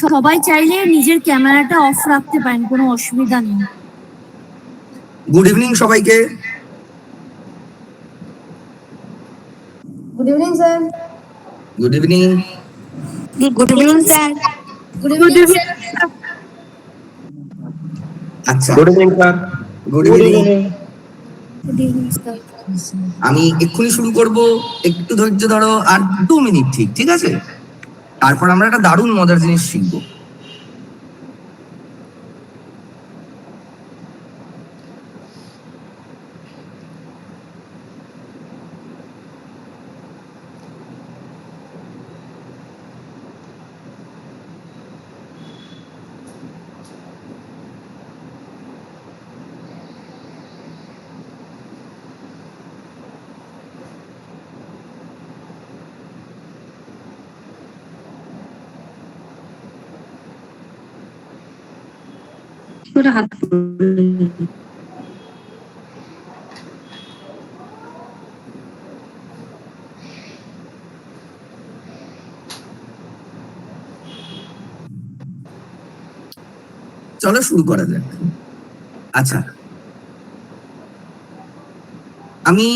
সবাই চাইলে নিজের ক্যামেরাটা অফ রাখতে পারেন, কোনো অসুবিধা নেই। গুড ইভিনিং সবাইকে। Good evening sir. Good evening. Good evening sir. Good evening sir. আচ্ছা, good evening sir. Good evening. Good evening sir. আমি এক্ষুনি শুরু করব, একটু ধৈর্য ধরো, আর 2 মিনিট ঠিক আছে? তারপর আমরা একটা দারুণ মজার জিনিস শিখবো। চলো শুরু করা যাক। আচ্ছা, আমি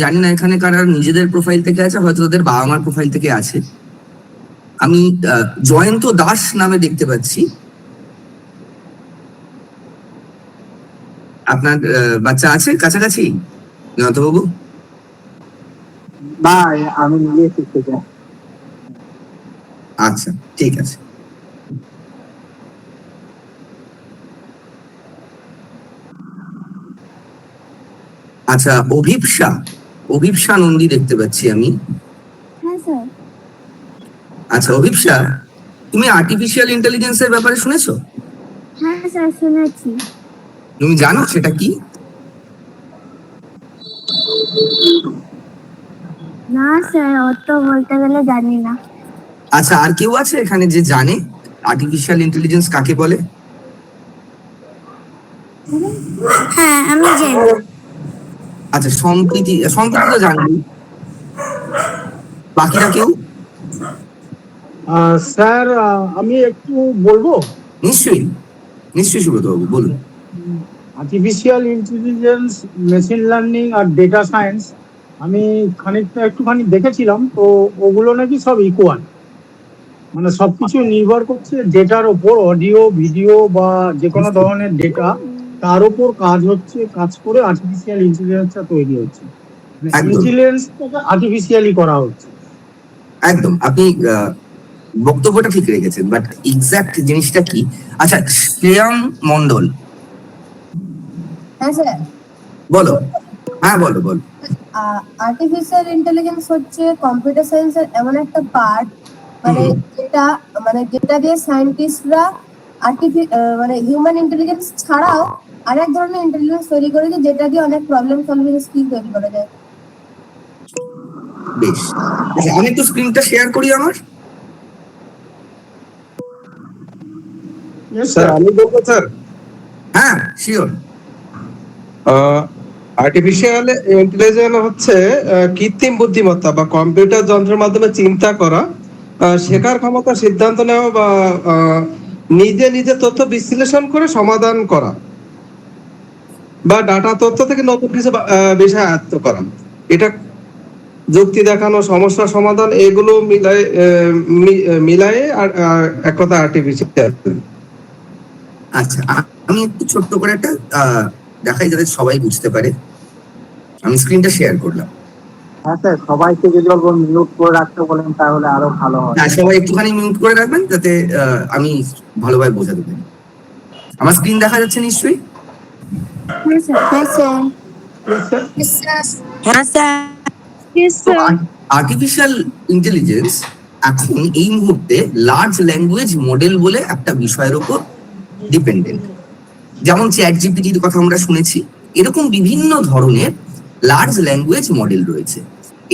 জানি না এখানে কারা নিজেদের প্রোফাইল থেকে আছে, হয়তো তাদের বাবা মার প্রোফাইল থেকে আছে। আমি জয়ন্ত দাস নামে দেখতে পাচ্ছি। আপনার বাচ্চা আছে কাছাকাছি জয়ন্ত বাবু? ভাই আমি নিজে শিখতে চাই। আচ্ছা, ঠিক আছে। আচ্ছা, অভিপসা নন্দী দেখতে পাচ্ছি আমি। হ্যাঁ স্যার। আচ্ছা অভিপসা, তুমি আর্টিফিশিয়াল ইন্টেলিজেন্সের ব্যাপারে শুনেছো? হ্যাঁ স্যার, শুনেছি। তুমি জানো সেটা কি? না স্যার, অত বলতে গেলে জানি না। আচ্ছা, আর কেউ আছে এখানে যে জানে আর্টিফিশিয়াল ইন্টেলিজেন্স কাকে বলে? হ্যাঁ, আমি জানি। আচ্ছা, সম্প্রীতি তো জানি, বাকিরা কেউ? স্যার আমি একটু বলবো। নিশ্চয়ই সুব্রতবাবু বলুন। আর্টিফিশিয়াল ইন্টেলিজেন্স, মেশিন লার্নিং আর ডেটা সায়েন্স আমি একটুখানি দেখেছিলাম, তো ওগুলো নাকি সব ইকুয়াল, মানে সবকিছু নির্ভর করছে ডেটার ওপর। অডিও, ভিডিও বা যে কোনো ধরনের ডেটা, তার উপর কাজ করে আর্টিফিশিয়াল ইন্টেলিজেন্সটা তৈরি হচ্ছে। ইন্টেলিজেন্সটাকে আর্টিফিশিয়ালি করা হচ্ছে। একদম, আপনি বক্তব্যটা ঠিক রেখেছেন, বাট এক্সাক্ট জিনিসটা কি? আচ্ছা, শ্রেয়াম মন্ডল। হ্যাঁ স্যার বলো। হ্যাঁ বলো। আর্টিফিশিয়াল ইন্টেলিজেন্স হচ্ছে কম্পিউটার সায়েন্সের এমন একটা পার্ট, যেটা দিয়ে সায়েন্টিস্টরা মানে হিউম্যান ইন্টেলিজেন্স ছাড়াও আরেক ধরনের ইন্টেলিজেন্স তৈরি করেছে, যেটা দিয়ে অনেক প্রবলেম সলভিং স্কিল তৈরি করা যায়। বেশ, আমি একটু স্ক্রিনটা শেয়ার করি আমার। স্যার আমি বলবো স্যার। হ্যাঁ শিওর। আর্টিফিশিয়াল ইন্টেলিজেন্স হচ্ছে কৃত্রিম বুদ্ধিমত্তা বা কম্পিউটার যন্ত্রের মাধ্যমে চিন্তা করা, শেখার ক্ষমতা, সিদ্ধান্ত নেওয়া বা নিজে তথ্য বিশ্লেষণ করে সমাধান করা বা ডাটা তথ্য থেকে নতুন কিছু বিষয় আয়ত্ত করা। এটা যুক্তি দেখানো, সমস্যা সমাধান, এগুলো মিলায়ে এক কথা আর্টিফিশিয়াল। আচ্ছা, আমি একটু ছোট্ট করে একটা দেখাই যাতে সবাই বুঝতে পারে। আমি স্ক্রিনটা শেয়ার করলাম। হ্যাঁ স্যার, সবাইকে যদি মিউট করে রাখতে বলেন তাহলে আরো ভালো হয়। হ্যাঁ, সবাই একটুখানি মিউট করে রাখবেন যাতে আমি ভালোভাবে বোঝাতে পারি। আমার স্ক্রিন দেখা যাচ্ছে নিশ্চয়ই? আর্টিফিশিয়াল ইন্টেলিজেন্স এখন এই মুহূর্তে লার্জ ল্যাঙ্গুয়েজ মডেল বলে একটা বিষয়ের উপর ডিপেন্ডেন্ট। যেমন চ্যাট জিপিটির কথা আমরা শুনেছি, এরকম বিভিন্ন ধরনের লার্জ ল্যাঙ্গুয়েজ মডেল রয়েছে।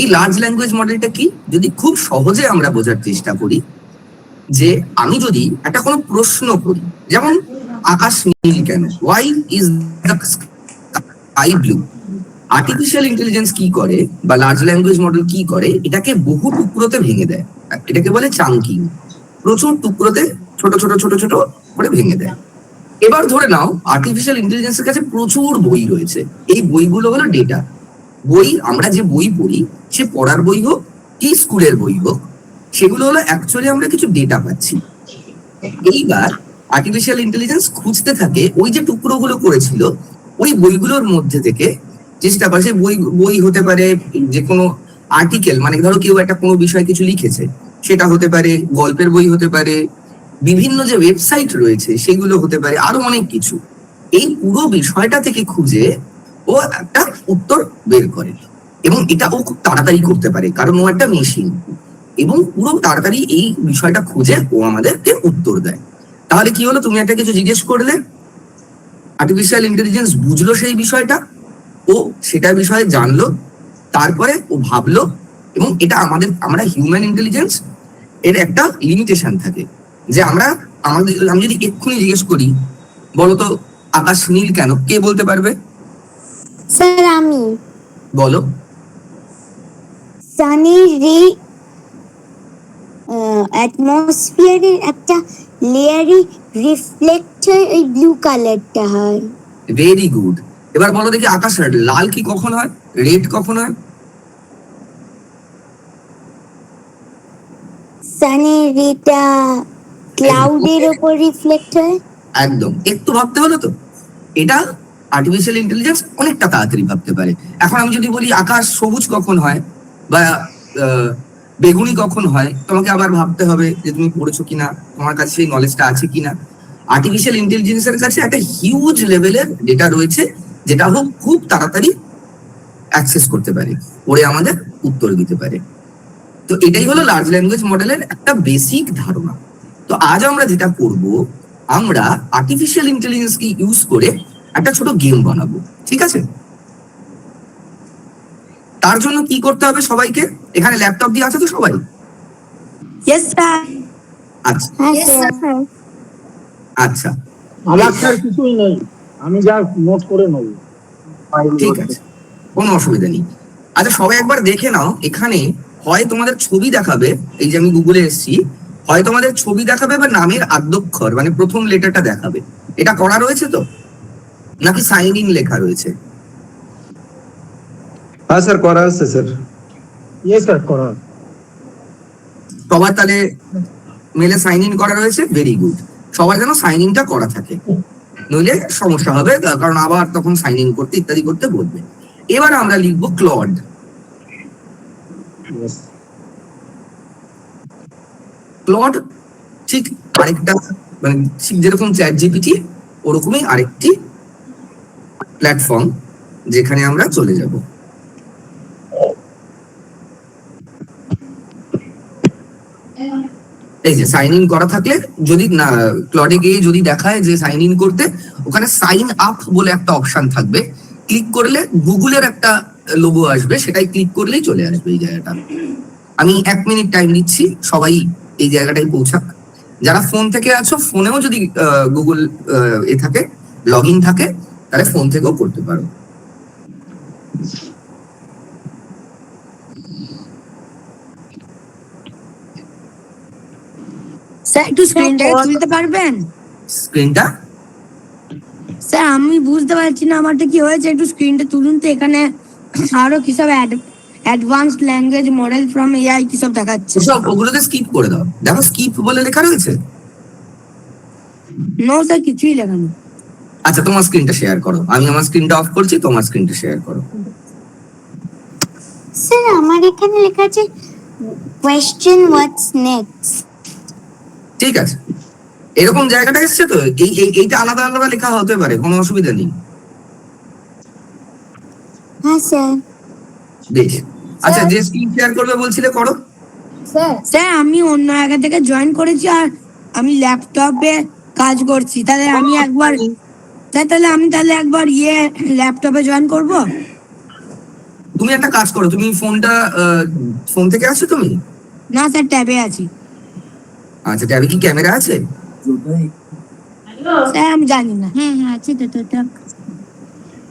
এই লার্জ ল্যাঙ্গুয়েজ মডেলটা কি, যদি খুব সহজে আমরা বোঝার চেষ্টা করি, যে আমি যদি একটা কোনো প্রশ্ন করি, যেমন আকাশ নীল কেন, why is the sky blue, artificial intelligence কি করে বা লার্জ ল্যাঙ্গুয়েজ মডেল কি করে, এটাকে বহু টুকরোতে ভেঙে দেয়, এটাকে বলে চাঙ্কিং। প্রচুর টুকরোতে ছোট ছোট ছোট ছোট করে ভেঙে দেয়। এবার ধরে নাও আর্টিফিশিয়াল ইন্টেলিজেন্সের কাছে প্রচুর বই রয়েছে, এই বইগুলো হলো ডেটা। বই, আমরা যে বই পড়ি, সে পড়ার বই হোক কি স্কুলের বই হোক, সেগুলো হলো অ্যাকচুয়ালি আমরা কিছু ডেটা পাচ্ছি। এইবার আর্টিফিশিয়াল ইন্টেলিজেন্স খুঁজতে থাকে ওই যে টুকরোগুলো করেছিল ওই বইগুলোর মধ্যে থেকে, চেষ্টা করে সে বই হতে পারে যে কোনো আর্টিকেল, মানে ধরো কেউ একটা কোনো বিষয়ে কিছু লিখেছে, সেটা হতে পারে গল্পের বই, হতে পারে বিভিন্ন যে ওয়েবসাইট রয়েছে সেগুলো হতে পারে, আরো অনেক কিছু। এই পুরো বিষয়টা থেকে খুঁজে ও একটা উত্তর বের করে, এবং এটা ও খুব তাড়াতাড়ি করতে পারে কারণ ও একটা মেশিন, এবং পুরো তাড়াতাড়ি এই বিষয়টা খুঁজে ও আমাদেরকে উত্তর দেয়। তাহলে কি হলো, তুমি একটা কিছু জিজ্ঞেস করলে, আর্টিফিশিয়াল ইন্টেলিজেন্স বুঝলো সেই বিষয়টা, ও সেটা বিষয়ে জানলো, তারপরে ও ভাবলো, এবং এটা আমরা হিউম্যান ইন্টেলিজেন্স এর একটা লিমিটেশন থাকে যে আমি যদি এক্ষুনি জিজ্ঞেস করি, বলতো আকাশ নীল কেন, কে বলতে পারবে? স্যার আমি বলো। সানির রে অ্যাটমসফিয়ারের একটা লেয়ারে রিফ্লেক্ট হয়, ওই ব্লু কালারটা হয়। Very good. এবার বলো দেখি আকাশ লাল কি কখন হয়, রেড কখন হয়? সানির রেটা ক্লাউডের উপর রিফ্লেক্ট হয়। একদম, একটু ভাবতে হলো তো। এটা আর্টিফিশিয়াল ইন্টেলিজেন্স অনেকটা তাড়াতাড়ি ভাবতে পারে। এখন আমি যদি বলি আকাশ সবুজ কখন হয় বা বেগুনি কখন হয়, তোমাকে আবার ভাবতে হবে যে তুমি পড়েছো কিনা, তোমার কাছে সেই নলেজটা আছে কিনা। আর্টিফিশিয়াল ইন্টেলিজেন্সের কাছে একটা হিউজ লেভেলের ডেটা রয়েছে, যেটা হোক খুব তাড়াতাড়ি অ্যাক্সেস করতে পারে, পড়ে আমাদের উত্তর দিতে পারে। তো এটাই হলো লার্জ ল্যাঙ্গুয়েজ মডেলের একটা বেসিক ধারণা। তো আজ আমরা যেটা করব, আমরা আর্টিফিশিয়াল ইন্টেলিজেন্সকে ইউজ করে একটা ছোট গেম বানাবো, ঠিক আছে? তার জন্য কি করতে হবে সবাইকে? এখানে ল্যাপটপ দিয়ে আছে তো সবাই? Yes sir. আচ্ছা আচ্ছা, আমার স্যার কিছুই নেই, আমি যা নোট করে নেবো। ঠিক আছে, কোনো অসুবিধা নেই। আচ্ছা সবাই একবার দেখে নাও, এখানে হয় তোমাদের ছবি দেখাবে, এই যে আমি গুগলে এসেছি, হয় তোমাদের ছবি দেখাবে বা নামের আদ্যক্ষর মানে প্রথম লেটারটা দেখাবে। এটা করা রয়েছে তো, নাকি সাইন ইন লেখা রয়েছে? হ্যাঁ স্যার, করা আছে স্যার। ইয়ে স্যার করা। সবার তাহলে মেলে সাইন ইন করা রয়েছে, ভেরি গুড। সবার যেন সাইন ইনটা করা থাকে, নইলে সমস্যা হবে, কারণ আবার তখন সাইন ইন করতে ইত্যাদি করতে বলবে। এবার আমরা লিখবো ক্লড। ক্লড ঠিক আরেকটা, মানে ঠিক যেরকম চ্যাট জিপিটি ওরকমই আরেকটি প্ল্যাটফর্ম যেখানে আমরা চলে যাব। এই যে সাইন ইন করা থাকলে, যদি না ক্লডে গিয়ে যদি দেখায় যে সাইন ইন করতে, ওখানে সাইন আপ বলে একটা অপশন থাকবে, ক্লিক করলে গুগলের একটা লোগো আসবে, সেটাই ক্লিক করলেই চলে আসবে এই জায়গাটা। আমি 1 মিনিট টাইম দিচ্ছি, সবাই এই জায়গাটায় পৌঁছাক। যারা ফোন থেকে আছো, ফোনেও যদি গুগল থাকে, লগ ইন থাকে, তাহলে ফোন থেকেও করতে পারো। স্যার একটু স্ক্রিনটাকে তুলতে পারবেন? স্ক্রিনটা স্যার আমি বুঝতে পারছি না আমারটা কি হয়েছে, একটু স্ক্রিনটা তুলুন তো। এখানে আরো কি সব advanced language model from AI কি সব দেখাচ্ছে। সব ওগুলোতে স্কিপ করে দাও, দেখো স্কিপ বলে লেখা রয়েছে। নো স্যার, কিছুই লেখা নেই। আচ্ছা তোমার স্ক্রিনটা শেয়ার করো, আমি আমার স্ক্রিনটা অফ করছি, তোমার স্ক্রিনটা শেয়ার করো। স্যার আমার এখানে লেখা আছে কোয়েশ্চেন হোয়াটস নেক্সট। ঠিক আছে, এরকম জায়গাটা এসছে তো, এইটা আলাদা আলাদা লেখা হতে পারে, কোনো অসুবিধা নেই। হ্যাঁ স্যার। বেশ, আচ্ছা যে স্ক্রিন শেয়ার করবে বলছিলে করো। স্যার স্যার আমি অন্য জায়গা থেকে জয়েন করেছি, আর আমি ল্যাপটপে কাজ করছি। তাহলে আমি একবার স্যার, তাহলে আমি একবার ল্যাপটপে জয়েন করব। তুমি একটা কাজ করো, তুমি ফোনটা ফোন থেকে আছো তুমি? না স্যার, ট্যাবে আছি। আচ্ছা ট্যাবে কি ক্যামেরা আছে? স্যার আমি জানি না। হ্যাঁ হ্যাঁ আছে তো,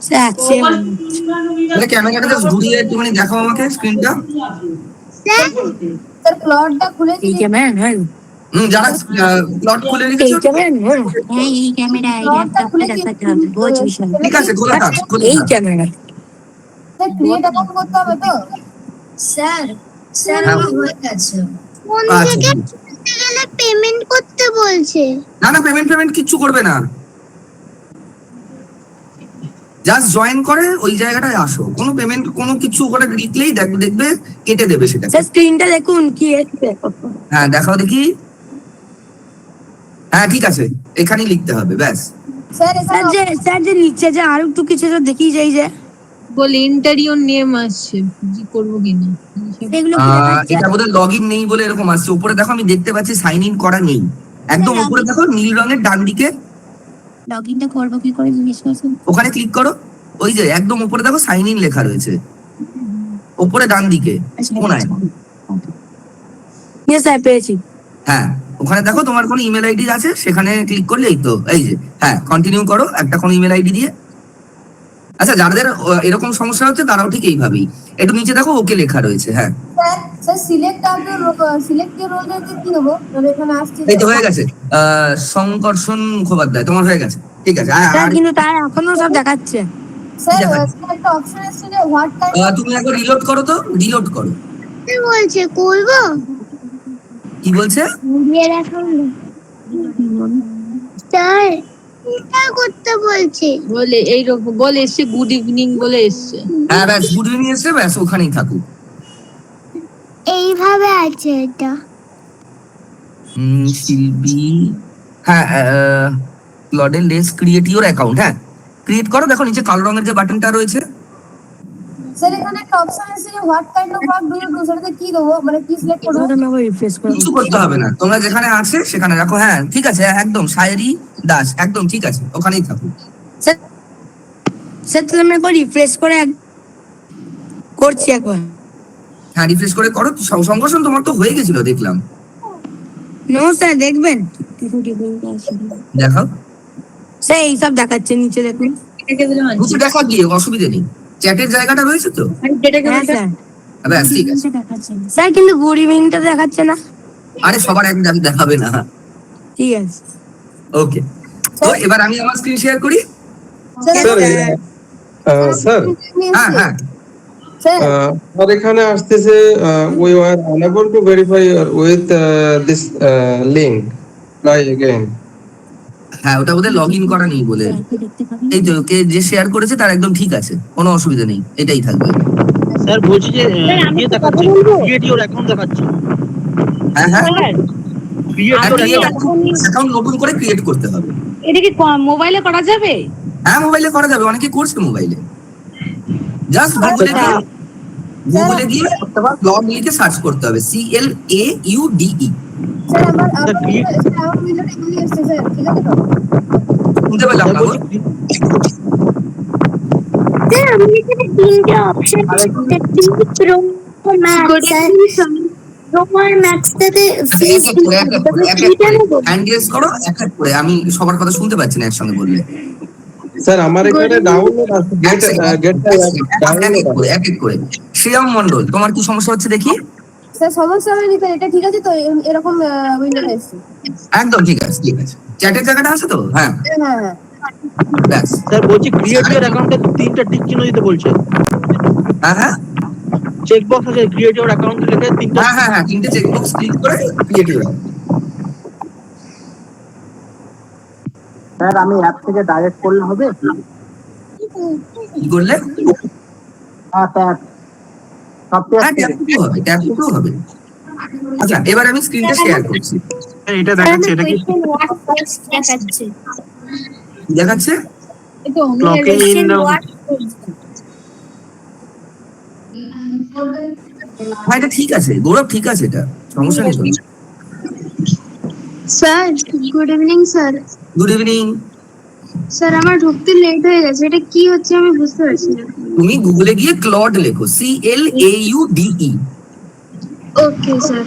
স্যার আছে। তাহলে ক্যামেরাটা জাস্ট ঘুরিয়ে একটুখানি দেখাও আমাকে স্ক্রিনটা। স্যার ক্লডটা খুলেছি। এই ক্যামেরা নয়। যারা প্লট খুলে রেখেছো, এই ক্যামেরা হ্যাঁ এই ক্যামেরা এই প্লটটা খুলে ল্যাপটপটা দেখাতে হবে বোঝ বিষয় ঠিক আছে খোলা থাক, খোলা এই থাক। ক্যামেরা স্যার ক্রিয়েট অ্যাকাউন্ট করতে হবে তো? স্যার স্যার হ্যাঁ। আমার হয়ে গেছে। ফোন আচ্ছা, থেকে করতে গেলে পেমেন্ট করতে বলছে না না পেমেন্ট কিচ্ছু করবে না, জাস্ট জয়েন করে ওই জায়গাটায় আসো, কোনো পেমেন্ট কোনো কিছু ওখানে লিখলেই দেখবে কেটে দেবে সেটা। স্যার স্ক্রিনটা দেখুন কি এসছে। হ্যাঁ দেখাও দেখি, হ্যাঁ ঠিক আছে এখানেই লিখতে হবে ব্যাস। স্যার স্যার যে নিচে যে আরো একটু কিছু তো দেখি যাই যে বলে ইন্টারিয়র নেম আসছে, কি করবো কিনা এগুলো কি দেখাচ্ছে? এটা বোধহয় লগ ইন নেই বলে এরকম আসছে। উপরে দেখো আমি দেখতে পাচ্ছি সাইন ইন করা নেই, একদম উপরে দেখো নীল রঙের ডান দিকে, লগইনটা করবো কি করে জিজ্ঞেস করছেন ওখানে ক্লিক করো, ওই যে একদম উপরে দেখো সাইন ইন লেখা রয়েছে উপরে ডান দিকে কোনায়। ইয়েস স্যার পেয়েছি। হ্যাঁ ওখানে দেখো তোমার কোনো ইমেল আইডি আছে, সেখানে ক্লিক করলে এই তো এই যে হ্যাঁ কন্টিনিউ করো একটা কোনো ইমেল আইডি দিয়ে। আচ্ছা যাদের এরকম সমস্যা হচ্ছে তারাও ঠিক এইভাবেই, একটু নিচে দেখো ওকে লেখা রয়েছে। হ্যাঁ স্যার সিলেক্ট ইউর রোল কি দেবো? মানে এখানে আসছে এই তো হয়ে গেছে, সংকর্ষণ মুখোপাধ্যায় তোমার হয়ে গেছে, ঠিক আছে। স্যার কিন্তু তার এখনো সব দেখাচ্ছে। স্যার দেখাচ্ছে। একটা অপশন আসছে যে হোয়াট কাইন্ড তুমি একবার রিলোড করো তো, রিলোড করো। কি বলছে করবো কি বলছে? নিজের অ্যাকাউন্ট স্যার এটা করতে বলছে বলে এইরকম বলে এসছে, গুড ইভিনিং বলে এসছে। হ্যাঁ ব্যাস গুড ইভিনিং এসছে, ব্যাস ওখানেই থাকুক। এইভাবে আছে এটা শিল্পী, হ্যাঁ ক্লডেল লেস ক্রিয়েট ইউর অ্যাকাউন্ট, হ্যাঁ ক্রিয়েট করো। দেখো নিচে কালো রঙের যে বাটনটা রয়েছে, স্যার এখানে একটা অপশন আসছে যে what kind of work do you do, সেটাতে কি দেবো মানে কি সিলেক্ট করবো? আমি আবার রিফ্রেশ করব। কিছু করতে হবে না, তোমরা যেখানে আছে সেখানে রাখো। হ্যাঁ ঠিক আছে, একদম শায়েরি দাস একদম ঠিক আছে, ওখানেই থাকুক। স্যার স্যার তাহলে আমি একবার রিফ্রেশ করে করছি একবার। হ্যাঁ রিফ্রেশ করে করো, সংগঠন তোমার তো হয়ে গেছিল দেখলাম। নো স্যার দেখবেন, দেখাও স্যার এইসব দেখাচ্ছে নিচে দেখুন। এটাকে দিলাম কিছু দেখা গিয়ে অসুবিধে নেই, চ্যাটের জায়গাটা রয়েছে তো। হ্যাঁ স্যার। ব্যাস ঠিক আছে। স্যার কিন্তু গুড ইভিনিংটা দেখাচ্ছে না। আরে সবার এক দেখাবে না, ঠিক আছে ওকে। তো এবার আমি আমার স্ক্রিন শেয়ার করি। স্যার স্যার হ্যাঁ হ্যাঁ স্যার আর এখানে আসতেছে we are unable to verify with this link try again. হ্যাঁ ওটা বোধহয় লগ ইন করা নেই বলে। এই তো কে যে শেয়ার করেছে তার একদম ঠিক আছে, কোনো অসুবিধা নেই, এটাই থাকবে। স্যার বলছি যে ইয়ে দেখাচ্ছে, ক্রিয়েট ইওর অ্যাকাউন্ট দেখাচ্ছে। হ্যাঁ হ্যাঁ ক্রিয়েট ইওর অ্যাকাউন্ট। অ্যাকাউন্ট নতুন করে ক্রিয়েট করতে হবে। এটা কি মোবাইলে করা যাবে? হ্যাঁ মোবাইলে করা যাবে, অনেকে করছে মোবাইলে। জাস্ট গুগলে গিয়ে ব্লগ লিখে সার্চ করতে হবে, CLAUDE। স্যার আমার উইন্ডোটা এগুলি আসছে স্যার, ঠিক আছে তো? শুনতে পেলাম না গো। স্যার আমি এখানে তিনটে অপশন প্রো ম্যাক্স প্রোমার ম্যাক্সটাতে এক এক করে হ্যান্ড রেজ করো, এক এক করে। আমি সবার কথা শুনতে পাচ্ছি না একসঙ্গে বললে। স্যার আমার এখানে ডাউনলোড আছে, গেট ডাউনলোড এক এক করে। শ্রেয়ম মন্ডল তোমার কি সমস্যা হচ্ছে দেখি? স্যার সমস্যা হয়নি স্যার, এটা ঠিক আছে তো? এরকম উইন্ডোটা এসছে। একদম ঠিক আছে, ঠিক আছে। চ্যাটের জায়গাটা আছে তো? হ্যাঁ হ্যাঁ হ্যাঁ ব্যাস। স্যার বলছি ক্রিয়েট ইওর অ্যাকাউন্টে তিনটা টিক চিহ্ন দিতে বলছে। হ্যাঁ হ্যাঁ চেক বক্স আছে, ক্রিয়েট ইওর অ্যাকাউন্ট লিখে তিনটা। হ্যাঁ হ্যাঁ হ্যাঁ তিনটে চেকবক্স ক্লিক করে ক্রিয়েট করো। স্যার আমি অ্যাপ থেকে ডাইরেক্ট করলে হবে? কি করলে? হ্যাঁ ট্যাপ সফটওয়্যার হ্যাঁ ট্যাপ করতেও হবে, ট্যাপ করতেও হবে। আচ্ছা এবার আমি স্ক্রিনটা শেয়ার করছি। এটা দেখাচ্ছে, এটা কি দেখাচ্ছে কি দেখাচ্ছে? এটা ক্লক ইন? হ্যাঁ এটা ঠিক আছে গৌরব, ঠিক আছে, এটা সমস্যা নেই। Sir good evening sir good evening. Sir আমার ঢুকতে লেট হয়ে গেছে, এটা কি হচ্ছে আমি বুঝতে পারছি না। তুমি গুগলে গিয়ে ক্লড লেখো, CLAUDE, ওকে স্যার।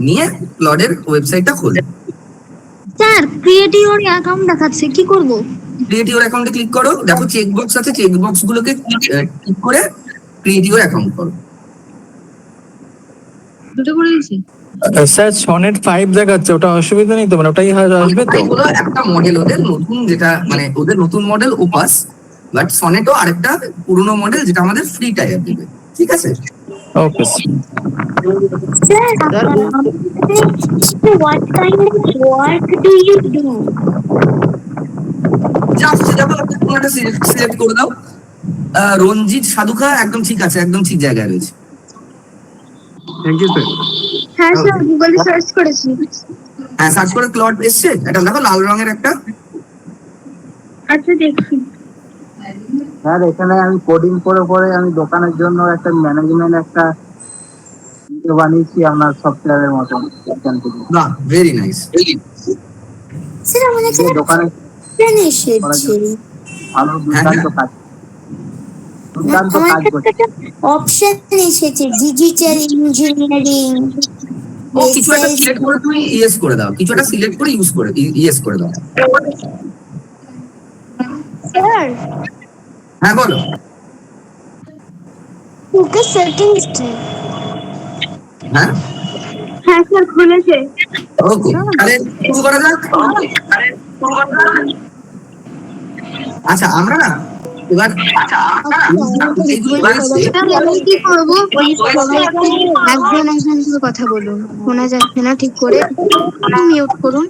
নিয়ে ক্লডের ওয়েবসাইটটা খোলো। স্যার ক্রিয়েট ইওর অ্যাকাউন্ট দেখাচ্ছে, কি করব? ক্রিয়েট ইওর অ্যাকাউন্টে ক্লিক করো, দেখো চেকবক্স আছে, চেকবক্স গুলোকে ক্লিক করে ক্রিয়েট ইওর অ্যাকাউন্ট করো। দুটো করে দিয়েছি। স্যার সনেট 5 দেখাচ্ছে, ওটা অসুবিধা নেই তো, মানে ওটাই আসবে তো? হলো একটা মডেল ওদের নতুন, যেটা মানে ওদের নতুন মডেল ওপাস, বাট সনেটও আরেকটা পুরনো মডেল যেটা আমাদের ফ্রি টায়ার দেবে, ঠিক আছে? ওকে What kind of work do you do? Just দেখো কোনো একটা সিলেক্ট করে দাও। রঞ্জিত সাধুখা, একদম ঠিক আছে, একদম ঠিক জায়গায় রয়েছে। Thank you sir. হ্যাঁ স্যার গুগলে সার্চ করেছি। হ্যাঁ, সার্চ করে ক্লড এসছে, এটা দেখো লাল রঙের একটা। আচ্ছা দেখছি। স্যার এখানে আমি কোডিং করে পরে আমি দোকানের জন্য একটা ম্যানেজমেন্ট একটা বানিয়েছি আপনার সফটওয়্যারের মতন। বাহ, ভেরি নাইস। স্যার আমাদের যে দোকানে এখানে এসেছে। ভালো দুর্দান্ত কাজ, দুর্দান্ত আমার কাজ করছে। একটা অপশন এসেছে ডিজিটাল ইঞ্জিনিয়ারিং। ও কিছু একটা সিলেক্ট করে তুমি ইয়েস করে দাও, কিছু একটা সিলেক্ট করে ইউজ করে ইয়েস করে দাও। স্যার হ্যাঁ বলো। ওকে সেটিংস হ্যাঁ হ্যাঁ স্যার খুলেছে। ওকে, তাহলে শুরু করা যাক। আচ্ছা আমরা না এবার আমি কি করবো? একজন একজন করে কথা বলুন, শোনা যাচ্ছে না ঠিক করে, মিউট করুন।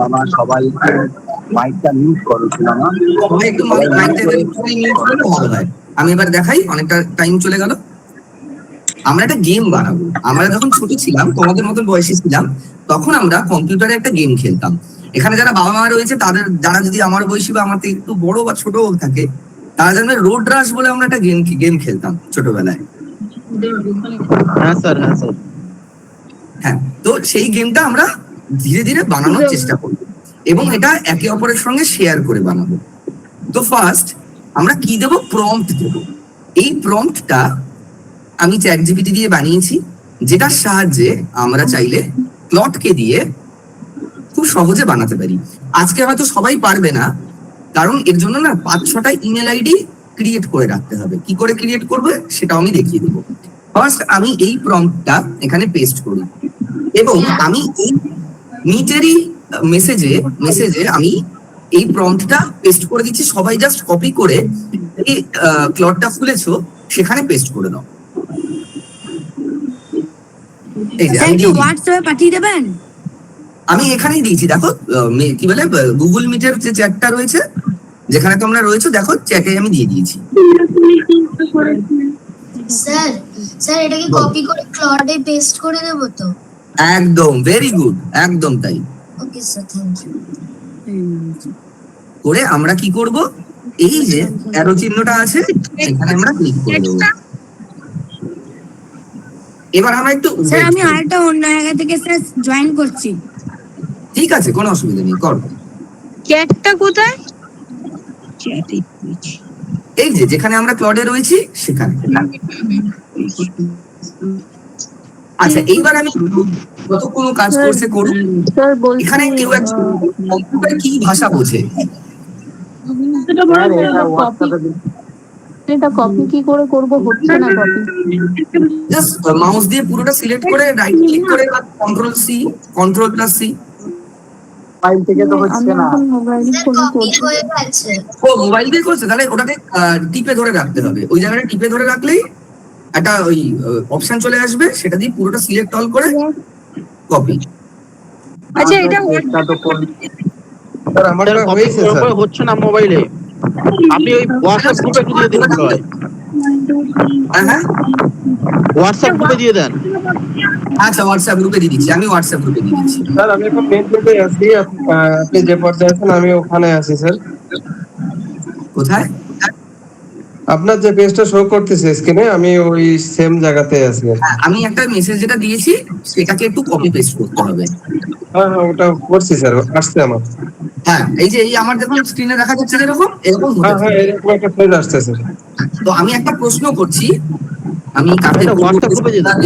বাবা সবাই মাইকটা মিউট করেছিল না, সবাই একটু মাইকটা মিউট করলে ভালো হয়। আমি এবার দেখাই, অনেকটা টাইম চলে গেল। আমরা একটা গেম বানাবো। আমরা যখন ছোট ছিলাম, তোমাদের মতন বয়সী ছিলাম, তখন আমরা কম্পিউটারে একটা গেম খেলতাম। এখানে যারা বাবা মা রয়েছে তাদের, যারা যদি আমার বয়সী বা আমার থেকে একটু বড় বা ছোট থাকে, তারা জানবে রোড রাশ বলে আমরা একটা গেম খেলতাম ছোটবেলায়। হ্যাঁ স্যার, হ্যাঁ স্যার। হ্যাঁ, তো সেই গেমটা আমরা ধীরে ধীরে বানানোর চেষ্টা করব এবং এটা একে অপরের সঙ্গে শেয়ার করে বানাবো। তো ফার্স্ট আমরা কি দেব? প্রম্পট দেব। এই প্রম্পটটা আমি চ্যাট জিপিটি দিয়ে বানিয়েছি, যেটার সাহায্যে আমরা চাইলে ক্লডকে দিয়ে খুব সহজে বানাতে পারি। আজকে হয়তো সবাই পারবে না, কারণ এর জন্য না 5-6টা ইমেল আইডি ক্রিয়েট করে রাখতে হবে। কি করে ক্রিয়েট করবে সেটাও আমি দেখিয়ে দেবো। ফার্স্ট আমি এই প্রম্পটটা এখানে পেস্ট করি এবং আমি এই মিটেরই মেসেজে আমি এই প্রম্পটটা পেস্ট করে দিচ্ছি। সবাই জাস্ট কপি করে এই ক্লডটা খুলেছো সেখানে পেস্ট করে দাও। এই যে স্যার কি হোয়াটসঅ্যাপে পাঠিয়ে দেবেন? আমি এখানেই দিয়েছি, দেখো কি বলে গুগল মিটের যে চ্যাটটা রয়েছে, যেখানে তোমরা রয়েছো, দেখো চ্যাটে আমি দিয়ে দিয়েছি। স্যার স্যার এটাকে কপি করে ক্লাউডে পেস্ট করে দেব তো? একদম, ভেরি গুড, একদম তাই। Okay sir, thank you. করে আমরা কি করব, এই যে অ্যারো চিহ্নটা আছে এখানে আমরা ক্লিক করে দেব। এবার আমরা একটু স্যার আমি আরেকটা অন্য জায়গা থেকে স্যার জয়েন করছি। ঠিক আছে, কোনো অসুবিধা নেই, করো। চ্যাটটা কোথায়? এই যে যেখানে আমরা ক্লডে রয়েছি সেখানে। আচ্ছা, এইবার আমি কত কোনো কাজ করছে করুন। এখানে কেউ একজন কম্পিউটার কি ভাষা বোঝে? এটা কপি কি করে করব? হচ্ছে না কপি। জাস্ট মাউস দিয়ে পুরোটা সিলেক্ট করে রাইট ক্লিক করে কন্ট্রোল+C। ফাইল থেকে তো হচ্ছে না। ও মোবাইল দিয়ে করছে, তাহলে ওটাকে টিপে ধরে রাখতে হবে। ওই জায়গাটা টিপে ধরে রাখলেই একটা ওই অপশন চলে আসবে, সেটা দিয়ে পুরোটা সিলেক্ট অল করে কপি। আচ্ছা এটা তো স্যার আমারটা হয়েছে স্যার। হচ্ছে না মোবাইলে, আপনি ওই হোয়াটসঅ্যাপ গ্রুপে দিয়ে দিন। হ্যাঁ হোয়াটসঅ্যাপ গ্রুপে দিয়ে দেন। আচ্ছা, হোয়াটসঅ্যাপ গ্রুপে দিয়ে দিচ্ছি, আমি হোয়াটসঅ্যাপ গ্রুপে দিয়ে দিচ্ছি। স্যার আমি এখন মেন গ্রুপে আছি, আপনি যে পর্যায়ে আছেন আমি ওখানে আছি স্যার। কোথায়? আপনার যে পেজটা শো করতেছে স্ক্রিনে, আমি ওই সেম জায়গাতে আছি। হ্যাঁ, আমি একটা মেসেজ যেটা দিয়েছি সেটাকে একটু কপি পেস্ট করতে হবে। হ্যাঁ হ্যাঁ, ওটা করছি স্যার, আসছে আমার। হ্যাঁ, এই যে এই আমার দেখুন স্ক্রিনে দেখা যাচ্ছে এরকম এরকম হ্যাঁ হ্যাঁ, এরকম একটা পেজ আসতেছে। তো আমি একটা প্রশ্ন করছি, আমি কাকে হোয়াটসঅ্যাপ গ্রুপে দিয়ে দেন।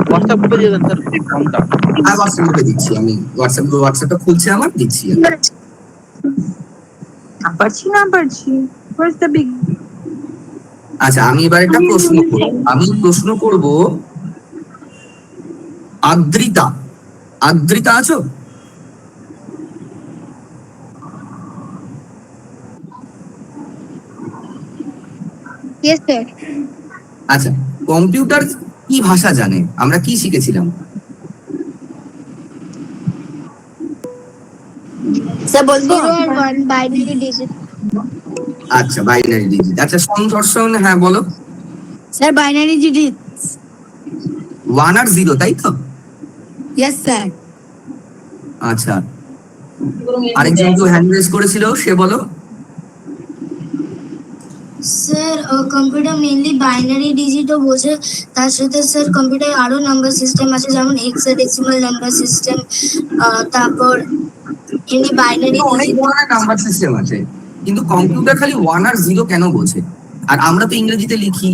হোয়াটসঅ্যাপ গ্রুপে দিয়ে দেন স্যার ফর্মটা। হ্যাঁ, হোয়াটসঅ্যাপ গ্রুপে দিচ্ছি আমি। হোয়াটসঅ্যাপটা খুলছে আমার, দিচ্ছি। পারছি না পারছি। What's the big? আচ্ছা, আমি এবার একটা প্রশ্ন করব। আদ্রিতা, আদ্রিতা আছো? Yes sir. আচ্ছা, কম্পিউটার কি ভাষা জানে? আমরা কি শিখেছিলাম? স্যার বলবো? 0 আর 1 বাইনারি ডিজিট। আচ্ছা, বাইনারি ডিজিট। আচ্ছা, সংঘর্ষণ, হ্যাঁ বলো। Sir binary digit. 1 আর 0, তাই তো? Yes sir. আচ্ছা, আরেকজন কেউ হ্যান্ড রেজ করেছিল, সে বলো। স্যার কম্পিউটার মেইনলি বাইনারি ডিজিটও বোঝে, তার সাথে স্যার কম্পিউটারে আরো নাম্বার সিস্টেম আছে, যেমন হেক্সাডেসিমাল নাম্বার সিস্টেম, তারপর এমনি বাইনারি অনেক ধরনের নাম্বার সিস্টেম আছে, কিন্তু কম্পিউটার খালি 1 আর 0 কেন বোঝে? আর আমরা তো ইংরেজিতে লিখি,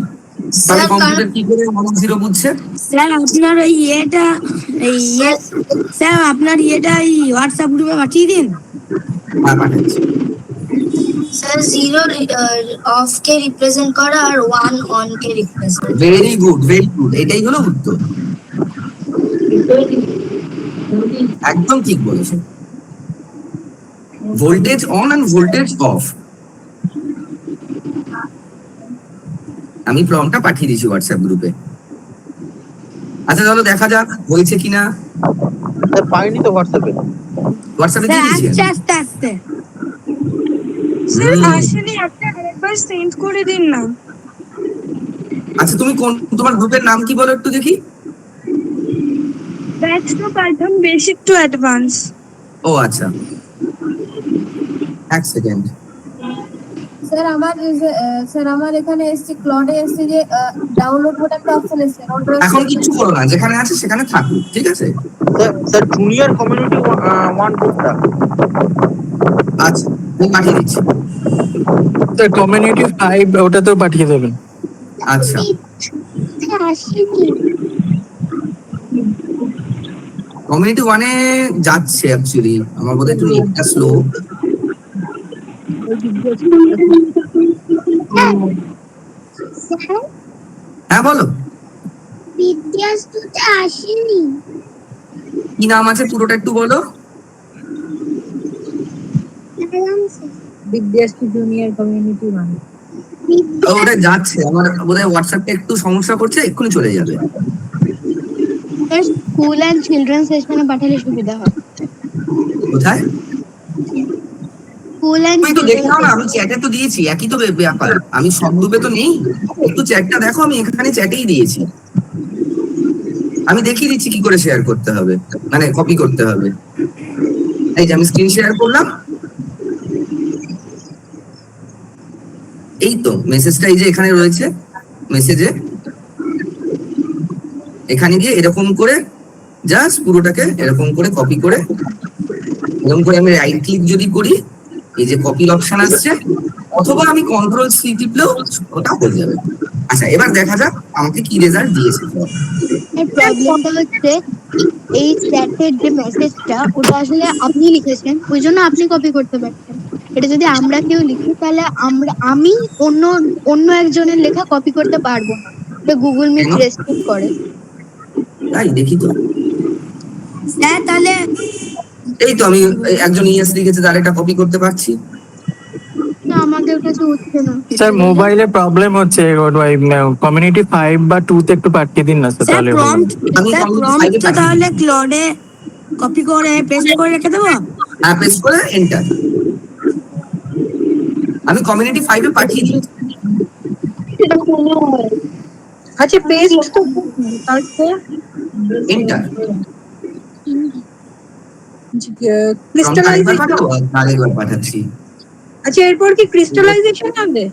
তাহলে কম্পিউটার কি করে 1 আর 0 বুঝছে? স্যার আপনার ওই ইয়েটা, স্যার আপনার ইয়েটা এই হোয়াটসঅ্যাপ গ্রুপে পাঠিয়ে দিন। হ্যাঁ, পাঠাচ্ছি। স্যার 0 অফ কে রিপ্রেজেন্ট করা আর 1 on K represent. Very good, very good, এটাই হলো উত্তর। একদম ঠিক বলেছো। Voltage on and voltage of. আমি প্রম্পটটা পাঠিয়ে দিয়েছি হোয়াটসঅ্যাপ গ্রুপে। আচ্ছা, চলো দেখা যাক হয়েছে কিনা। পাইনি তো হোয়াটসঅ্যাপে। হোয়াটসঅ্যাপে স্যার দিয়ে দিয়েছি। আস্তে আস্তে। স্যার আসেনি, আপনি আরেকবার সেন্ড করে দিন না। আচ্ছা, তুমি কোন, তোমার গ্রুপের নাম কি বলো একটু দেখি। Batch two Python basic to advance. ও আচ্ছা, এক সেকেন্ড। স্যার আমার এখানে এসছে, ক্লডে এসছে যে ডাউনলোড বলে একটা অপশন এসছে। এখন কিচ্ছু করো না, যেখানে আছে সেখানে থাকুক, ঠিক আছে? স্যার জুনিয়র কমিউনিটি 1 গ্রুপটা। আচ্ছা, আমি পাঠিয়ে দিচ্ছি। স্যার কমিউনিটি 5 ওটা তো পাঠিয়ে দেবেন। আচ্ছা, কমিউনিটি 1 এ যাচ্ছে অ্যাকচুয়ালি, আমার বোধহয় একটু নেটটা স্লো। হ্যাঁ বলো, বিদ্যাস্তুতে আসেনি। কি নাম আছে পুরোটা একটু বলো। Vidyashree junior community 1। ওটা যাচ্ছে, আমার বোধহয় হোয়াটসঅ্যাপটা একটু সমস্যা করছে, এক্ষুনি চলে যাবে। স্কুল অ্যান্ড চিলড্রেন সেকশনে পাঠালে সুবিধা হয়। কোথায়? স্কুল অ্যান্ড তুমি তো দেখে নাও না, আমি চ্যাটে তো দিয়েছি, একই তো ব্যাপার। আমি সব গ্রুপে তো নেই, একটু চ্যাটটা দেখো, আমি এখানে চ্যাটেই দিয়েছি। আমি দেখিয়ে দিচ্ছি কি করে শেয়ার করতে হবে, মানে কপি করতে হবে। এই যে আমি স্ক্রিন শেয়ার করলাম, এই তো মেসেজটা এই যে এখানে রয়েছে। মেসেজে এখানে গিয়ে এরকম করে জাস্ট পুরোটাকে এরকম করে কপি করে, এরকম করে আমি রাইট ক্লিক যদি করি, এই যে কপির অপশন আসছে, অথবা আমি কন্ট্রোল সি টিপলেও ওটা হয়ে যাবে। আচ্ছা, এবার দেখা যাক আমাকে কি রেজাল্ট দিয়েছে। প্রবলেমটা হচ্ছে এই চ্যাটের যে মেসেজটা, ওটা আসলে আপনি লিখেছেন, ওই জন্য আপনি কপি করতে পারছেন। এটা যদি আমরা কেউ লিখি, তাহলে আমি অন্য একজনের লেখা কপি করতে পারবো না। এটা গুগল মিট রেস্ট্রিক্ট করে। তাই দেখি তো। স্যার তাহলে এই তো আমি একজন ইএস লিখেছে, তার এটা কপি করতে পারছি। না, আমাদের কাছে উঠছে না। স্যার মোবাইলে প্রবলেম হচ্ছে, কমিউনিটি 5 বা 2 তে একটু পাঠিয়ে দিন না স্যার, স্যার তাহলে প্রম্পটটা তাহলে ক্লডে কপি করে পেস্ট করে রেখে দেবো। হ্যাঁ, পেস্ট করে এন্টার। আমি কমিউনিটি 5 এ পাঠিয়ে দিই। আচ্ছা পেস্ট তো তারপর এন্টার। ক্রিস্টালাইজেশন। আরেকবার পাঠাচ্ছি। আচ্ছা এরপর কি ক্রিস্টালাইজেশন হবে?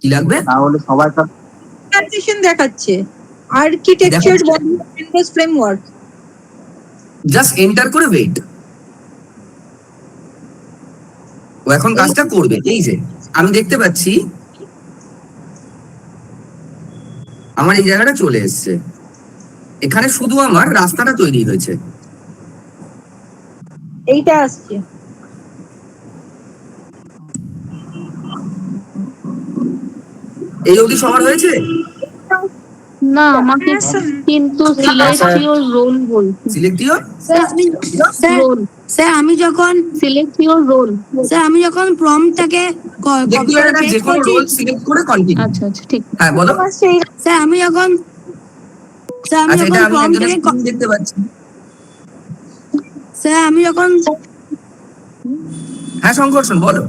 কি লাগবে? তাহলে সবাই সব ক্রিস্টালাইজেশন দেখাচ্ছে, architecture Windows framework. Just enter করে ওয়েট, ও এখন কাজটা করবে। এই যে আমি দেখতে পাচ্ছি আমার এই জায়গাটা চলে এসছে, এখানে শুধু আমার রাস্তাটা তৈরি হয়েছে। এইটা আসছে। এই অবধি সবার হয়েছে? না আমাকে কিন্তু সিলেক্ট ইওর রোল বলছে। সিলেক্ট ইওর রোল, স্যার আমি যখন সিলেক্ট ইওর রোল। প্রম্পটটাকে যে কোনো রোল সিলেক্ট করে কন্টিনিউ। আচ্ছা আচ্ছা ঠিক। হ্যাঁ বলো। স্যার আমি যখন আচ্ছা এটা আমি একজনের প্রম্পটটাকে স্ক্রিন দেখতে পাচ্ছি। স্যার আমি যখন হ্যাঁ সংঘর্ষণ বলো।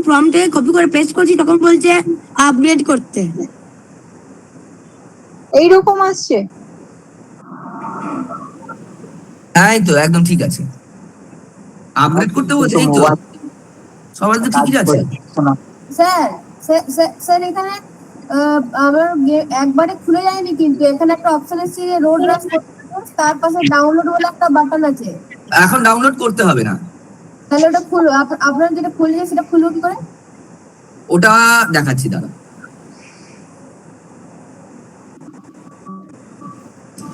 প্রম্পটটাকে কপি করে পেস্ট করছি তখন বলছে আপগ্রেড করতে। এইরকম আসছে। হ্যাঁ এই তো একদম ঠিক আছে। আপগ্রেড করতে বলছে, এই তো সবার তো ঠিকই আছে। স্যার স্যার এখানে আমার একবারে খুলে যায়নি, কিন্তু এখানে একটা অপশন আছে যে রোড রাশ, তার পাশে ডাউনলোড বলে একটা বাটন আছে। এখন ডাউনলোড করতে হবে না, তাহলে ওটা খুলো, আপনার যেটা খুলছে সেটা খুলবো কি করে? ওটা দেখাচ্ছি দাঁড়া।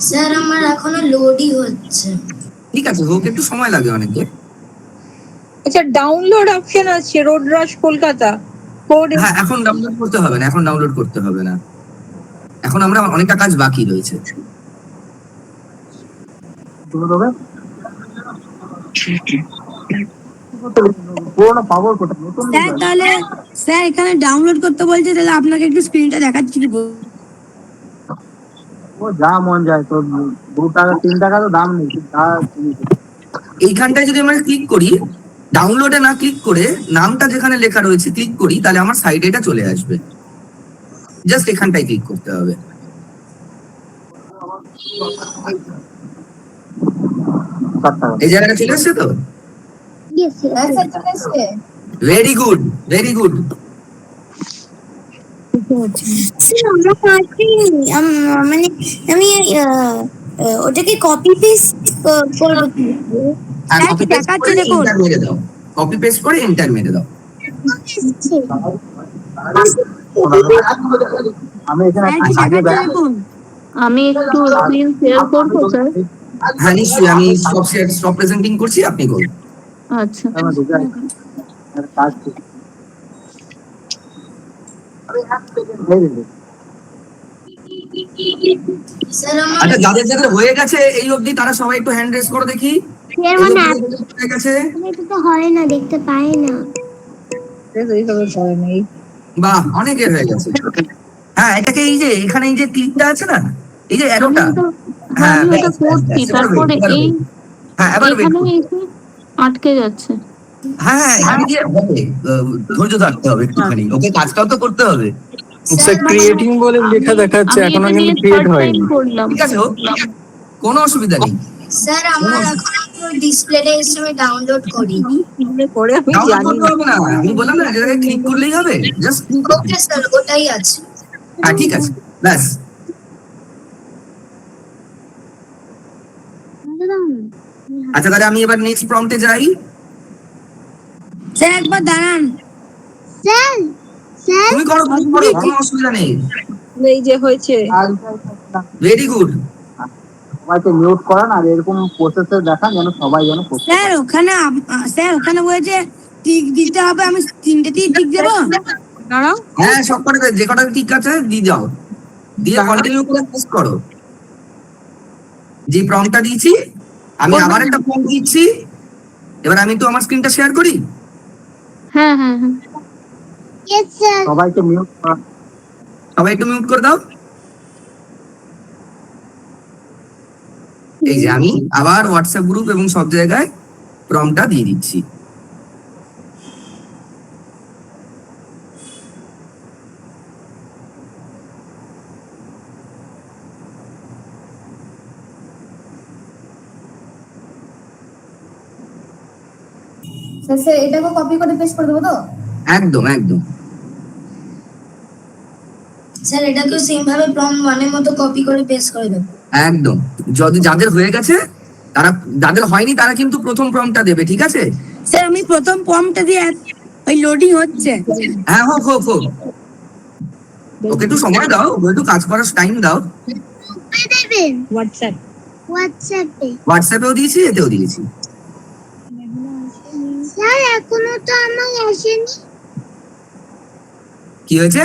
স্যার আমার এখনো লোডই হচ্ছে। ঠিক আছে, হোক, একটু সময় লাগে অনেকে। আচ্ছা ডাউনলোড অপশন আছে রোড রাশ কলকাতা কোড। হ্যাঁ এখন ডাউনলোড করতে হবে না, এখন ডাউনলোড করতে হবে না, এখন আমরা অনেকটা কাজ বাকি রয়েছে। পুরোনো পাওয়ার কোথায় নতুন স্যার তাহলে স্যার এখানে ডাউনলোড করতে বলছে, তাহলে আপনাকে একটু স্ক্রিনটা দেখাচ্ছি কি ও যা মন যায় তোর 2 টাকা 3 টাকা তো দাম নেই এইখানটায় যদি আমরা ক্লিক করি, ডাউনলোডে না ক্লিক করে নামটা যেখানে লেখা রয়েছে ক্লিক করি, তাহলে আমার সাইডে এটা চলে আসবে। জাস্ট এখানটায় ক্লিক করতে হবে। এই জায়গাটা চলে আসছে তো? Very good, very good. মানে আমি ওটাকে কপি পেস্ট করবো। কপি পেস্ট করে এন্টার মেরে দাও, কপি পেস্ট করে এন্টার মেরে দাও। আমি এখানে আমি একটু স্ক্রিন শেয়ার করবো স্যার। হ্যাঁ নিশ্চয়ই, আমি স্টপ প্রেজেন্টিং করছি, আপনি করুন। আচ্ছা আচ্ছা যাদের যাদের হয়ে গেছে এই অবধি তারা সবাই একটু হ্যান্ড রেজ করে দেখি। হয়ে গেছে? হয় না, দেখতে পাই না। বাহ, অনেকের হয়ে গেছে। হ্যাঁ এটাকে এই যে এখানে এই যে ক্লিকটা আছে না, এই যে অ্যারোটা, হ্যাঁ আমি ওটা করছি, তারপরে এই হ্যাঁ এবার এখানে এসে আটকে যাচ্ছে। হ্যাঁ এখানে গিয়ে হবে, ধৈর্য ধরতে হবে একটুখানি, ওকে কাজটাও তো করতে হবে। স্যার ক্রিয়েটিং বলে লেখা দেখাচ্ছে, এখনো কিন্তু ক্রিয়েট হয়নি। ঠিক আছে হোক, কোনো অসুবিধা নেই। স্যার আমার এখন ডিসপ্লেতে এসে আমি ডাউনলোড করি। ডাউনলোড করতে হবে না, আমি বললাম না এটাকে ক্লিক করলেই হবে, জাস্ট ক্লিক করতে। ওকে স্যার ওটাই আছে। হ্যাঁ ঠিক আছে, ব্যাস। আচ্ছা তাহলে আমি এবার নেক্সট প্রম্পটে যাই। স্যার একবার দাঁড়ান। স্যার তুমি করো, কোনো অসুবিধা নেই। এই যে হয়েছে। Very good. সবাইকে মিউট করান আর এরকম প্রসেসে দেখান যেন সবাই যেন করতে পারে। স্যার ওখানে বলেছে টিক দিতে হবে, আমি তিনটেতেই টিক দেবো। হ্যাঁ সব কটা যে কটা ঠিক আছে দিয়ে যাও, দিয়ে কন্টিনিউ করে পোস্ট করো। যে প্রম্পটটা দিয়েছি আমি আবার একটা প্রম্পট দিচ্ছি, এবার আমি তো আমার স্ক্রিনটা শেয়ার করি। হ্যাঁ হ্যাঁ হ্যাঁ সবাইকে মিউট করা, সবাই একটু মিউট করে দাও। এই যে আমি আবার হোয়াটসঅ্যাপ গ্রুপ এবং সব জায়গায় প্রম্পটটা দিয়ে দিচ্ছি। স্যার এটাকে কপি করে পেস্ট করে দেবো তো? একদম একদম। স্যার এটাকে সেম ভাবে প্রম্পট ওয়ানের মতো কপি করে পেস্ট করে দেব। একদম, যদি যাদের হয়ে গেছে তারা, যাদের হয়নি তারা কিন্তু প্রথম প্রম্পটটা দেবে, ঠিক আছে? স্যার আমি প্রথম প্রম্পটটা দিয়ে ওই লোডিং হচ্ছে। হ্যাঁ হোক হোক হোক, ওকে একটু সময় দাও, ওকে একটু কাজ করার টাইম দাও। হোয়াটসঅ্যাপেও দিয়েছি, এতেও দিয়েছি। স্যার এখনো তো আমার আসেনি। কি হয়েছে?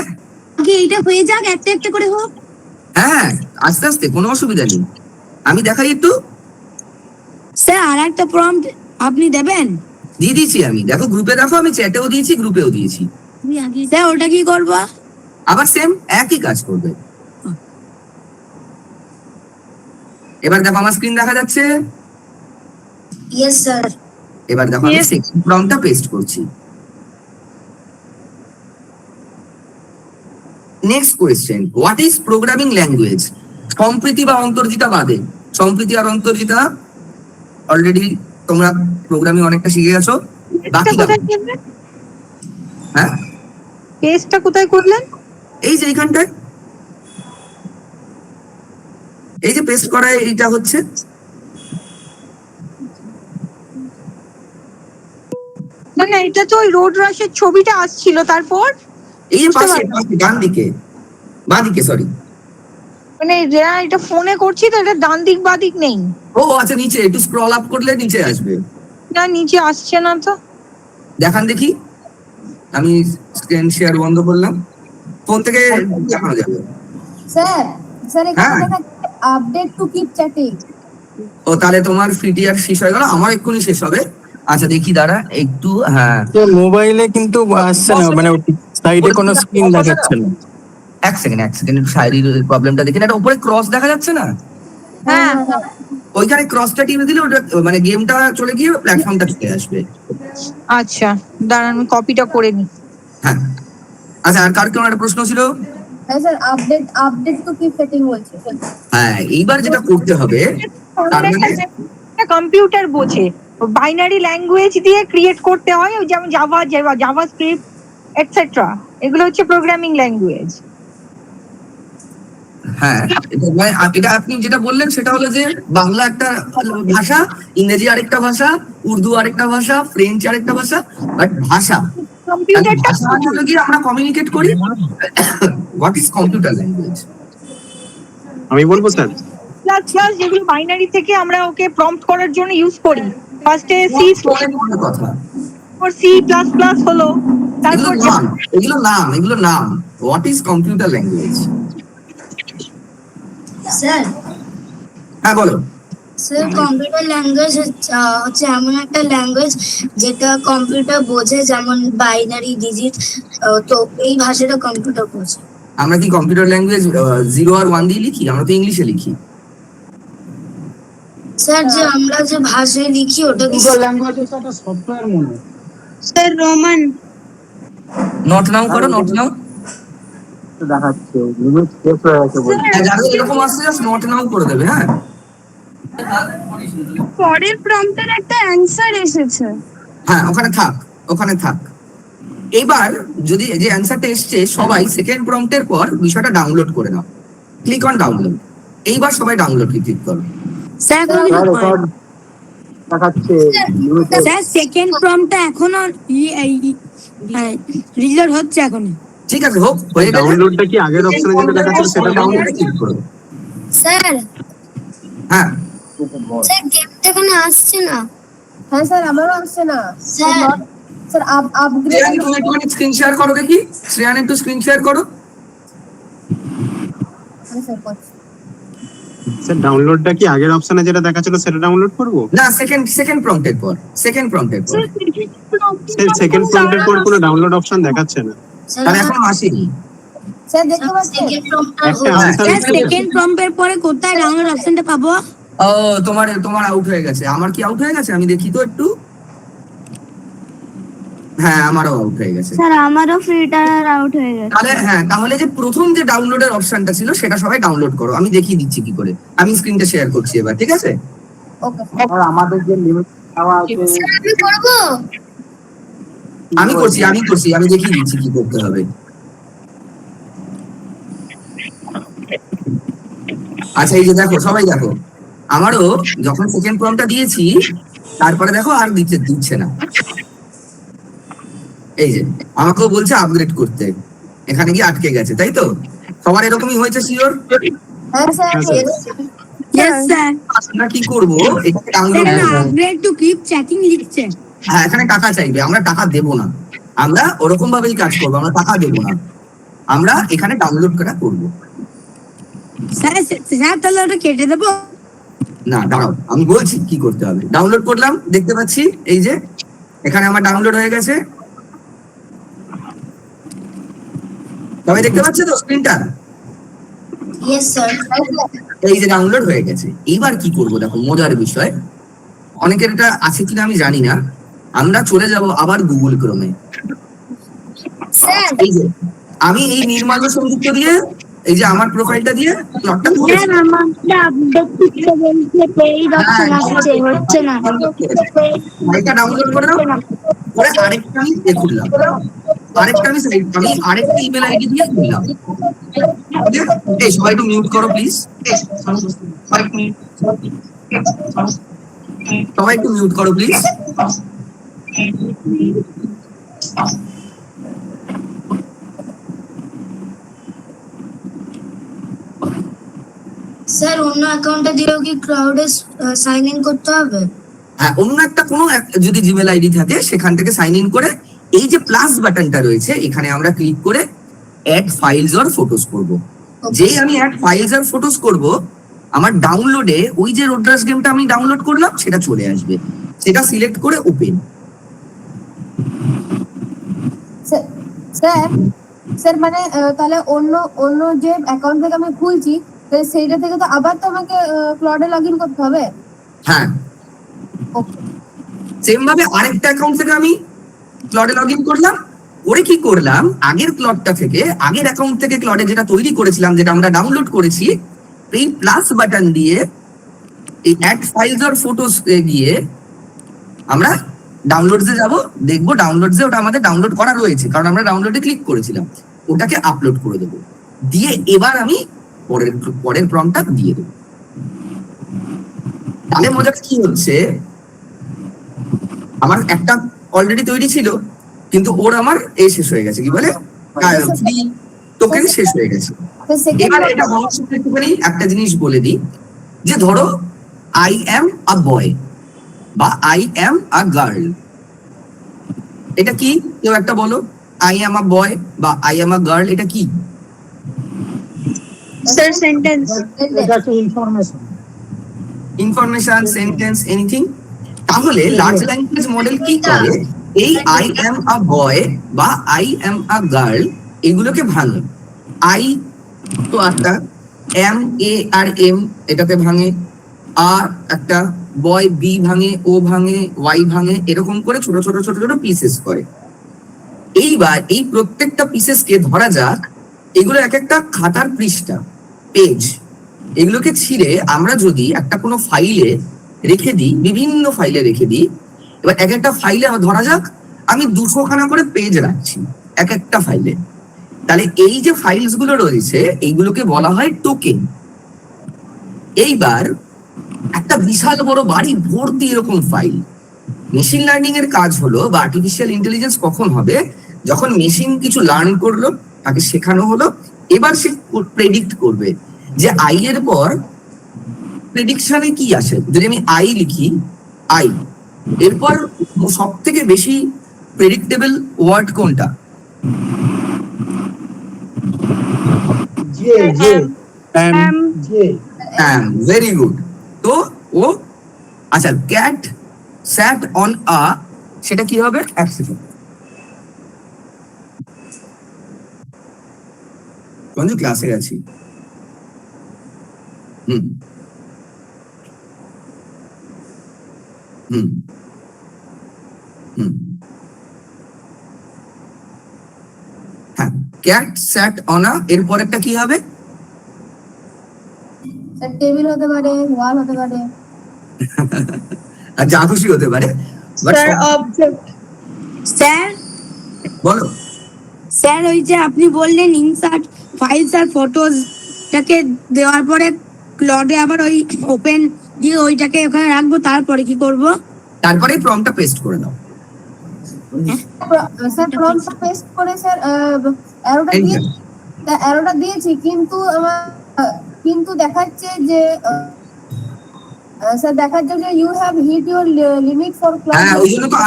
আগে এইটা হয়ে যাক, একটা একটা করে হোক। হ্যাঁ, আস্তে আস্তে, কোনো অসুবিধা নেই। আমি দেখাই একটু। স্যার আর একটা প্রম্পট আপনি দেবেন? দিয়ে দিয়েছি আমি, দেখো গ্রুপে দেখো, আমি চ্যাটেও দিয়েছি, গ্রুপেও দিয়েছি। স্যার ওটা কি করবো? আবার সেম একই কাজ করবে। এবার দেখো আমার স্ক্রিন দেখা যাচ্ছে। Yes sir. এবার দেখো আমি সেকেন্ড প্রম্পটটা পেস্ট করছি। Next question, what is programming language? সম্প্রীতি বা অন্তর্জিতা বাদে, সম্প্রীতি আর অন্তর্জিতা অলরেডি তোমরা প্রোগ্রামিং অনেকটা শিখে গেছো। বাকি হ্যাঁ, পেজটা কোথায় করলেন? এই যে এইখানটায়, এই যে পেস্ট করা, এইটা হচ্ছে। না এটা তো ওই রোড রাশের ছবিটা আসছিল, তারপর এই যে পাশে ডান দিকে, বাঁ দিকে, সরি, মানে এটা ফোনে করছি তো, এটা ডান দিক বাঁ দিক নেই। ও আচ্ছা, নিচে একটু স্ক্রল আপ করলে নিচে আসবে। না নিচে আসছে না তো। দেখান দেখি, আমি স্ক্রিন শেয়ার বন্ধ করলাম, ফোন থেকে দেখানো যাবে। স্যার স্যার এখানে হ্যাঁ। দেখা আপডেট টু কিপ চ্যাটিং। ও তাহলে তোমার ফ্রিটিয়ার শেষ হয়ে গেল, আমার এক্ষুনি শেষ হবে। আচ্ছা দেখি দাঁড়া একটু, হ্যাঁ মোবাইলে কিন্তু আসছে না, মানে সাইডে কোনো স্ক্রিন দেখাচ্ছে না। এক সেকেন্ড একটু শারীরিক প্রবলেমটা দেখি না। এটা উপরে ক্রস দেখা যাচ্ছে না? হ্যাঁ ওইখানে ক্রসটা টিপে দিলে ওটা মানে গেমটা চলে গিয়ে প্ল্যাটফর্মটা চলে আসবে। আচ্ছা দাঁড়ান আমি কপিটা করে নিই। হ্যাঁ, আচ্ছা আর কার কোনো একটা প্রশ্ন ছিল? হ্যাঁ sir, update to keep setting বলছে। হ্যাঁ, এইবার যেটা করতে হবে, তার মানে কম্পিউটার বোঝে, বাইনারি ল্যাঙ্গুয়েজ দিয়ে ক্রিয়েট করতে হয়, ওই যেমন জাভা স্ক্রিপ্ট এটসেট্রা, এগুলো হচ্ছে প্রোগ্রামিং ল্যাঙ্গুয়েজ। হ্যাঁ, এটা আপনি যেটা বললেন সেটা হলো যে বাংলা একটা ভাষা, ইংরেজি আরেকটা ভাষা, উর্দু আরেকটা ভাষা, ফ্রেঞ্চ আরেকটা ভাষা, বাট ভাষা কম্পিউটারটা গিয়ে আমরা কমিউনিকেট করি। What is computer language? আমি বলবো স্যার, প্লাস যেগুলো বাইনারি থেকে আমরা ওকে প্রম্পট করার জন্য ইউজ করি। ফার্স্টে সি কথা, সি প্লাস প্লাস হলো, তারপর এগুলো নাম। What is computer language? Sir হ্যাঁ বলো। স্যার কম্পিউটার ল্যাঙ্গুয়েজ হচ্ছে এমন একটা ল্যাঙ্গুয়েজ যেটা কম্পিউটার বোঝে, যেমন বাইনারি ডিজিট, তো এই ভাষাটা কম্পিউটার বোঝে। আমরা কি কম্পিউটার ল্যাঙ্গুয়েজ 0 আর 1 দিয়ে লিখি? আমরা তো ইংলিশে লিখি। স্যার যে আমরা যে ভাষায় লিখি ওটা কি ল্যাঙ্গুয়েজ একটা সফটওয়্যার মনে হয়। Sir Roman? নট নাও করো, নট নাও দেখাচ্ছে লিমিট শেষ হয়ে গেছে বলছে। যাদের এরকম আসছে জাস্ট নট নাও করে দেবে। হ্যাঁ, পরের প্রম্পটের একটা অ্যানসার এসেছে। হ্যাঁ ওখানে থাক। এবার যদি যে অ্যান্সারটা এসছে, সবাই সেকেন্ড প্রম্পটের পর বিষয়টা ডাউনলোড করে নাও। Click on download. এইবার সবাই ডাউনলোড ক্লিক করো। স্যার দেখাচ্ছে লিমিট। স্যার সেকেন্ড প্রম্পটটা এখনো রিলোড হচ্ছে এখনো। ঠিক আছে, হোক, হয়ে গেলে ডাউনলোডটা কি আগের অপশনে যেটা দেখাচ্ছিল সেটা ডাউনলোডে ক্লিক করো। স্যার হ্যাঁ, স্যার গেমটা এখানে আসছে না। হ্যাঁ স্যার, আমারও আসছে না স্যার স্যার। আপগ্রেড শ্রেয়ান তুমি একটু স্ক্রিন শেয়ার করো দেখি। শ্রেয়ান একটু স্ক্রিন শেয়ার করো। স্যার করছি। স্যার ডাউনলোডটা কি আগের অপশনে যেটা দেখাচ্ছিল সেটা ডাউনলোড করব? না, সেকেন্ড প্রম্পটের পর। স্যার সেকেন্ড প্রম্পটের পর কোনো ডাউনলোড অপশন দেখাচ্ছে না। তাহলে এখনো আসেনি। স্যার দেখতে পাচ্ছেন? সেকেন্ড প্রম্পটটা একটা স্যার সেকেন্ড প্রম্পটের পরে কোথায় ডাউনলোড অপশনটা পাবো? ও তোমার আউট হয়ে গেছে। আমার কি আউট হয়ে গেছে? আমি দেখি তো একটু। হ্যাঁ, আমারও আউট হয়ে গেছে। স্যার আমারও ফ্রিটা আউট হয়ে গেছে। তাহলে যে প্রথম যে ডাউনলোডের অপশনটা ছিল সেটা সবাই ডাউনলোড করো। আমি দেখিয়ে দিচ্ছি কি করে। আমি স্ক্রিনটা শেয়ার করছি এবার, ঠিক আছে? ওকে আর আমাদের যে লিমিট দেওয়া আছে স্যার আমি করব? আমি করছি, আমি দেখিয়ে দিচ্ছি কি করতে হবে। আচ্ছা এই যে দেখো, সবাই দেখো, আমারও যখন সেকেন্ড প্রম্পটটা দিয়েছি তারপরে দেখো আর দিচ্ছে না। এই যে আমাকেও বলছে আপগ্রেড করতে, এখানে গিয়ে আটকে গেছে, তাই তো? সবার এরকমই হয়েছে শিওর? হ্যাঁ স্যার। Yes sir. আমরা কি করবো, এখানে download, upgrade to keep chatting লিখছে। হ্যাঁ এখানে টাকা চাইবে, আমরা টাকা দেবো না। আমরা ওরকম ভাবেই কাজ করবো, আমরা টাকা দেবো না। আমরা এখানে ডাউনলোড করা করবো। স্যার স্যার তাহলে ওটা কেটে দেবো? না দাঁড়াও, আমি বলছি কি করতে হবে। ডাউনলোড করলাম, দেখতে পাচ্ছি এই যে এখানে আমার ডাউনলোড হয়ে গেছে। সবাই দেখতে পাচ্ছে তো স্ক্রিনটা? Yes sir. এই যে ডাউনলোড হয়ে গেছে। এইবার কি করব দেখো, মজার বিষয়, অনেকের এটা আছে কিনা আমি জানি না। আমরা চলে যাব আবার গুগল ক্রোমে। স্যার এই যে আমি এই নির্মাল্য সংযুক্ত দিয়ে, এই যে আমার প্রোফাইলটা দিয়ে প্লটটা করেছি। ফাইলটা ডাউনলোড করে নাও, পরে আরেকটা আমি খুললাম, আরেকটা আমি আরেকটা ইমেল আইডি দিয়ে খুললাম। এই সবাই একটু মিউট করো প্লিজ, সবাই একটু মিউট করো প্লিজ। স্যার অন্য অ্যাকাউন্টে দিয়েও কি ক্লাউডে সাইন ইন করতে হবে? হ্যাঁ, অন্য একটা কোনো যদি জিমেল আইডি থাকে সেখান থেকে সাইন ইন করে এই যে প্লাস বাটনটা রয়েছে এখানে আমরা ক্লিক করে অ্যাড ফাইলস অর ফটোস করব। যেই আমি অ্যাড ফাইলস অর ফটোস করব, আমার ডাউনলোডে ওই যে রোডরাস গেমটা আমি ডাউনলোড করলাম সেটা চলে আসবে। সেটা সিলেক্ট করে ওপেন। স্যার স্যার মানে তাহলে অন্য যে অ্যাকাউন্ট থেকে আমি খুলছি সেইটা থেকে তো আবার তো আমাকে ক্লাউডে লগইন করতে হবে? হ্যাঁ, সেম ভাবে আরেকটা অ্যাকাউন্ট থেকে আমি ক্লাউডে লগইন করলাম, ওরে কি করলাম আগের ক্লাউডটা থেকে, আগের অ্যাকাউন্ট থেকে ক্লাউডে যেটা তৈরি করেছিলাম, যেটা আমরা ডাউনলোড করেছি, এই প্লাস বাটন দিয়ে এই অ্যাড ফাইলস অর ফটোস এ গিয়ে আমরা ডাউনলোডসে যাব, দেখবো ডাউনলোডসে ওটা আমাদের ডাউনলোড করা রয়েছে, কারণ আমরা ডাউনলোডে ক্লিক করেছিলাম। ওটাকে আপলোড করে দেবো, দিয়ে এবার আমি পরের প্রম্পটটা দিয়ে দেবো। তাহলে মজাটা কি হচ্ছে, আমার একটা অলরেডি তৈরি ছিল, কিন্তু ওর আমার এই শেষ হয়ে গেছে, কি বলে ফ্রি টোকেন শেষ হয়ে গেছে। এবার এটা একটুখানি একটা জিনিস বলে দিই, যে ধরো আই অ্যাম আ বয় বা আই অ্যাম আ গার্ল, এটা কি? কেউ একটা বলো, আই অ্যাম আ বয় বা আই অ্যাম আ গার্ল, এটা কি? Sir sentence. এটা একটা ইনফরমেশন। Information, sentence, anything. তাহলে লার্জ ল্যাঙ্গুয়েজ মডেল কি করে, এই আই অ্যাম আ বয় বা আই অ্যাম আ গার্ল এগুলোকে ভাঙে। আই তো একটা, এম এ আর এম এটাতে ভাঙে, আর একটা বয় বি ভাঙে, ও ভাঙে, ওয়াই ভাঙে, এরকম করে ছোট ছোট ছোট ছোট পিসেস করে। এইবার এই প্রত্যেকটা পিসেসকে ধরা যাক এগুলো এক একটা খাতার পৃষ্ঠা, পেজ। এগুলোকে ছিঁড়ে আমরা যদি একটা কোনো ফাইলে রেখে দিই, বিভিন্ন ফাইলে রেখে দিই, এবার এক একটা ফাইলে ধরা যাক আমি 200 খানা করে পেজ রাখছি এক একটা ফাইলে, তাহলে এই যে ফাইলস গুলো রয়েছে এইগুলোকে বলা হয় টোকেন। এইবার একটা বিশাল বড় বাড়ি ভর্তি এরকম ফাইল। মেশিন লার্নিং এর কাজ হলো, বা আর্টিফিশিয়াল ইন্টেলিজেন্স কখন হবে, যখন মেশিন কিছু লার্ন করলো, তাকে শেখানো হলো, এবার সে প্রেডিক্ট করবে যে আই এর পর প্রেডিকশনে কি আসে। যদি আমি আই লিখি, আই এরপর সব থেকে বেশি প্রেডিক্টেবল ওয়ার্ড কোনটা? J J J. Very good. তো ও আচ্ছা, ক্যাট স্যাট অন আ, সেটা কি হবে? এক সেকেন্ড, কোন ক্লাসে আছি? হুম হুম হুম হ্যাঁ, ক্যাট স্যাট অন আ এর পরেরটা কি হবে? স্যার টেবিল হতে পারে, ওয়াল হতে পারে, আর যা খুশি হতে পারে। Sir object. স্যার বলো। স্যার ওই যে আপনি বললেন ইনসার্ট ফাইলস আর ফটোজটাকে দেওয়ার পরে ক্লডে আবার ওই ওপেন দিয়ে ওইটাকে ওখানে রাখবো, তারপরে কি করব? তারপরে প্রম্পটটা পেস্ট করে দাও। স্যার প্রম্পটটা পেস্ট করে স্যার অ্যারোটা দিয়েছি, কিন্তু আমার কিন্তু দেখাচ্ছে যে স্যার দেখাচ্ছে যে you have hit your limit for হ্যাঁ, ক্লাউড। ওই জন্য তো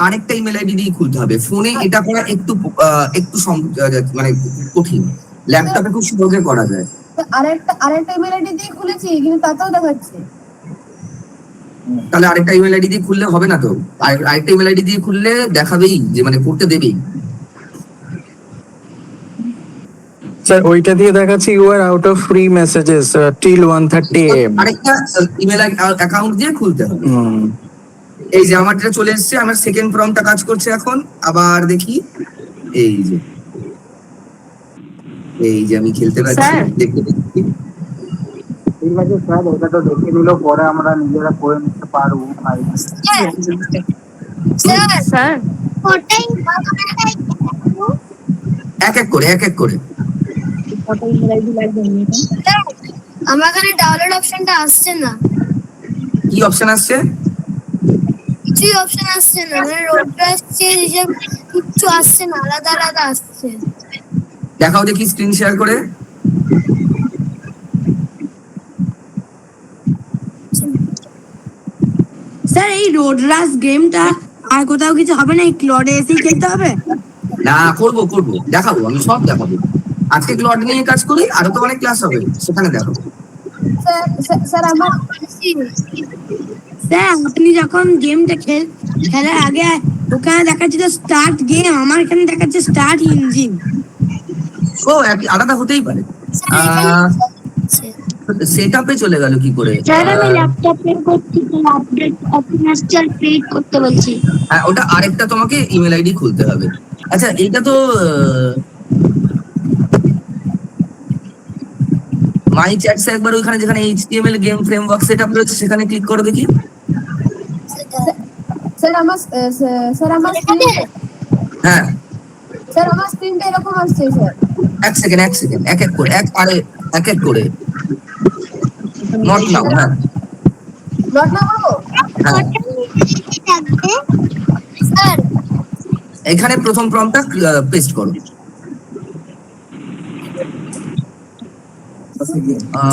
আরেকটা ইমেল আইডি দিয়ে খুলতে হবে। ফোনে এটা করা একটু মানে কঠিন, ল্যাপটপে খুব সহজে করা যায়। আরেকটা ইমেল আইডি দিয়ে খুলেছি কিন্তু তাতেও দেখাচ্ছে। তাহলে আরেকটা ইমেল আইডি দিয়ে খুললে হবে না তো? আরেকটা ইমেল আইডি দিয়ে খুললে দেখাবেই যে মানে করতে দেবেই। স্যার ওইটা দিয়ে দেখাচ্ছি you are out of free messages till 1:30 AM। আরেকটা ইমেল অ্যাকাউন্ট দিয়ে খুলতে হবে। এই যে আমারটা চলে এসেছে, আমার সেকেন্ড প্রম্পটটা কাজ করছে এখন। আবার দেখি, এই যে আমি খেলতে পারছি, দেখতে পাচ্ছি। ঠিক আছে স্যার, এটা তো দেখে নিলেও পরে আমরা নিজেরা করে নিতে পারবো। স্যার এক এক করে আমার এখানে ডাউনলোড অপশনটা আসছে না। কি অপশন আসছে? কিছুই অপশন আসছে না, মানে রোডটা আসছে, হিসাব কিচ্ছু আসছে না, আলাদা আলাদা আসছে। দেখাও দেখি স্ক্রিন শেয়ার করে। স্যার এই রোড রাশ গেমটা আর কোথাও কিছু হবে না, এই ক্লডে এসেই খেলতে হবে? না, করবো দেখাবো, আমি সব দেখাবো। আজকে ক্লড নিয়ে কাজ করি, আরো তো অনেক ক্লাস হবে, সেখানে দেখাবো। স্যার আমার স্যার আপনি যখন গেমটা খেলার আগে ওখানে দেখাচ্ছে তো স্টার্ট গেম, আমার এখানে দেখাচ্ছে স্টার্ট ইঞ্জিন। ও আলাদা হতেই পারে। সেটআপে চলে গেল কি করে? স্যার আমি ল্যাপটপে করছি, আপডেট অপশনাল ক্রিয়েট করতে বলছি। হ্যাঁ, ওটা আরেকটা তোমাকে ইমেল আইডি খুলতে হবে। আচ্ছা, এটা তো মাই চ্যাটসে একবার ওইখানে যেখানে এইচটিএমএল গেম ফ্রেমওয়ার্ক সেটআপ রয়েছে সেখানে ক্লিক করে দেখি। স্যার আমার হ্যাঁ স্যার আমার স্ক্রিনটা এরকম আসছে স্যার। এক সেকেন্ড এক এক করে নট নাও। হ্যাঁ নট না করবো স্যার এখানে প্রথম প্রম্পটটা পেস্ট করো।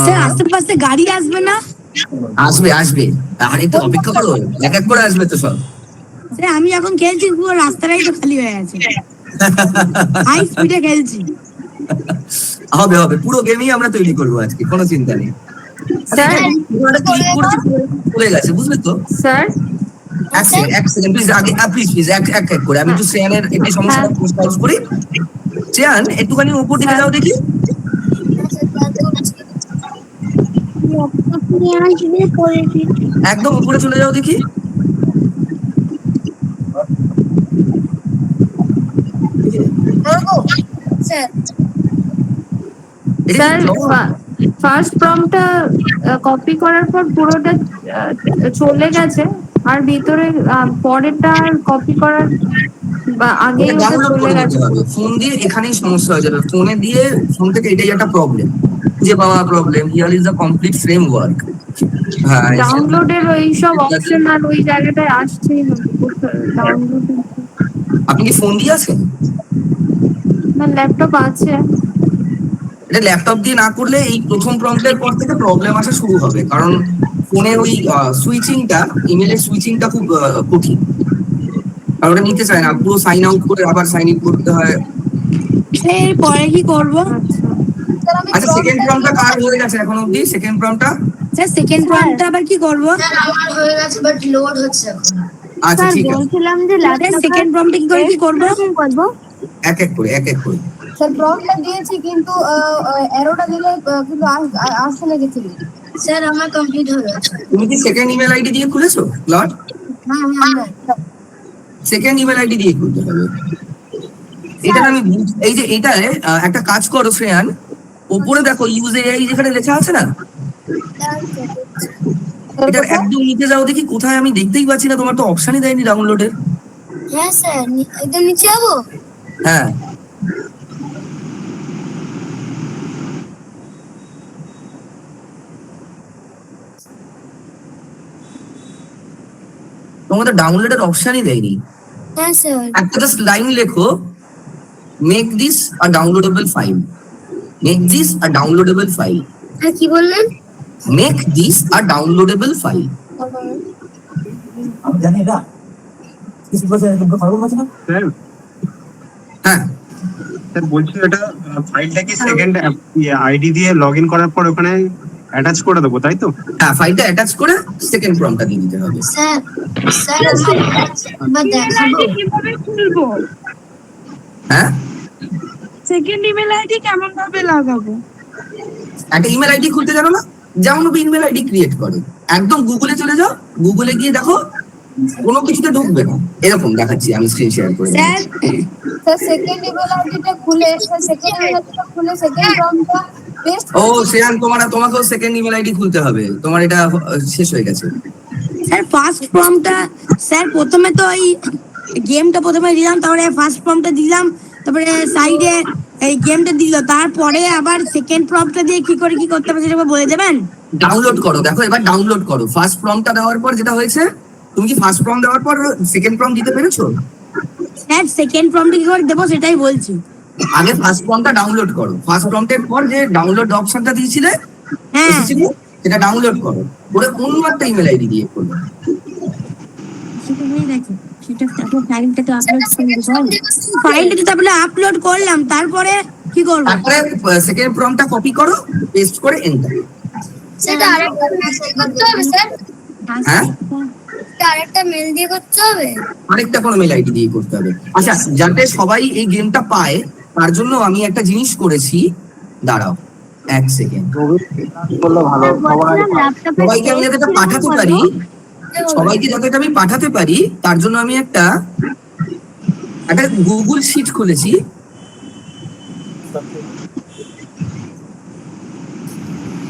স্যার আশেপাশে গাড়ি আসবে না? আসবে আরে তো অপেক্ষা করো, এক করে আসবে তো সব। স্যার আমি এখন খেলছি, পুরো রাস্তাটাই তো খালি হয়ে আছে, হাই স্পিডে খেলছি। হবে পুরো গেমই আমরা তৈরি করবো আজকে, কোনো চিন্তা নেই। চলে গেছে, বুঝলে তো? স্যার এক সেকেন্ড প্লিজ, প্লিজ এক করে আমি একটু শ্রেয়ানের একটি সমস্যাটা সলভ করি। শ্রেয়ান একটুখানি উপর দিকে যাও দেখি। একদম উপরে চলে যাও দেখি। স্যার ফার্স্ট প্রম্পটটা কপি করার পর পুরোটা চলে গেছে, আর ভিতরে পরেরটা আর কপি করার আগে ডাউনলোড করে নিতে হবে। ফোন দিয়ে এখানেই সমস্যা হয়ে যাবে, ফোনে দিয়ে ফোন থেকে এটাই একটা প্রবলেম, যে পাওয়া problem. Here is the complete framework. হ্যাঁ, ডাউনলোডের ওই সব অপশন আর ওই জায়গাটায় আসছেই না। ডাউনলোড আপনি কি ফোন দিয়ে আছেন? না, ল্যাপটপ আছে। এটা ল্যাপটপ দিয়ে না করলে এই প্রথম প্রম্পটের পর থেকে প্রবলেম আসা শুরু হবে, কারণ ফোনে ওই সুইচিংটা, ইমেলের সুইচিংটা খুব কঠিন, আর ওটা নিতে চায় না, পুরো সাইন আউট করে আবার সাইন ইন করতে হয়। এরপরে কি করবো? আচ্ছা, সেকেন্ড প্রম্পটটা কার হয়ে গেছে এখন অবধি? সেকেন্ড প্রম্পটটা স্যার সেকেন্ড প্রম্পটটা আবার কি করবো? স্যার আমার হয়ে গেছে, বাট লোড হচ্ছে এখন। আচ্ছা ঠিক আছে, বলছিলাম যে সেকেন্ড প্রম্পটে কি করে কি করবো? এক এক করে স্যার প্রম্পটটা দিয়েছি কিন্তু এরোটা দিলে কিন্তু আসছে না কিছু। স্যার আমার কমপ্লিট হয়ে গেছে। তুমি কি সেকেন্ড ইমেল আইডি দিয়ে খুলেছো ক্লড? হ্যাঁ সেকেন্ড ইমেল আইডি দিয়ে খুলতে হবে। এটা আমি এই যে এটা একটা কাজ করো শ্রেয়ান, উপরে দেখো ইউজ এআই যেখানে লেখা আছে না, এটা একদম নিচে যাও দেখি কোথায়, আমি দেখতেই পাচ্ছি না, তোমার তো অপশনই দেয়নি ডাউনলোডের। হ্যাঁ স্যার, একদম নিচে যাবো? হ্যাঁ তোমাদের ডাউনলোডের অপশনই দেয়নি। হ্যাঁ স্যার। একটা জাস্ট লাইন লেখো, make this a downloadable file, make this a downloadable file. হ্যাঁ, কি বললেন? Make this a downloadable file. আমি জানি এটা কিছু বলছে তোমরা পারবো না স্যার। হ্যাঁ স্যার বলছি এটা ফাইলটা কি সেকেন্ড আইডি দিয়ে লগইন করার পর ওখানে অ্যাটাচ করে দেবো তাই তো? হ্যাঁ, ফাইলটা অ্যাটাচ করে সেকেন্ড প্রম্পটটা দিয়ে দিতে হবে। স্যার স্যার আমি একবার দেখাবো। কিভাবে খুলবো? হ্যাঁ, সেকেন্ড ইমেল আইডি কেমন ভাবে লাগাবো? একটা ইমেল আইডি খুলতে জানো না? যেমন ইমেল আইডি ক্রিয়েট করে একদম গুগলে চলে যাও, গুগলে গিয়ে দেখো কোনো কিছুতে ঢুকবে না, এরকম দেখাচ্ছি আমি স্ক্রিন শেয়ার করে। স্যার স্যার সেকেন্ড ইমেল আইডিটা খুলে সেকেন্ড ইমেল আইডিটা খুলে সেকেন্ড প্রম্পটটা পেস্ট ও শ্রেয়ান, তোমাকেও সেকেন্ড ইমেল আইডি খুলতে হবে, তোমার এটা শেষ হয়ে গেছে। স্যার ফার্স্ট প্রম্পটটা স্যার প্রথমে তো ওই গেমটা প্রথমে দিলাম, তারপরে ফার্স্ট প্রম্পটটা দিলাম, তারপরে সাইডে এই গেমটা দিল, তারপরে আবার সেকেন্ড প্রম্পটটা দিয়ে কি করতে হবে সেটা বলে দেবেন? ডাউনলোড করো, দেখো এবার ডাউনলোড করো। ফার্স্ট প্রম্পটটা দেওয়ার পর যেটা হয়েছে, তুমি কি ফার্স্ট প্রম্পট দেওয়ার পর সেকেন্ড প্রম্পট দিতে পেরেছো? স্যার সেকেন্ড প্রম্পটটা কি করে দেবো সেটাই বলছি। আগে ফার্স্ট প্রম্পটটা ডাউনলোড করো, ফার্স্ট প্রম্পটের পর যে ডাউনলোড অপশনটা দিয়েছিলে হ্যাঁ সেটা ডাউনলোড করো, করে অন্য একটা ইমেল আইডি দিয়ে করো। সেটা হয়ে গেছে, সেটা তারপর ফাইলটা তো আপলোড করতে ফাইলটা তো তারপরে আপলোড করলাম, তারপরে কি করব? তারপরে সেকেন্ড প্রম্পটটা কপি করো, পেস্ট করে এন্টার। সেটা আরেকটা মেল করতে হবে স্যার? হ্যাঁ, আরেকটা মেল দিয়ে করতে হবে? আরেকটা কোনো মেল আইডি দিয়ে করতে হবে। আচ্ছা, যাতে সবাই এই গেমটা পায় তার জন্য আমি একটা জিনিস করেছি, দাঁড়াও এক সেকেন্ড। করলে ভালো খবর আছে। সবাইকে আমি যাতে এটা পাঠাতে পারি, সবাইকে যাতে এটা আমি পাঠাতে পারি তার জন্য আমি একটা গুগল শিট খুলেছি।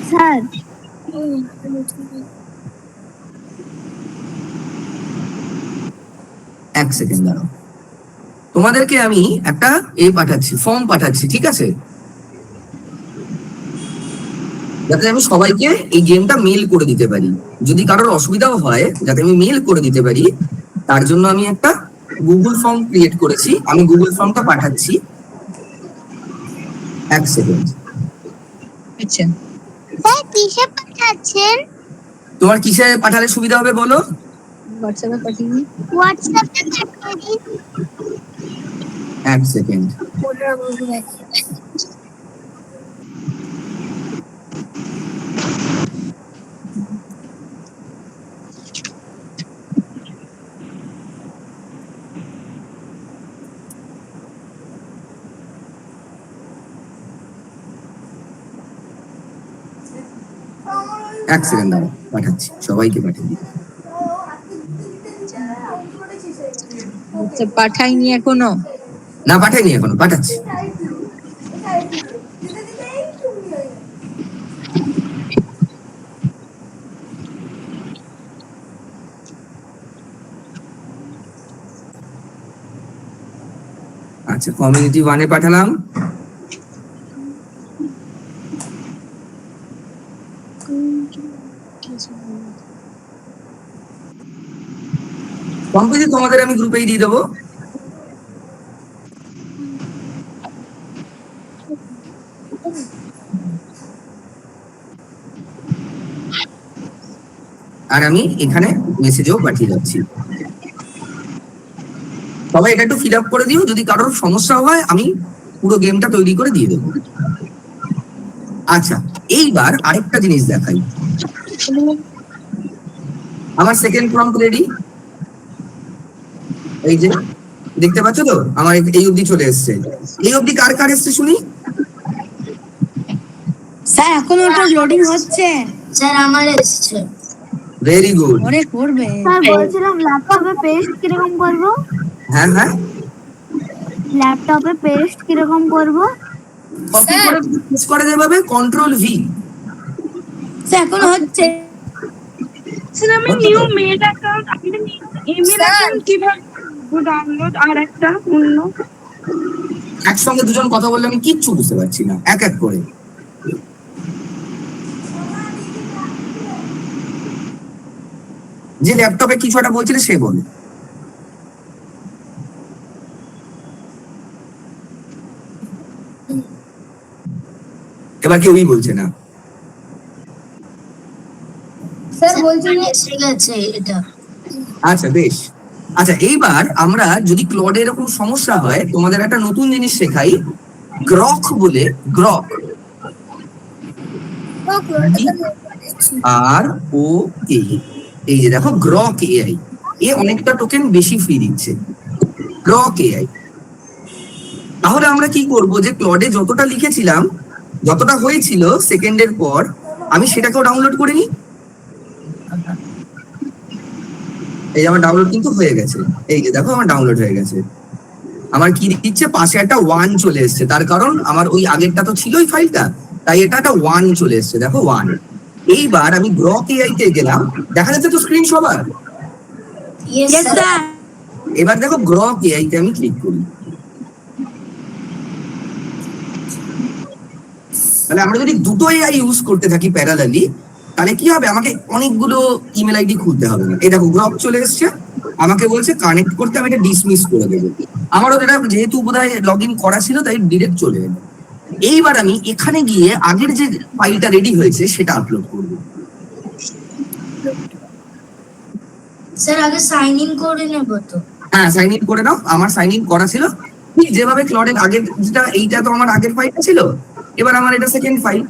স্যার এক সেকেন্ড দাঁড়াও, তোমাদেরকে আমি একটা পাঠাচ্ছি, ফর্ম পাঠাচ্ছি, ঠিক আছে? যাতে আমি সবাইকে এই গেমটা মেল করে দিতে পারি, যদি কারোর অসুবিধাও হয় যাতে আমি মেল করে দিতে পারি, তার জন্য আমি একটা গুগল ফর্ম ক্রিয়েট করেছি। আমি গুগল ফর্মটা পাঠাচ্ছি, এক সেকেন্ড। আচ্ছা স্যার কিসে পাঠাচ্ছেন? তোমার কিসে পাঠালে সুবিধা হবে বলো? হোয়াটসঅ্যাপে পাঠিয়ে দিন। হোয়াটসঅ্যাপে পাঠিয়ে দিন। এক সেকেন্ড। এক সেকেন্ড দাঁড়াও, পাঠাচ্ছি, সবাইকে পাঠিয়ে দিই। আচ্ছা পাঠাইনি এখনো? না পাঠাইনি এখনো, পাঠাচ্ছি। আচ্ছা, কমিউনিটি 1-এ পাঠালাম। কমপ্লিট তোমাদের আমি গ্রুপেই দিয়ে দেবো। আর আমি এখানে মেসেজও পাঠিয়ে যাচ্ছি। সবাই এটা একটু ফিল আপ করে দিও, যদি কারোর সমস্যা হয় আমি পুরো গেমটা তৈরি করে দিয়ে দেবো। আচ্ছা, এইবার আরেকটা জিনিস দেখাই। আমার সেকেন্ড প্রম্পট রেডি, এই যে দেখতে পাচ্ছ তো, আমার এই অবধি চলে এসছে। এই অবধি কার কার এসছে শুনি? স্যার এখন ওটা লোডিং হচ্ছে। স্যার আমার এসেছে। Very good. ওরে করবে। স্যার বলছিলাম ল্যাপটপে পেস্ট কিরকম করব? হ্যাঁ হ্যাঁ, ল্যাপটপে পেস্ট কিরকম করব? কপি করে পেস্ট করে দেবে, কন্ট্রোল ভি। স্যার এখন হচ্ছে। স্যার আমি নিউ মেল অ্যাকাউন্ট, আপনি ইমেল অ্যাকাউন্ট কিভাবে ডাউনলোড আর একটা অন্য? একসঙ্গে দুজন কথা বললে আমি কিচ্ছু বুঝতে পারছি না, এক এক করে। যে ল্যাপটপে কিছু একটা বলছিলে সে বলে। এবার কেউই বলছে না। বলছি যে এসে গেছে এটা। আচ্ছা বেশ। আচ্ছা এইবার আমরা যদি ক্লডে এরকম সমস্যা হয়, তোমাদের একটা নতুন জিনিস শেখাই, গ্রক বলে, গ্রক আর ও কে, এই যে দেখো গ্রক এআই, এ অনেকটা টোকেন বেশি ফ্রি দিচ্ছে, গ্রক এআই। তাহলে আমরা কি করব, যে ক্লডে যতটা লিখেছিলাম, যতটা হয়েছিল সেকেন্ডের পর, আমি সেটাকেও ডাউনলোড করে নিই। এই যে আমার ডাউনলোড কিন্তু হয়ে গেছে, এই যে দেখো আমার ডাউনলোড হয়ে গেছে। আমার কি দিচ্ছে, পাশে একটা 1 চলে এসছে, তার কারণ আমার ওই আগেরটা তো ছিলই ফাইলটা, তাই এটা একটা 1 চলে এসছে, দেখো 1। এইবার আমি গ্রক এআই তে গেলাম, দেখা যাচ্ছে তো স্ক্রিন সবার? Yes sir. এবার দেখো গ্রক এআই তে আমি ক্লিক করি, তাহলে আমরা যদি দুটো এআই ইউজ করতে থাকি প্যারালালি, তাহলে কি হবে, আমাকে অনেকগুলো ইমেল আইডি খুলতে হবে না। এই দেখো গ্রক চলে এসছে, আমাকে বলছে কানেক্ট করতে, আমি এটা ডিসমিস করে দেবো। আমারও এটা যেহেতু বোধহয় লগ ইন করা ছিল, তাই ডিরেক্ট চলে এলো। এইবার আমি এখানে গিয়ে আগের যে ফাইলটা রেডি হয়েছে সেটা আপলোড করব। স্যার আগে সাইন ইন করে নেব তো? হ্যাঁ সাইন ইন করে নাও, আমার সাইন ইন করা ছিল। ঠিক যেভাবে ক্লডের আগের যেটা, এইটা তো আমার আগের ফাইলটা ছিল, এবার আমার এটা সেকেন্ড ফাইল,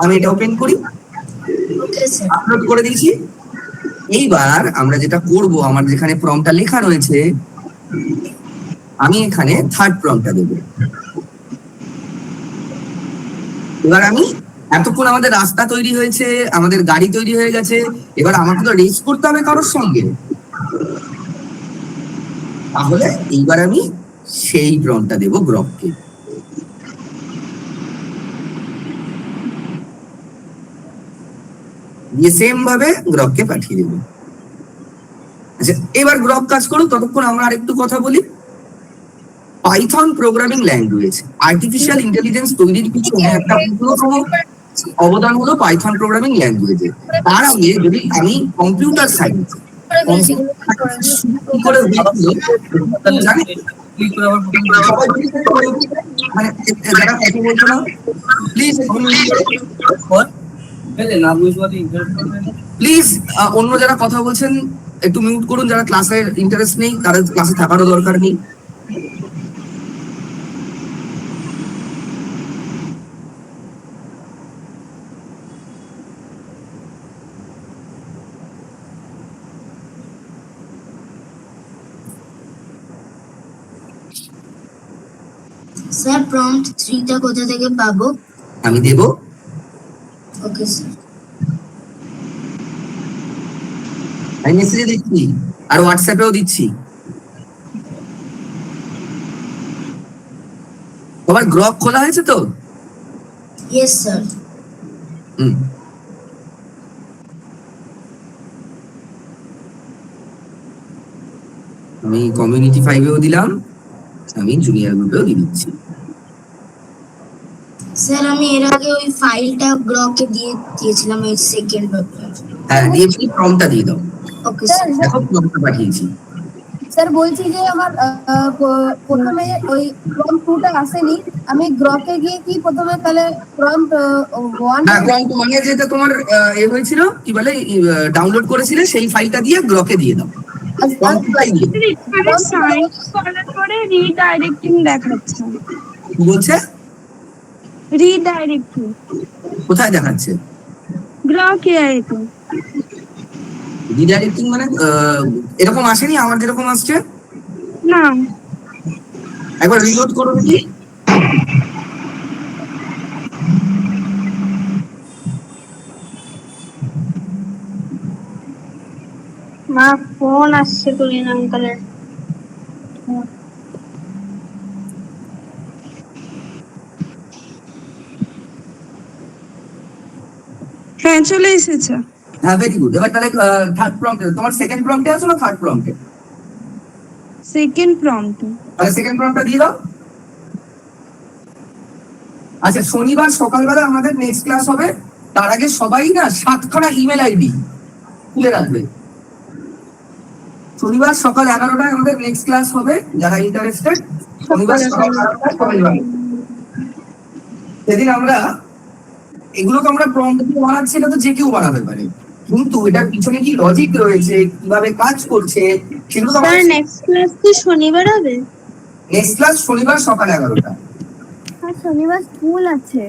আমি এটা ওপেন করি, ওকে স্যার। আপলোড করে দিয়েছি। এইবার আমরা যেটা করব, আমার যেখানে প্রম্পটটা লেখা রয়েছে, আমি এখানে থার্ড প্রম্পটটা দেব। এবার আমি, এতক্ষণ আমাদের রাস্তা তৈরি হয়েছে, আমাদের গাড়ি তৈরি হয়ে গেছে, এবার আমাকে তো রেস করতে হবে কারোর সঙ্গে, তাহলে এইবার আমি সেই প্রম্পটটা দেব গ্রককে। দিয়ে সেম ভাবে গ্রককে পাঠিয়ে দেব। আচ্ছা এবার গ্রক কাজ করুক, ততক্ষণ আমরা আরেকটু কথা বলি। Python programming language, artificial intelligence তৈরির পিছনে একটা অন্যতম অবদান হলো পাইথন প্রোগ্রামিং ল্যাঙ্গুয়েজে। তার আগে যদি আমি কম্পিউটার সায়েন্স কি করে হয়েছিল জানি, মানে যারা কথা বলছো না প্লিজ, প্লিজ অন্য যারা কথা বলছেন একটু মিউট করুন, যারা ক্লাসের ইন্টারেস্ট নেই তারা ক্লাসে থাকারও দরকার নেই। স্যার প্রম্পট 3টা কোথা থেকে পাবো? আমি দেব। Okay sir. আমি মেসেজে দিচ্ছি আর হোয়াটসঅ্যাপেও দিচ্ছি। তোমার গ্রক খোলা হয়েছে তো? Yes sir. আমি কমিউনিটি 5-এও দিলাম, আমি জুনিয়র গ্রুপেও দিয়ে দিচ্ছি। স্যার আমি এর আগে ওই ফাইলটা গ্রকে দিয়েছিলাম, ওই সেকেন্ড হ্যাঁ দিয়ে প্রম্পটটা দিয়ে দাও। Okay sir. দেখো প্রম্পটটা পাঠিয়েছি। স্যার বলছি যে আমার প্রথমে ওই প্রম্পট 2টা আসেনি, আমি গ্রকে গিয়ে কি প্রথমে তাহলে প্রম্পট 1 হ্যাঁ প্রম্পট 1 এর যেটা তোমার এ হয়েছিল কি বলে ডাউনলোড করেছিলে, সেই ফাইলটা দিয়ে গ্রকে দিয়ে দাও। সাইন করার পরে রিডাইরেক্টিং দেখাচ্ছে। কি বলছে? রিডাইরেক্টিং কোথায় দেখাচ্ছে? গ্রক এআই তে। রিডাইরেক্টিং মানে এরকম আসেনি আমার যেরকম আসছে? না। একবার রিলোড করো দেখি। মা ফোন আসছে তুলিন আঙ্কেলের। হ্যাঁ চলে এসেছে। হ্যাঁ ভেরি গুড। এবার তাহলে থার্ড প্রম্পটে, তোমার সেকেন্ড প্রম্পটে আছো না থার্ড প্রম্পটে? Second prompt. তাহলে সেকেন্ড প্রম্পটটা দিয়ে দাও। আচ্ছা শনিবার সকালবেলা আমাদের নেক্সট ক্লাস হবে, তার আগে সবাই না 7খানা ইমেল আইডি খুলে রাখবে। শনিবার সকাল 11টায় আমাদের নেক্সট ক্লাস হবে, যারা ইন্টারেস্টেড শনিবার সকাল 11টায় সবাই যাবে। সেদিন আমরা এগুলোকে আমরা প্রম্পট দিয়ে বানাচ্ছি, এটা তো যে কেউ বানাতে পারে। কিন্তু এটার পিছনে কি লজিক রয়েছে, কিভাবে কাজ করছে, সেগুলো তো স্যার নেক্সট ক্লাস কি শনিবার হবে? নেক্সট ক্লাস শনিবার সকাল 11টা। আর শনিবার স্কুল আছে।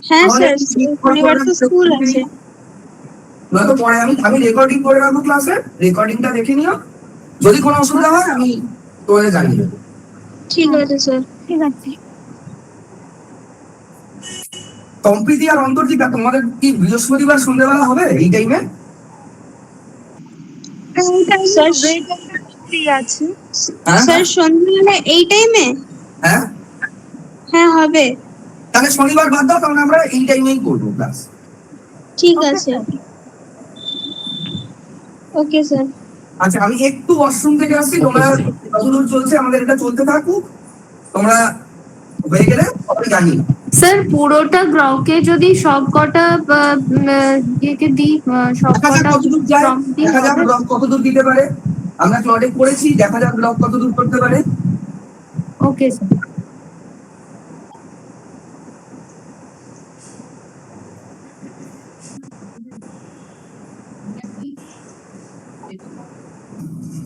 হ্যাঁ তাহলে স্যার শনিবার তো স্কুল আছে। নয়তো পরে আমি রেকর্ডিং করে রাখবো ক্লাসে, রেকর্ডিংটা দেখে নিও, যদি কোনো অসুবিধা হয় আমি তোমাদের জানিয়ে দেবো। ঠিক আছে স্যার। ঠিক আছে। সম্প্রীতি আর অন্তর্জিতা তোমাদের কি বৃহস্পতিবার সন্ধ্যেবেলা হবে এই টাইমে? স্যার ফ্রি আছে স্যার সন্ধ্যাবেলা এই টাইমে? হ্যাঁ হ্যাঁ হবে। তাহলে শনিবার বাদ দাও, তাহলে আমরা এই টাইমেই করবো ক্লাস। ঠিক আছে ওকে স্যার। আচ্ছা আমি একটু ওয়াশরুম থেকে আসছি, তোমরা কতদূর চলছে আমাদের এটা চলতে থাকুক, তোমরা হয়ে গেলে জানি। স্যার পুরোটা গ্রহকে যদি সব কটা ইয়েকে দিই, সব কটা কতদূর যায়, দেখা যাক ব্লক কতদূর দিতে পারে। আমরা ক্লডে পড়েছি, দেখা যাক ব্লক কতদূর করতে পারে। Okay sir.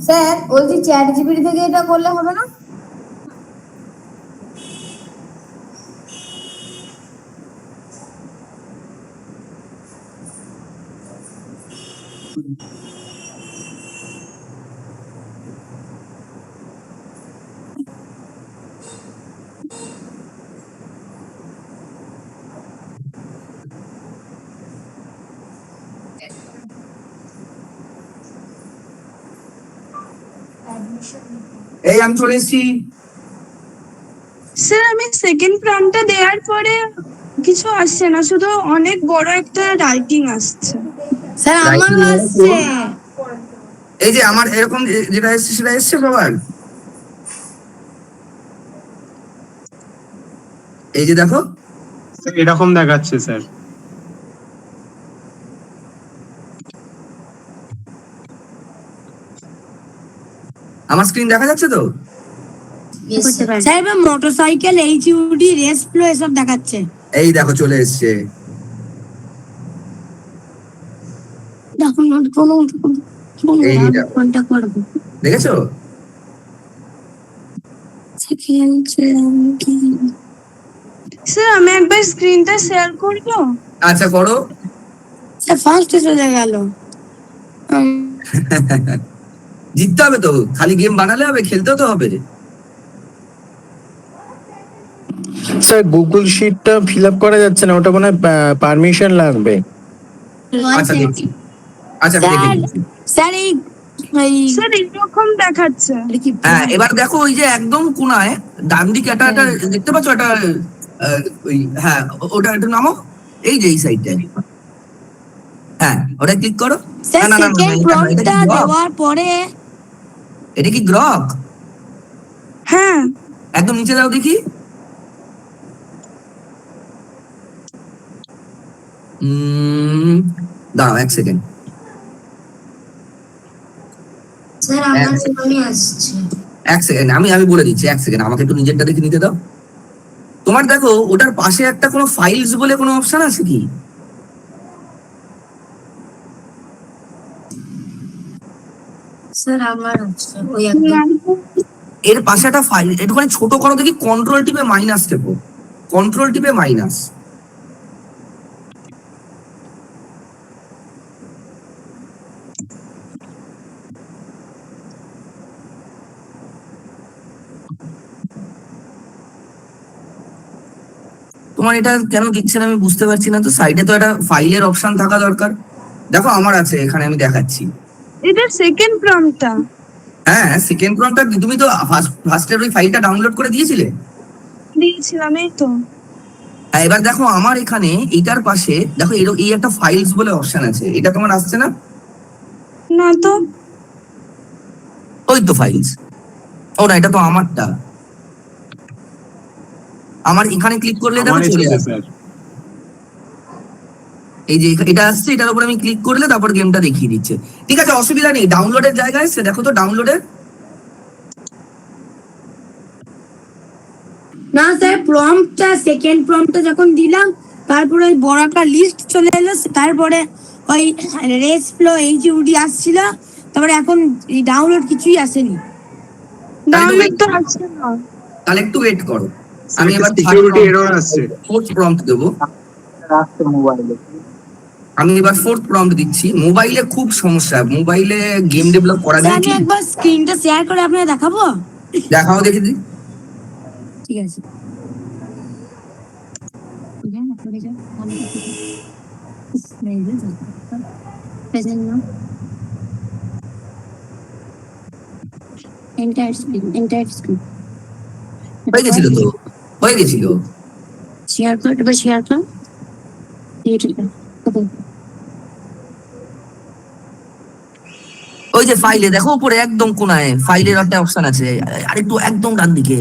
স্যার বলছি চ্যাট জিপিটি থেকে এটা করলে হবে না? এই আমি চলে এসেছি। স্যার আমি সেকেন্ড প্রম্পটটা দেওয়ার পরে কিছু আসছে না, শুধু অনেক বড় একটা রাইটিং আসছে। স্যার আমার আসছে। এই যে আমার এরকম যেটা এসছে সেটা এসছে সবার। এই যে দেখো এরকম দেখাচ্ছে স্যার। আমার স্ক্রিন দেখা যাচ্ছে তো? স্যার এবার মোটরসাইকেল, এইচইউডি, রেস ফ্লো এসব দেখাচ্ছে। এই দেখো চলে এসছে। দেখুন এই দেখো। কোনটা করবো দেখেছো? স্যার আমি একবার স্ক্রিনটা শেয়ার করব? আচ্ছা করো। স্যার ফার্স্টে চলে গেল। জিততে হবে তো, খালি গেম বানালে হবে, খেলতেও তো হবে। স্যার গুগল শিটটা ফিল আপ করা যাচ্ছে না, ওটা মনে হয় পারমিশন লাগবে। আচ্ছা দেখছি, আচ্ছা আমি দেখে নিচ্ছি। স্যার এই স্যার এরকম দেখাচ্ছে। হ্যাঁ এবার দেখো ওই যে একদম কোনায় ডান দিকে একটা দেখতে পাচ্ছ একটা ওই, হ্যাঁ ওটা একটু নামো, এই যে এই সাইডটায়, হ্যাঁ ওটা ক্লিক করো। স্যার সেকেন্ড প্রম্পটটা দেওয়ার পরে এটা কি গ্রক? হ্যাঁ একদম নিচে দাও দেখি। দাঁড়াও এক সেকেন্ড। স্যার আমার ফোনে আসছে। এক সেকেন্ড আমি বলে দিচ্ছি, এক সেকেন্ড আমাকে একটু নিজেরটা দেখে নিতে দাও। তোমার দেখো ওটার পাশে একটা কোনো ফাইলস বলে কোনো অপশন আছে কি? স্যার আমার আসছে ওই এর পাশে একটা ফাইল, একটুখানি ছোট করো দেখি, কন্ট্রোল টিপে মাইনাস টেপো, কন্ট্রোল টিপে মাইনাস। তোমার এটা কেন দিচ্ছে না আমি বুঝতে পারছি না তো। সাইডে তো একটা ফাইলের অপশন থাকা দরকার। দেখো আমার আছে এখানে, আমি দেখাচ্ছি। এটা সেকেন্ড প্রম্পটটা। হ্যাঁ সেকেন্ড প্রম্পটটা তুমি তো ফার্স্টের ওই ফাইলটা ডাউনলোড করে দিয়েছিলে। দিয়েছিলাম এই তো। এবার দেখো আমার এখানে এইটার পাশে দেখো এই একটা ফাইলস বলে অপশন আছে, এটা তোমার আসছে না? না তো। ওই তো ফাইলস, ও না এটা তো আমারটা। আমার এখানে ক্লিক করলে দেখো চলে আসবে। এই যে এটা আসছে, এটার উপর আমি ক্লিক করলে তারপর গেমটা দেখিয়ে দিচ্ছে। ঠিক আছে অসুবিধা নেই, ডাউনলোডের জায়গায় এসে দেখো তো ডাউনলোডের। না স্যার প্রম্পটটা, সেকেন্ড প্রম্পটটা যখন দিলাম তারপরে ওই বড় একটা লিস্ট চলে এলো, তারপরে ওই রেস ফ্লো এইচইউডি আসছিল, তারপরে এখন এই ডাউনলোড কিছুই আসেনি। ডাউনলোড তো আসছে না। তাহলে একটু ওয়েট করো, আমি এবার সিকিউরিটি এরর আসছে। ফোর্থ প্রম্পট দেবো। আসছে মোবাইলে। আমি এবার ফোর্থ প্রম্পট দিচ্ছি। মোবাইলে খুব সমস্যা, মোবাইলে গেম ডেভেলপ করা যায় আমি কি? একবার স্ক্রিনটা শেয়ার করে আপনাকে দেখাবো। দেখাও দেখি দিই। ঠিক আছে। হয়ে গেছিল তো, হয়ে গেছিল। শেয়ার কর, এবার শেয়ার কর। ওই যে ফাইলে দেখো উপরে একদম কোনায় ফাইলের একটা অপশন আছে, আরেকটু একদম ডান দিকে,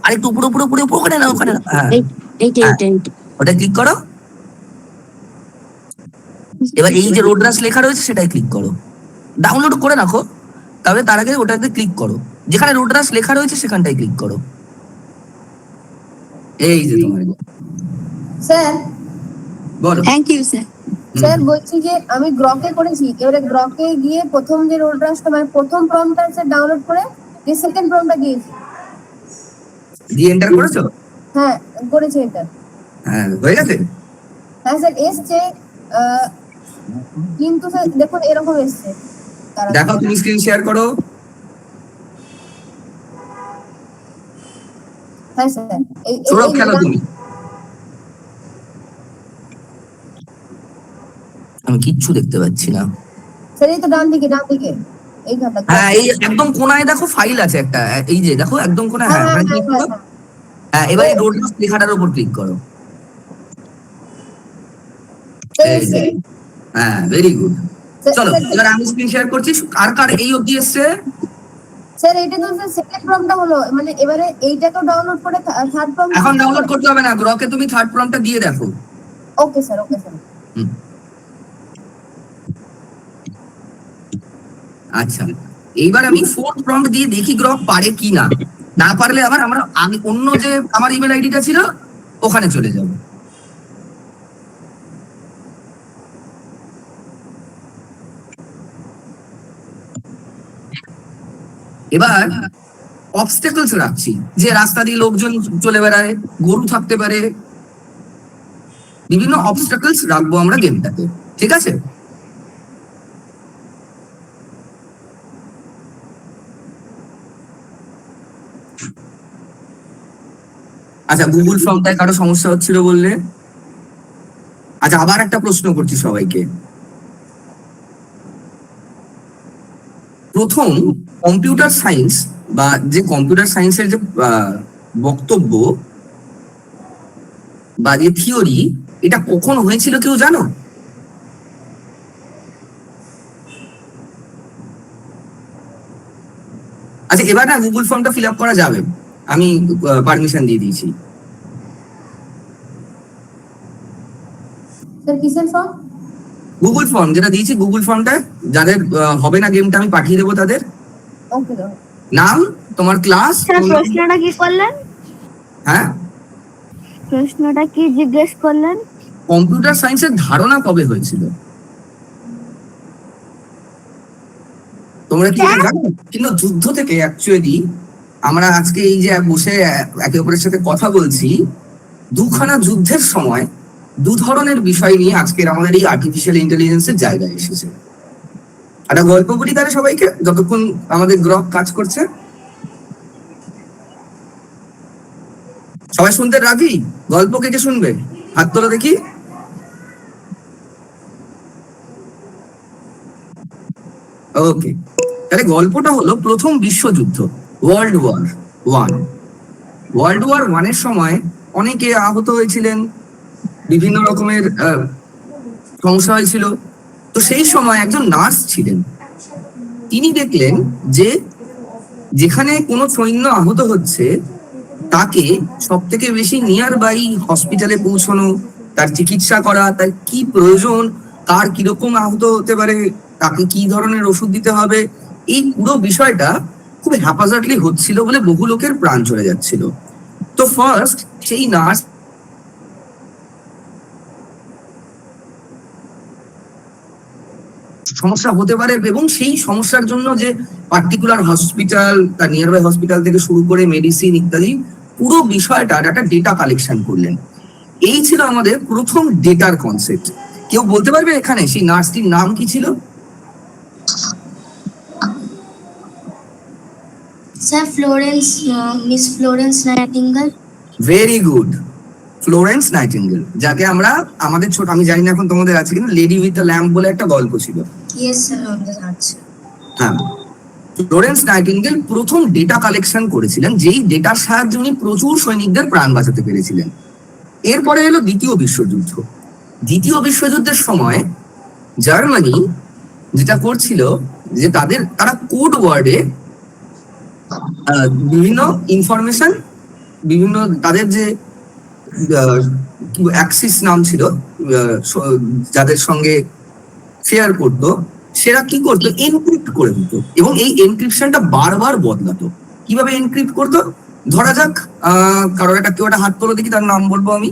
আরেকটু উপরে উপরে উপরে উপরে, ওখানে না ওখানে না, হ্যাঁ ওটা ক্লিক করো। এবার এই যে রোডরাস লেখা রয়েছে সেটাই ক্লিক করো। ডাউনলোড করে রাখো, তবে তার আগে ওটাতে ক্লিক করো, যেখানে রোডরাস লেখা রয়েছে সেখানটাই ক্লিক করো। এই যে তোমার স্যার বলো। Thank you sir. স্যার বলছি যে আমি গ্রকে করেছি, এবারে গ্রকে গিয়ে প্রথম যে রোড রাস্তা মানে প্রথম প্রম্পটটা স্যার ডাউনলোড করে যে সেকেন্ড প্রম্পটটা দিয়েছি। দিয়ে এন্টার করেছো? হ্যাঁ করেছি এটা। হ্যাঁ হয়ে গেছে। হ্যাঁ স্যার এসছে, কিন্তু স্যার দেখুন এরকম এসছে। দেখো তুমি স্ক্রিন শেয়ার করো। হ্যাঁ স্যার সৌরভ খেলো তুমি। আমি কিচ্ছু দেখতে পাচ্ছি না স্যার। এই তো ডান দিকে এই ঘাটটা। হ্যাঁ এই একদম কোনায় দেখো ফাইল আছে একটা, এই যে দেখো একদম কোনায়। হ্যাঁ ওখানে ক্লিক করো। হ্যাঁ এবার এই রোডরাস লেখাটার উপর ক্লিক করো। এই যে, হ্যাঁ ভেরি গুড। চলো এবার আমি স্ক্রিন শেয়ার করছি। কার কার এই অবধি এসছে? স্যার এইটা তো স্যার সেকেন্ড প্রম্পটটা হলো, মানে এবারে এইটাকেও ডাউনলোড করে থার্ড প্রম্পট। এখন ডাউনলোড করতে হবে না, গ্রকে তুমি থার্ড প্রম্পটটা দিয়ে দেখো। Okay sir, okay sir. আচ্ছা এইবার আমি ফোর্থ প্রম্পট দিয়ে দেখি গ্রক পারে কি না, না পারলে আবার আমি অন্য যে আমার ইমেল আইডিটা ছিল ওখানে চলে যাব। এবার অবস্টেকলস রাখছি, যে রাস্তা দিয়ে লোকজন চলে বেড়ায়, গরু থাকতে পারে, বিভিন্ন অবস্টেকলস রাখবো আমরা গেমটাতে, ঠিক আছে? আচ্ছা গুগল ফর্মটায় কারো সমস্যা হচ্ছিল বললে? আচ্ছা আবার একটা প্রশ্ন করছি সবাইকে। প্রথম কম্পিউটার সায়েন্স বা যে কম্পিউটার সায়েন্সের যে বক্তব্য বা যে থিওরি, এটা কখন হয়েছিল কেউ জানো? আচ্ছা এবার না গুগল ফর্মটা ফিল আপ করা যাবে, আমি পারমিশন দিয়ে দিয়েছি। স্যার কিসের ফর্ম? গুগল ফর্ম যেটা দিয়েছি, গুগল ফর্মটা যাদের হবে না গেমটা আমি পাঠিয়ে দেবো তাদের। ওকে নাম, তোমার ক্লাস। প্রশ্নটা কি করলেন? হ্যাঁ প্রশ্নটা কি জিজ্ঞেস করলেন? কম্পিউটার সায়েন্সের ধারণা কবে হয়েছিল তোমরা কি এটা জানো? কিন্তু যুদ্ধ থেকে অ্যাকচুয়ালি আমরা আজকে এই যে বসে একে অপরের সাথে কথা বলছি, দুখানা যুদ্ধের সময় দু ধরনের বিষয় নিয়ে আজকের আমাদের এই আর্টিফিশিয়াল ইন্টেলিজেন্সের জায়গায় এসেছে। একটা গল্প বলি তাহলে সবাইকে, যতক্ষণ আমাদের গ্রক কাজ করছে। সবাই শুনতে রাজি? গল্প কে কে শুনবে? হাত তোলো দেখি। ওকে, তাহলে গল্পটা হলো প্রথম বিশ্বযুদ্ধ, ওয়ার্ল্ড ওয়ার ওয়ানের সময় অনেকে আহত হয়েছিলেন, বিভিন্ন রকমের সমস্যা হয়েছিল। তো সেই সময় একজন নার্স ছিলেন, তিনি দেখলেন যে যেখানে কোনো সৈন্য আহত হচ্ছে তাকে সব থেকে বেশি নিয়ার বাই হসপিটালে পৌঁছানো, তার চিকিৎসা করা, তার কি প্রয়োজন, কার কিরকম আহত হতে পারে, তাকে কি ধরনের ওষুধ দিতে হবে, এই পুরো বিষয়টা খুব হ্যাপাজার্টলি হচ্ছিল বলে বহু লোকের প্রাণ চলে যাচ্ছিল। তো ফার্স্ট সেই নার্স সমস্যা হতে পারে, এবং সেই সমস্যার জন্য যে পার্টিকুলার হসপিটাল, তার নিয়ার বাই হসপিটাল থেকে শুরু করে মেডিসিন ইত্যাদি পুরো বিষয়টার একটা ডেটা কালেকশন করলেন। এই ছিল আমাদের প্রথম ডেটার কনসেপ্ট। কেউ বলতে পারবে এখানে সেই নার্সটির নাম কি ছিল? Sir Florence, miss Florence nightingale. Very good, Florence nightingale, যাকে আমরা আমাদের ছোট, আমি জানি না এখন তোমাদের আছে কিন্তু, লেডি উইথ দ্য ল্যাম্প বলে একটা গল্প ছিল। ইয়েস স্যার, আমাদের আছে। হ্যাঁ, ফ্লোরেন্স নাইটিঙ্গেল প্রথম ডেটা কালেকশন করেছিলেন, যেই ডেটার সাহায্যে উনি প্রচুর সৈনিকদের প্রাণ বাঁচাতে পেরেছিলেন। এরপরে এলো দ্বিতীয় বিশ্বযুদ্ধ। দ্বিতীয় বিশ্বযুদ্ধের সময় জার্মানি যেটা করছিল যে তারা কোড ওয়ার্ডে বিভিন্ন ইনফরমেশন, বিভিন্ন তাদের যে অ্যাক্সিস নাম ছিল যাদের সঙ্গে শেয়ার করতো, সেটা কি করতো, এনক্রিপ্ট করে দিত, এবং এই এনক্রিপশনটা বারবার বদলাতো। কিভাবে এনক্রিপ্ট করতো? ধরা যাক কারোর কেউ একটা হাত তোলো, দেখি তার নাম বলবো আমি।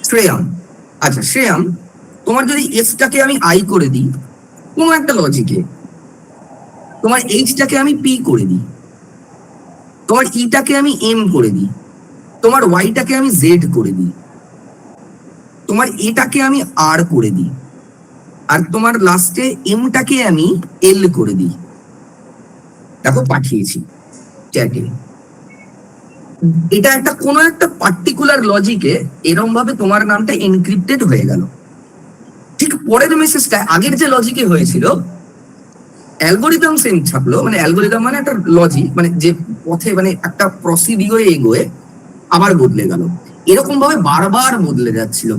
শ্রেয়াম। আচ্ছা শ্রেয়াম, তোমার যদি এসটাকে আমি আই করে দিই কোনো একটা লজিকে, তোমার এইচটাকে আমি পি করে দিই, তোমার ইটাকে আমি এম করে দিই, তোমার ওয়াইটাকে আমি জেড করে দিই, তোমার এটাকে আমি আর করে দিই, আর তোমার লাস্টে এমটাকে আমি এল করে দিই। দেখো পাঠিয়েছি চ্যাটে। এটা একটা কোনো একটা পার্টিকুলার লজিকে এরকম ভাবে তোমার নামটা এনক্রিপ্টেড হয়ে গেল। ঠিক পরের মেসেজটা আগের যে লজিকে হয়েছিল, অ্যালগোরিদম সেম ছাপলো, মানে অ্যালগোরিদম মানে একটা লজিক, মানে যে পথে মানে একটা প্রসিডিওরে এগোয়ে আবার বদলে গেল। এরকম ভাবে বারবার বদলে যাচ্ছিল,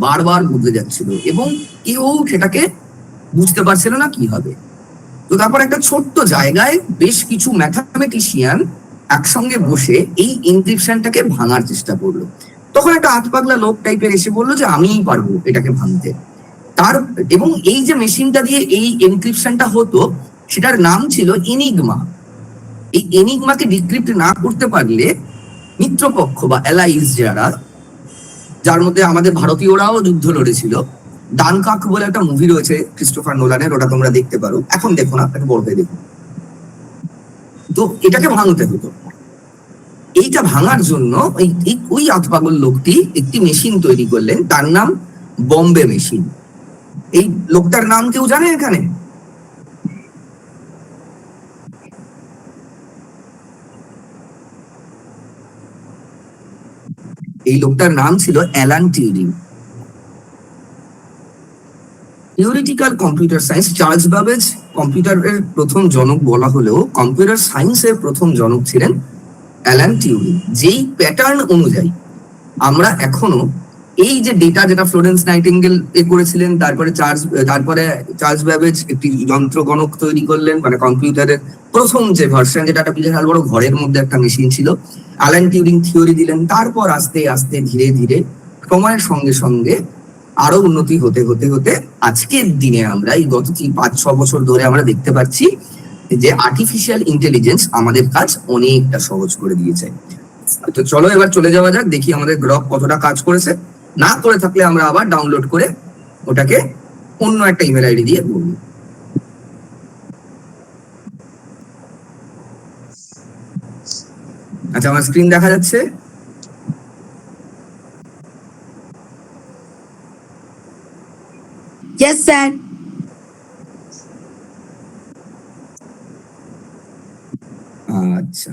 এবং কেউ সেটাকে বুঝতে পারছিল না কি হবে। তো তারপর একটা ছোট্ট জায়গায় বেশ কিছু ম্যাথামেটিশিয়ান একসঙ্গে বসে এই এনক্রিপশনটাকে ভাঙার চেষ্টা করলো। তখন একটা আতপাগলা লোক টাইপের এসে বললো যে আমিই পারবো এটাকে ভাঙতে। এবং এই যে মেশিনটা দিয়ে এই এনক্রিপশনটা হতো, সেটার নাম ছিল এনিগমা। এই এনিগমাকে ডিক্রিপ্ট না করতে পারলে মিত্রপক্ষ বা অ্যালাইজ যার মধ্যে আমাদের ভারতীয়রাও যুদ্ধ লড়েছিল, ডানকাক বলে একটা মুভি রয়েছে ক্রিস্টোফার নোলানের, ওটা তোমরা দেখতে পারো, এখন দেখো না, একটা বড় দেখো। তো এটাকে ভাঙতে হতো। এইটা ভাঙার জন্য ওই আতপাগল লোকটি একটি মেশিন তৈরি করলেন, তার নাম বম্বে মেশিন। এই লোকটার নাম কেউ জানে এখানে? এই লোকটার নাম ছিল Alan Turing. Theoretical computer science, Charles Babbage কম্পিউটারের প্রথম জনক বলা হলেও কম্পিউটার সায়েন্সের প্রথম জনক ছিলেন অ্যালান টিউরিং। যেই প্যাটার্ন অনুযায়ী আমরা এখনো এই যে ডেটা, যেটা ফ্লোরেন্স নাইটিঙ্গেল করেছিলেন, তারপরে চার্লস ব্যাবেজ একটি যন্ত্র গণক তৈরি করলেন, মানে কম্পিউটারের প্রথম যে ভার্সন, যেটা একটা বিশাল বড় ঘরের মধ্যে একটা মেশিন ছিল। অ্যালান টিউরিং থিওরি দিলেন, তারপর আস্তে আস্তে ধীরে ধীরে সময়ের সঙ্গে সঙ্গে আরো উন্নতি হতে হতে হতে আজকের দিনে আমরা এই গত 5-6 বছর ধরে আমরা দেখতে পাচ্ছি যে আর্টিফিশিয়াল ইন্টেলিজেন্স আমাদের কাজ অনেকটা সহজ করে দিয়েছে। তো চলো এবার চলে যাওয়া যাক, দেখি আমাদের গ্রক কতটা কাজ করেছে। না করে থাকলে আমরা আবার ডাউনলোড করে ওটাকে অন্য একটা ইমেল আইডি দিয়ে করব। আচ্ছা, আমার স্ক্রিন দেখা যাচ্ছে? Yes, sir. আচ্ছা,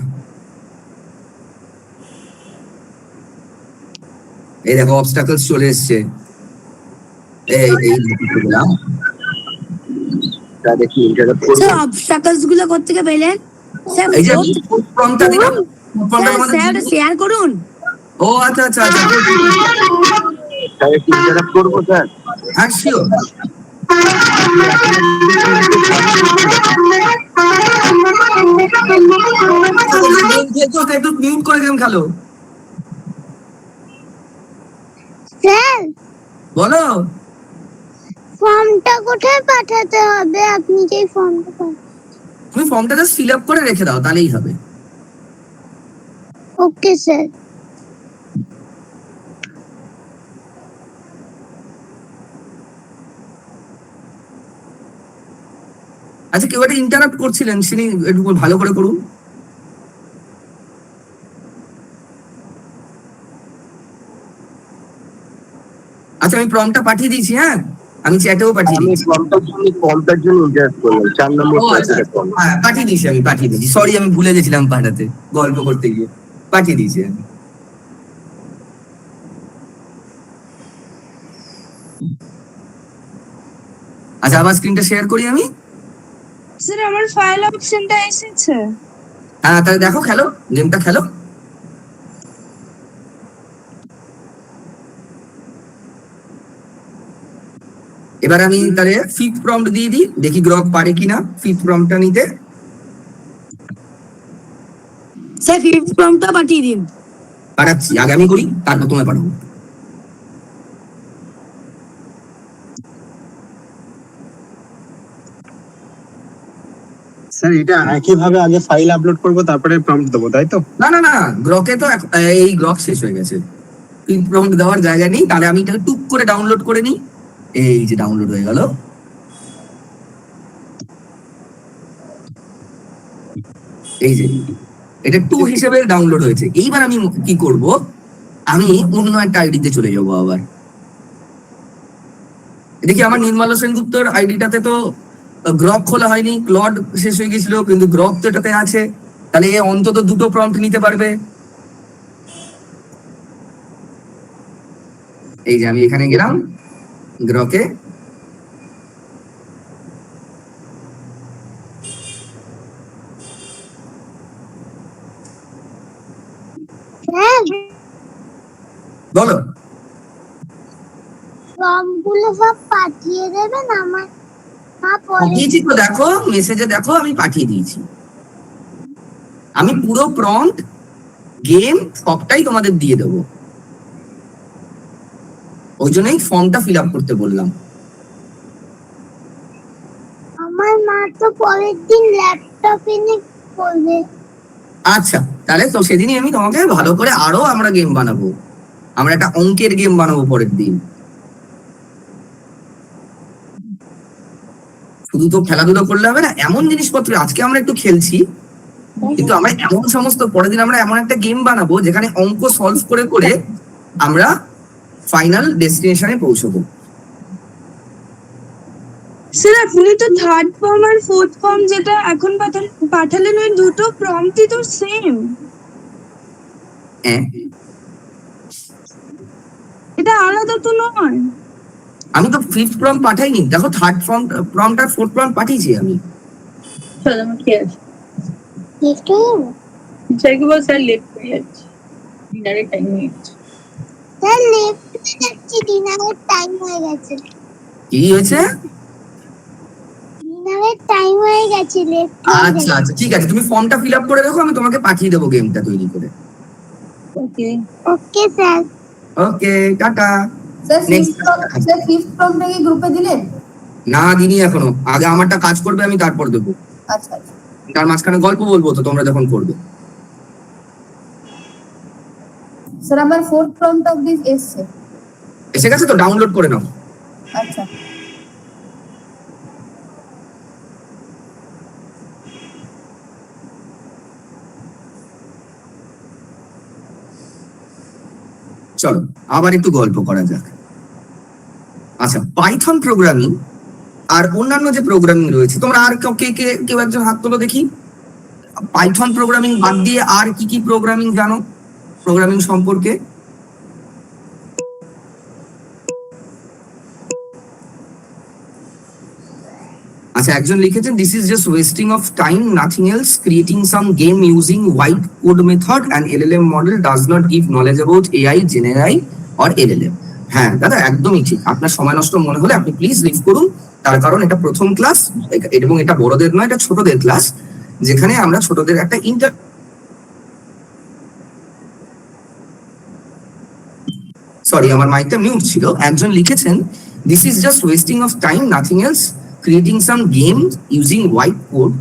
এই দেখো অবস্টাকলস চলে এসছে। স্যার অবস্টাকলস গুলো কোত্থেকে পেলেন? স্যার এই যে ফর্মটা দিলাম, ফর্মটা আমাদের স্যার শেয়ার করুন। ও আচ্ছা আচ্ছা আচ্ছা, করবো স্যার। হ্যাঁ শিওর। একটু মিউট করে গেম খেলো। স্যার বলো, ফর্মটা কোথায় পাঠাতে হবে? আপনি যে ফর্মটা পাঠান, তুমি ফর্মটা জাস্ট ফিল আপ করে রেখে দাও, তাহলেই হবে। Okay sir. আচ্ছা, কেউ একটা ইন্টারাপ্ট করছিলেন, তিনি একটু ভালো করে করুন। আচ্ছা, আমি প্রম্পটটা পাঠিয়ে দিয়েছি, হ্যাঁ আমি চ্যাটেও পাঠিয়ে দিয়েছি। ও আচ্ছা, হ্যাঁ পাঠিয়ে দিয়েছি, আমি পাঠিয়ে দিয়েছি। সরি, আমি ভুলে গেছিলাম পাঠাতে, গল্প করতে গিয়ে পাঠিয়ে দিয়েছি আমি। আচ্ছা, আবার স্ক্রিনটা শেয়ার করি আমি। স্যার আমার ফাইল অপশনটা এসেছে। হ্যাঁ, তাহলে দেখো, খেলো গেমটা, খেলো। এবার আমি তাহলে ফিফথ প্রম্পট দিয়ে দিই, দেখি গ্রক পারে কিনা ফিফথ প্রম্পটটা নিতে। স্যার ফিফথ প্রম্পটটা পাঠিয়ে দিন। পাঠাচ্ছি, আগে আমি করি, তারপর তোমায় পাঠাবো। স্যার এটা একইভাবে আগে ফাইল আপলোড করব, তারপরে প্রম্পট দেবো, তাই তো? না না না, গ্রকে তো এই গ্রক শেষ হয়ে গেছে, ফিফথ প্রম্পট দেওয়ার জায়গা নেই। তাহলে আমি এটাকে টুক করে ডাউনলোড করে নিই। এই যে ডাউনলোড হয়ে গেল, এই যে এটা 2 হিসেবে ডাউনলোড হয়েছে। এইবার আমি কি করব, আমি অন্য একটা আইডিতে চলে যাব। আবার দেখি আমার নির্মলা সেনগুপ্তর আইডিটাতে তো গ্রক খোলা হয়নি, ক্লড শেষ হয়ে গেছিল, কিন্তু গ্রক তো এটাতে আছে। তাহলে এ অন্তত 2টো প্রম্পট নিতে পারবে। এই যে আমি এখানে গেলাম গ্রকে, বলো। ফর্মগুলো সব পাঠিয়ে দেবেন আমার? পাঠিয়েছি তো, দেখো মেসেজে দেখো, আমি পাঠিয়ে দিয়েছি। আমি পুরো প্রম্পট, গেম সবটাই তোমাদের দিয়ে দেবো। ওই জন্যই ফর্মটা ফিল আপ করতে বললাম। আমার মা তো পরের দিন ল্যাপটপ এনে করবে। আচ্ছা, তাহলে তো সেদিনই আমি তোমাকে ভালো করে আরো আমরা গেম বানাবো। আমরা একটা অঙ্কের গেম বানাবো পরের দিন। শুধু তো খেলাধুলা করলে হবে না, এমন জিনিসপত্র আজকে আমরা একটু খেলছি, কিন্তু আমরা এমন সমস্ত পরের দিন আমরা এমন একটা গেম বানাবো যেখানে অঙ্ক সলভ করে করে আমরা ফাইনাল ডেস্টিনেশনে পৌঁছবো। স্যার আপনি তো থার্ড ফর্ম আর ফোর্থ ফর্ম যেটা এখন পাঠালেন, ওই দুটো প্রম্পটই তো সেম। এটা আলাদা তো নয়। আমি তো ফিফথ প্রম্পট পাঠাইনি, দেখো থার্ড প্রম্পট আর ফোর্থ প্রম্পট পাঠিয়েছি আমি। চলো আমার কি আছে লিফট যাইবো স্যার, লিফট হয়ে যাচ্ছে, ডিনারের টাইম হয়ে গেছে স্যার, লিফট যাচ্ছি, ডিনারের টাইম হয়ে গেছে। কি হয়েছে? ডিনারের টাইম হয়ে গেছে, লিফট। আচ্ছা আচ্ছা, ঠিক আছে, তুমি ফর্মটা ফিল আপ করে রাখো, আমি তোমাকে পাঠিয়ে দেবো গেমটা তৈরি করে। ওকে ওকে স্যার। ওকে, টাটা। স্যার ফিফথ প্রম্পটটা কি গ্রুপে দিলেন? না, দিনই এখনো। আগে আমারটা কাজ করবে, আমি তারপর দেবো। আচ্ছা আচ্ছা, তার মাঝখানে গল্প বলবো তো তোমরা যখন করবে। স্যার আমার ফোর্থ প্রম্পট অবধি এসছে। এসে গেছে তো, ডাউনলোড করে নাও। আচ্ছা চলো আবার একটু গল্প করা যাক। আচ্ছা, পাইথন প্রোগ্রামিং আর অন্যান্য যে প্রোগ্রামিং রয়েছে, তোমরা আর কেউ একজন হাত তোলো দেখি। পাইথন প্রোগ্রামিং বাদ দিয়ে আর কি কি প্রোগ্রামিং জানো প্রোগ্রামিং সম্পর্কে? আচ্ছা, একজন লিখেছেন this is just wasting of time, nothing else, creating some game using white code method and LLM model does not give knowledge about AI, general or LLM। হ্যাঁ দাদা, একদমই ঠিক। আপনার সময় নষ্ট মনে হলে আপনি প্লিজ লিভ করুন, তার কারণ এটা প্রথম ক্লাস এবং এটা বড়দের নয়, এটা ছোটদের ক্লাস, যেখানে আমরা ছোটদের একটা সরি আমার মাইকটা মিউট ছিল। একজন লিখেছেন this is just wasting of time, nothing else, creating some game using white code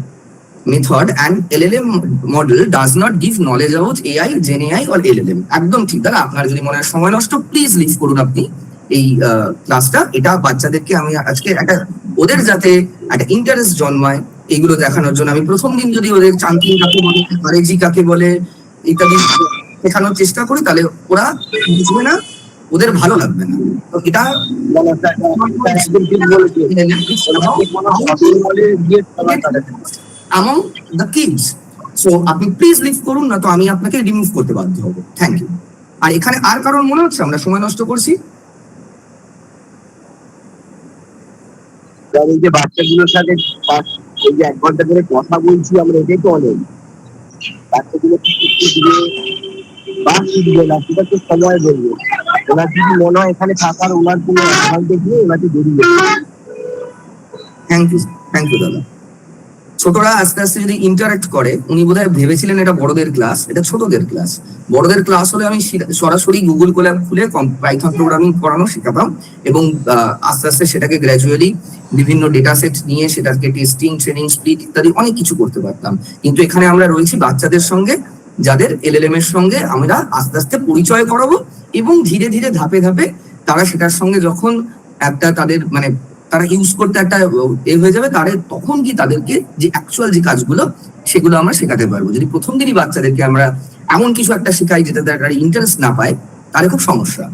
method and LLM model does not give knowledge about AI, Gen AI or LLM। একদম ঠিক দাদা, আপনার যদি মনে হয় সময় নষ্ট, প্লিজ লিভ করুন আপনি এই ক্লাসটা। এটা বাচ্চাদেরকে আমি আজকে একটা ওদের যাতে একটা ইন্টারেস্ট জন্মায় এইগুলো দেখানোর জন্য আমি প্রথম দিন যদি ওদের চান্তিং কাকে বলে, আরেজি কাকে বলে ইত্যাদি শেখানোর চেষ্টা করি, তাহলে ওরা বুঝবে না, ওদের ভালো লাগবে না। তো এটা among the kids. So আপনি প্লিজ লিভ করুন, না তো আমি আপনাকে রিমুভ করতে বাধ্য হবো। Thank you. আর এখানে আর কারণ মনে হচ্ছে আমরা সময় নষ্ট করছি? এই যে বাচ্চাগুলোর সাথে এই যে 1 ঘন্টা ধরে কথা বলছি আমরা, এটাই তো অনেক। বাচ্চাগুলো শিখবে না, সেটা তো সময় বলবে। ওনার যদি মনে হয় এখানে থাকার ওনার কোনো অ্যাডভান্টেজ নেই, ওনাকে বেরিয়ে থ্যাংক ইউ দাদা। ছোটরা আস্তে আস্তে যদি ইন্টারাক্ট করে, উনি বোধহয় ভেবেছিলেন এটা বড়দের ক্লাস, এটা ছোটদের ক্লাস। বড়দের ক্লাস হলে আমি সরাসরি গুগল কোল্যাব খুলে পাইথন প্রোগ্রামিং করানো শেখাতাম এবং আস্তে আস্তে সেটাকে গ্র্যাজুয়ালি বিভিন্ন ডেটা সেট নিয়ে সেটাকে টেস্টিং, ট্রেনিং, স্প্লিট ইত্যাদি অনেক কিছু করতে পারতাম। কিন্তু এখানে আমরা রয়েছি বাচ্চাদের সঙ্গে, যাদের এলএলএম এর সঙ্গে আমরা আস্তে আস্তে পরিচয় করাবো এবং ধীরে ধীরে ধাপে ধাপে তারা সেটার সঙ্গে যখন একটা তাদের মানে তারা ইউজ করতে একটা হয়ে যাবে, তখন কি তাদেরকে যে অ্যাকচুয়াল যে কাজগুলো সেগুলো আমরা শেখাতে পারবো। যদি প্রথম দিনই বাচ্চাদেরকে আমরা এমন কিছু একটা শেখাই যেটা তারা ইন্টারেস্ট না পায়, তাহলে খুব সমস্যা।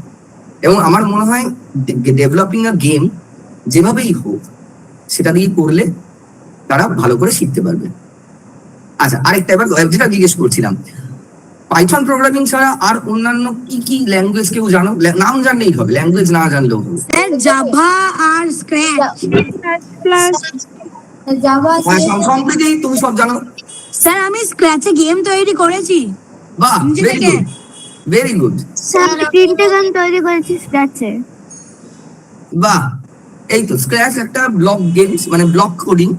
এবং আমার মনে হয় ডেভেলপিং আ গেম যেভাবেই হোক সেটা দিয়ে করলে তারা ভালো করে শিখতে পারবে। আচ্ছা, আরেকটা এবার যেটা জিজ্ঞেস করছিলাম, পাইথন প্রোগ্রামিং ছাড়া আর অন্যান্য কি কি ল্যাঙ্গুয়েজ কেউ জানো? নাম জানলেই হবে, ল্যাঙ্গুয়েজ না জানলেও হবে। স্যার জাভা আর স্ক্র্যাচ। জাভা সম্প্রতি তুমি সব জানো? স্যার আমি স্ক্র্যাচে গেম তৈরি করেছি। বাহ, very good, very good. Sir 3টে গান তৈরি করেছি স্ক্র্যাচে। বাহ, এই তো স্ক্র্যাচ একটা ব্লক গেমস, মানে ব্লক কোডিং,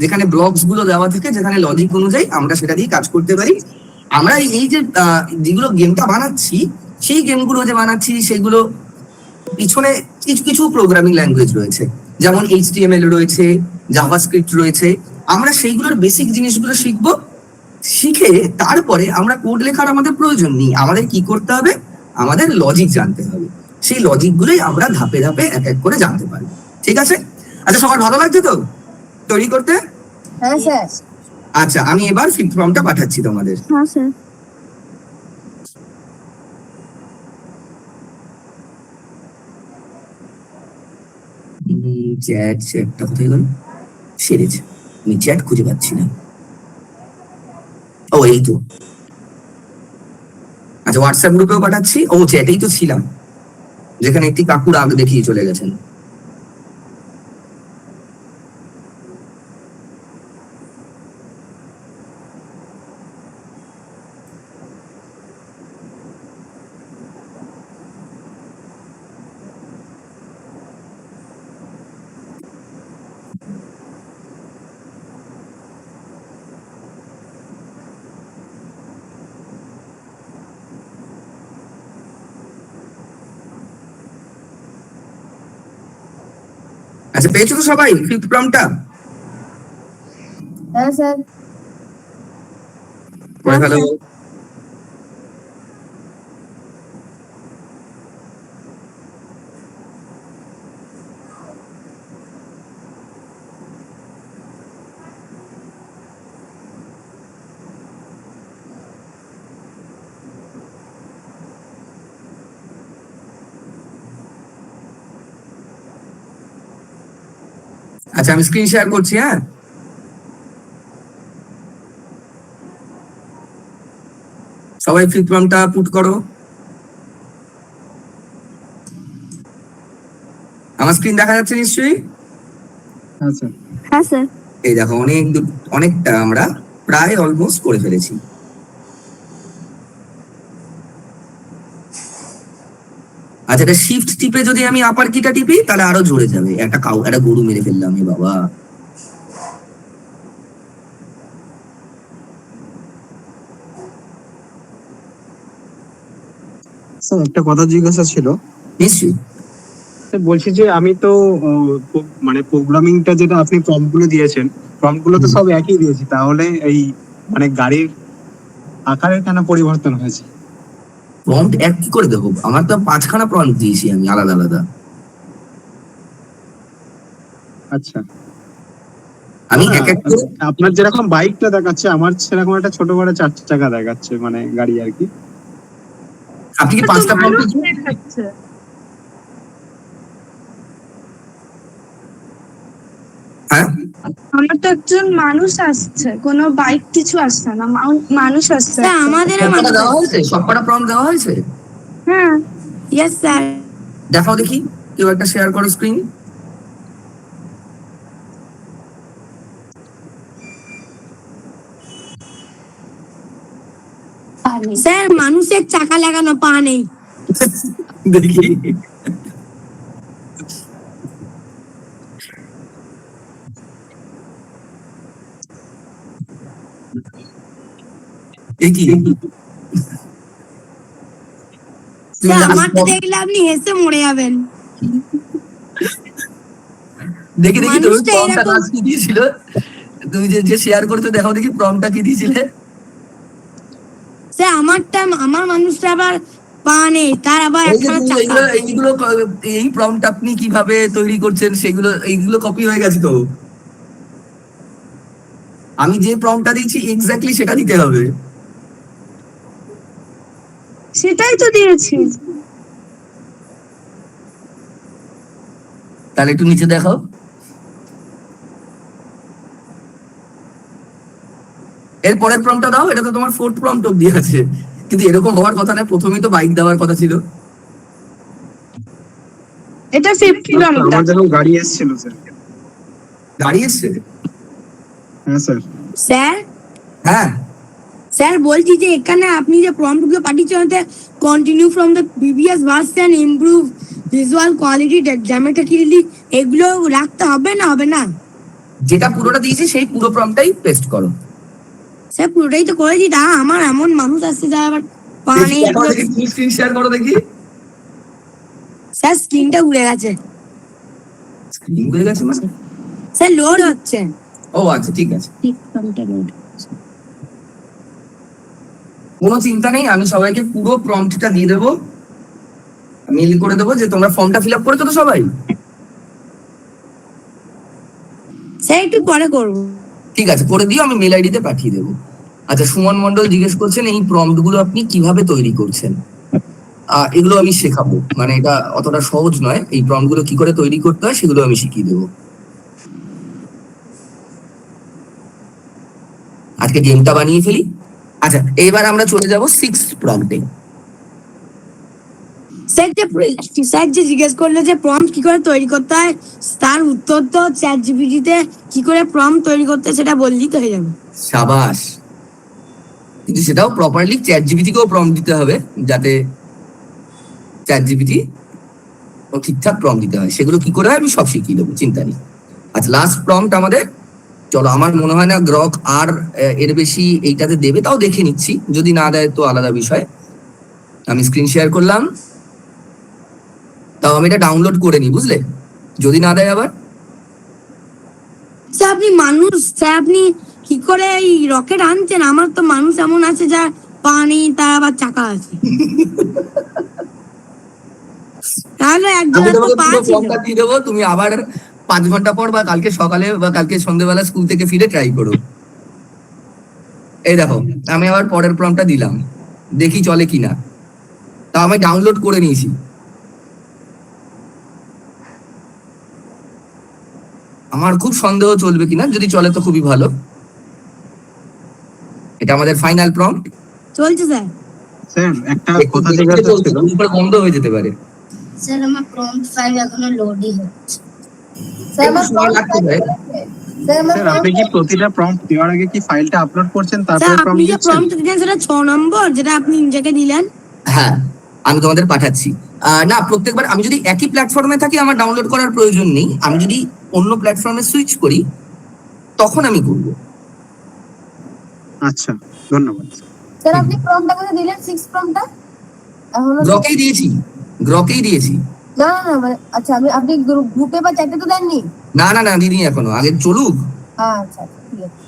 যেখানে ব্লকস গুলো দেওয়া থাকে, যেখানে লজিক অনুযায়ী আমরা সেটা দিয়ে কাজ করতে পারি। আমরা এই যে যেগুলো গেমটা বানাচ্ছি, সেই গেমগুলো যে বানাচ্ছি সেগুলো পিছনে কিছু কিছু প্রোগ্রামিং ল্যাঙ্গুয়েজ রয়েছে, যেমন HTML রয়েছে, জাভাস্ক্রিপ্ট রয়েছে। আমরা সেইগুলোর বেসিক জিনিসগুলো শিখবো, শিখে তারপরে আমরা কোড লেখার আমাদের প্রয়োজন নেই। আমাদের কি করতে হবে? আমাদের লজিক জানতে হবে। সেই লজিক গুলোই আমরা ধাপে ধাপে এক এক করে জানতে পারবো। ঠিক আছে? আচ্ছা, সবার ভালো লাগছে তো তৈরি করতে? হ্যাঁ স্যার। আচ্ছা, আমি এবার ফিফথ ফর্মটা পাঠাচ্ছি তোমাদের। হ্যাঁ স্যার। চ্যাটটা কোথায় গেল? সেরেছে, আমি চ্যাট খুঁজে পাচ্ছি না। ও, এই তো। আচ্ছা, হোয়াটসঅ্যাপ গ্রুপেও পাঠাচ্ছি। ও, চ্যাটেই তো ছিলাম, যেখানে একটি কাকুর আগ দেখিয়ে চলে গেছেন। আচ্ছা, পেয়েছো তো সবাই ফিফথ ফর্মটা? হ্যাঁ স্যার। পড়ে ফেলো। আচ্ছা, আমি স্ক্রিন শেয়ার করছি। হ্যাঁ, সবাই ফিফথ ফর্মটা পুট করো। আমার স্ক্রিন দেখা যাচ্ছে নিশ্চয়ই? হ্যাঁ স্যার। এই দেখো, অনেকটা আমরা প্রায় অলমোস্ট করে ফেলেছি। আচ্ছা, এটা শিফট টিপে যদি আমি আপার কিটা টিপি, তাহলে আরো জোরে যাবে। একটা গরু মেরে ফেললাম, এ বাবা। স্যার, একটা কথা জিজ্ঞাসা ছিল। নিশ্চয়ই। বলছি যে আমি তো মানে প্রোগ্রামিংটা যেটা আপনি প্রম্পট গুলো দিয়েছেন, প্রম্পট গুলো তো সব একই দিয়েছি, তাহলে এই মানে গাড়ির আকারের কেন পরিবর্তন হয়েছে? প্রম্পট এক কি করে দেবো? আমার তো 5খানা প্রম্পট দিয়েছি আমি আলাদা আলাদা। আচ্ছা আমি এক এক করে আপনার যেরকম বাইকটা দেখাচ্ছে আমার সেরকম একটা ছোট বড় 4 চাকা দেখাচ্ছে, মানে গাড়ি আর কি। আপনি কি তো 5টা মানুষ প্রম্পট দেখাচ্ছে। হ্যাঁ আমার তো একজন মানুষ আসছে, কোনো বাইক কিছু আসছে না, মানুষ আসছে স্যার একটা। আমাদের সবকটা দেওয়া হয়েছে, সবকটা প্রম্পট দেওয়া হয়েছে। হ্যাঁ ইয়েস স্যার। দেখাও দেখি, কেউ একটা শেয়ার করো স্ক্রিন। স্যার মানুষের চাকা লাগানো পা নেই। দেখি এ কি? স্যার আমারটা দেখলে আপনি হেসে মরে যাবেন। দেখি দেখি তুমি মানুষটা প্রম্পটটা এরকম- কি দিয়েছিল, তুমি যে শেয়ার করেছো দেখাও দেখি প্রম্পটটা কি দিয়েছিলে। স্যার আমার মানুষটা আবার পা নেই, তার আবার এই যে একটা তুমি চাকা। এই প্রম্পট আপনি কিভাবে তৈরি করছেন এইগুলো কপি হয়ে গেছে তো। আমি যে প্রম্পটটা দিচ্ছি এক্স্যাক্টলি সেটা দিতে হবে। সেটাই তো দিয়েছি। তাহলে একটু নিচে দেখাও। এর পরের প্রম্পটটা দাও, এটা তো তোমার 4th প্রম্পট অব্দি আছে, কিন্তু এরকম হওয়ার কথা না, প্রথমেই তো বাইক দেওয়ার কথা ছিল। এটা 5th প্রম্পটটা। আমার যখন গাড়ি এসেছিল স্যার। গাড়ি এসছে? হ্যাঁ স্যার। স্যার হ্যাঁ স্যার বলছি যে এখানে আপনি যে প্রম্পট গুলো পাঠিয়েছেন ওতে continue from the previous version, improve visual quality, geometrically, এগুলো রাখতে হবে না হবে না? যেটা পুরোটা দিয়েছি সেই পুরো প্রম্পটটাই পেস্ট করো। স্যার পুরোটাই তো করেছি, তা আমার এমন মানুষ আসছে যারা আবার পা দেখি, নেই। দেখাও দেখি, তুমি স্ক্রিন শেয়ার করো দেখি। স্যার স্ক্রিনটা উড়ে গেছে। স্ক্রিন হয়ে গেছে মানে? স্যার লোড হচ্ছে। ও আচ্ছা ঠিক আছে, কোনো চিন্তা নেই, আমি সবাইকে পুরো প্রম্পটটা দিয়ে দেবো, মেইল করে দেবো যে তোমরা ফর্মটা ফিল আপ করেছো তো সবাই। স্যার একটু পরে করবো। ঠিক আছে, করে দিও, আমি মেল আইডিতে পাঠিয়ে দেবো। আচ্ছা, সুমন মন্ডল জিজ্ঞেস করছেন এই প্রম্পট গুলো আপনি কিভাবে তৈরি করছেন। এগুলো আমি শেখাবো, মানে এটা অতটা সহজ নয়, এই প্রম্পট গুলো কি করে তৈরি করতে হয় সেগুলো আমি শিখিয়ে দেবো। আজকে গেমটা বানিয়ে ফেলি। আচ্ছা, এবার আমরা চলে যাব 6th প্রম্পটে। স্যার যে জিজ্ঞেস করলো যে প্রম্পট কি করে তৈরি করতে হয়, তার উত্তর তো চ্যাট জিপিটিতে কি করে প্রম্পট তৈরি করতে হয় সেটা বললেই তো হয়ে যাবে। সাবাস, কিন্তু সেটাও প্রপারলি চ্যাট জিপিটিকেও প্রম্পট দিতে হবে, যাতে চ্যাট জিপিটি ঠিকঠাক প্রম্পট দিতে হয়। সেগুলো কি করে হয় আমি সব শিখিয়ে দেবো, চিন্তা নেই। আচ্ছা, লাস্ট প্রম্পট আমাদের, চলো, আমার মনে হয় না গ্রক আর এর বেশি এইটাতে দেবে, তাও দেখে নিচ্ছি, যদি না দেয় তো আলাদা বিষয়। আমি স্ক্রিন শেয়ার করলাম, তাও আমি এটা ডাউনলোড করে নিই, বুঝলে, যদি না দেয় আবার। স্যার আপনি মানুষ, স্যার আপনি কি করে এই রকেট আনছেন? আমার তো মানুষ এমন আছে যার পা নেই, তার আবার চাকা আছে। তাহলে আমি একজনের তো তোমাকে পা পুরো ছিল। ফর্মটা দিয়ে দেবো, তুমি আবার 5 ঘন্টা পর বা কালকে সকালে বা কালকে সন্ধ্যেবেলা স্কুল থেকে ফিরে ট্রাই করো। এই দেখো, আমি আবার পরের প্রম্পটটা দিলাম, দেখি চলে কিনা। তা আমি ডাউনলোড করে নিয়েছি। আমার খুব সন্দেহ চলবে কিনা, যদি চলে তো খুবই ভালো। এটা আমাদের ফাইনাল প্রম্পট। চলছে স্যার। স্যার একটা কথা জিজ্ঞাসা ছিল, বন্ধ হয়ে যেতে পারে। স্যার আমার প্রম্পট ফাইল এখনো লোডই হচ্ছে। স্যার আমার সময় লাগতে পারে। স্যার আমার স্যার আপনি কি প্রতিটা প্রম্পট দেওয়ার আগে কি ফাইলটা আপলোড করছেন স্যার তারপরে আপনি প্রম্পট যে দিচ্ছেন? প্রম্পট দিলেন সেটা 6 নম্বর, যেটা আপনি নিজেকে দিলেন। হ্যাঁ, আমি তোমাদের পাঠাচ্ছি। না, প্রত্যেকবার আমি যদি একই প্ল্যাটফর্মে থাকি আমার ডাউনলোড করার প্রয়োজন নেই, আমি যদি অন্য প্ল্যাটফর্মে সুইচ করি তখন আমি করব। আচ্ছা, ধন্যবাদ। স্যার আপনি প্রম্পটটা কোথায় দিলেন? 6 প্রম্পটটা এখনো গ্রকেই দিয়েছি। না না না, মানে আচ্ছা, আপনি গ্রুপে বা চ্যাটে তো দেননি? না দিদি, এখনো, আগে চলুক। আচ্ছা ঠিক আছে।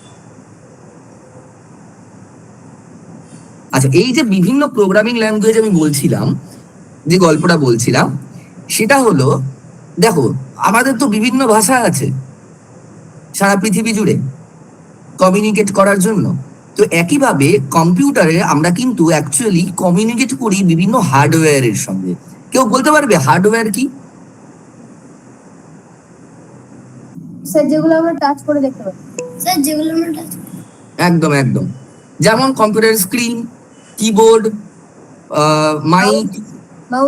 আচ্ছা, এই যে বিভিন্ন প্রোগ্রামিং ল্যাঙ্গুয়েজ আমি বলছিলাম, যে গল্পটা বলছিলাম, সেটা হলো, দেখো আমাদের তো বিভিন্ন ভাষা আছে, সারা পৃথিবী জুড়ে কমিউনিকেট করার জন্য। তো একইভাবে কম্পিউটারে আমরা কিন্তু অ্যাকচুয়ালি কমিউনিকেট করি বিভিন্ন হার্ডওয়্যারের সঙ্গে। কেউ বলতে পারবে হার্ডওয়্যার কি? স্যার যেগুলো আমরা টাচ করে দেখতে পাই। স্যার যেগুলো আমরা টাচ একদম একদম, যেমন computer screen, keyboard, mic,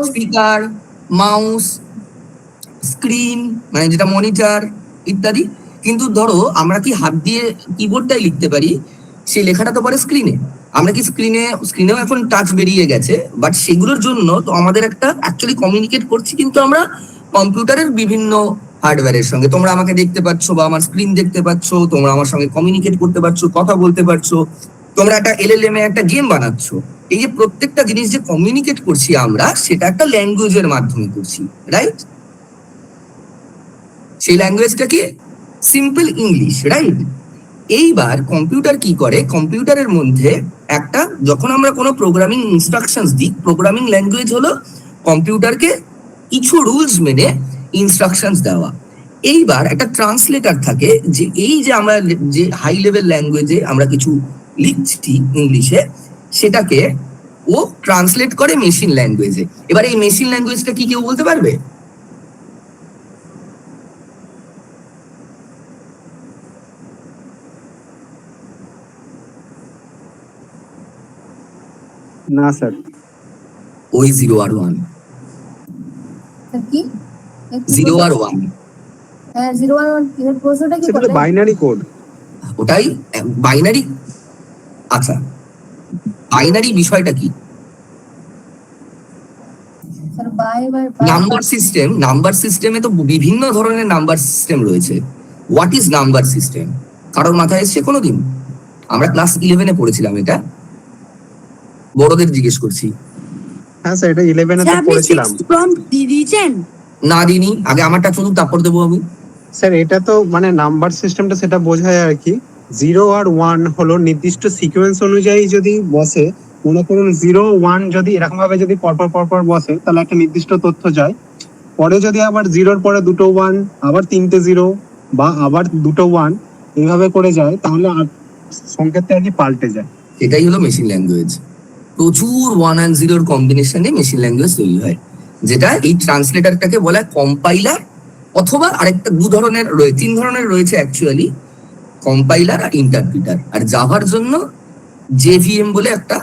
speaker, mouse, screen মানে যেটা মনিটর ইত্যাদি। কিন্তু ধরো আমরা কি হাত দিয়ে কিবোর্ডটাই লিখতে পারি, সেই লেখাটা তো পরে স্ক্রিনে। আমরা কি স্ক্রিনেও এখন টাচ বেরিয়ে গেছে, বাট সেগুলোর জন্য তো আমাদের একটা অ্যাকচুয়ালি কমিউনিকেট করছি কিন্তু আমরা কম্পিউটারের বিভিন্ন হার্ডওয়্যারের সঙ্গে। তোমরা আমাকে দেখতে পাচ্ছ বা আমার স্ক্রিন দেখতে পাচ্ছ, তোমরা আমার সঙ্গে কমিউনিকেট করতে পারছো, কথা বলতে পারছো, তোমরা একটা LLM এ একটা গেম বানাচ্ছ। এই যে প্রত্যেকটা জিনিস যে কমিউনিকেট করছি আমরা, সেটা একটা ল্যাঙ্গুয়েজের মাধ্যমে করছি, রাইট? সেই ল্যাঙ্গুয়েজটা কি? Simple English, right? এইবার কম্পিউটার কি করে, কম্পিউটারের মধ্যে একটা যখন আমরা কোনো প্রোগ্রামিং ইনস্ট্রাকশনস দিই, প্রোগ্রামিং ল্যাঙ্গুয়েজ হলো কম্পিউটারকে কিছু রুলস মেনে ইনস্ট্রাকশনস দেওয়া। এইবার একটা ট্রান্সলেটর থাকে, যে এই যে আমরা যে হাই লেভেল ল্যাঙ্গুয়েজে আমরা কিছু লিখছি ইংলিশে, সেটাকে ও ট্রান্সলেট করে মেশিন ল্যাঙ্গুয়েজে। এবার এই মেশিন ল্যাঙ্গুয়েজটা কি কেউ বলতে পারবে? না স্যার, ওই 0 আর 1, স্যার কি 0 আর 1 হ্যাঁ 0 আর 1 এর প্রশ্নটা কি সেটা তো বাইনারি কোড। ওটাই বাইনারি। আচ্ছা, বাইনারি বিষয়টা কি? স্যার বাই নাম্বার সিস্টেমে তো বিভিন্ন ধরনের নাম্বার সিস্টেম রয়েছে। What is number system? কারোর মাথায় এসছে কোনোদিন? আমরা ক্লাস 11-এ পড়েছিলাম এটা, বড়দের জিজ্ঞেস করছি। হ্যাঁ স্যার, এটা 11-এ তো আপনি পড়েছিলাম। 6th prompt দিয়ে দিয়েছেন? না দিনি, আগে আমারটা চলুক তারপর দেবো আমি। স্যার এটা তো মানে নাম্বার সিস্টেমটা সেটা বোঝায় আর কি। 0 আর 1 হলো নির্দিষ্ট সিকোয়েন্স অনুযায়ী যদি বসে, মনে করুন 0 1 যদি এরকম ভাবে যদি পরপর বসে, তাহলে একটা নির্দিষ্ট তথ্য যায়। পরে যদি আবার 0-র পরে দুটো 1, আবার 3টে 0 বা আবার দুটো 1 এইভাবে করে যায়, তাহলে সংকেতটা আর কি পাল্টে যায়। এটাই হলো মেশিন ল্যাঙ্গুয়েজ। প্রচুর 1 আর 0-র কম্বিনেশনে মেশিন ল্যাঙ্গুয়েজ তৈরি হয়, যেটা এই ট্রান্সলেটরটাকে বলা হয় কম্পাইলার, অথবা আরেকটা তিন ধরনের রয়েছে অ্যাকচুয়ালি, কম্পাইলার আর ইন্টারপ্রিটার। আর জাভার জন্য JVM বলে একটা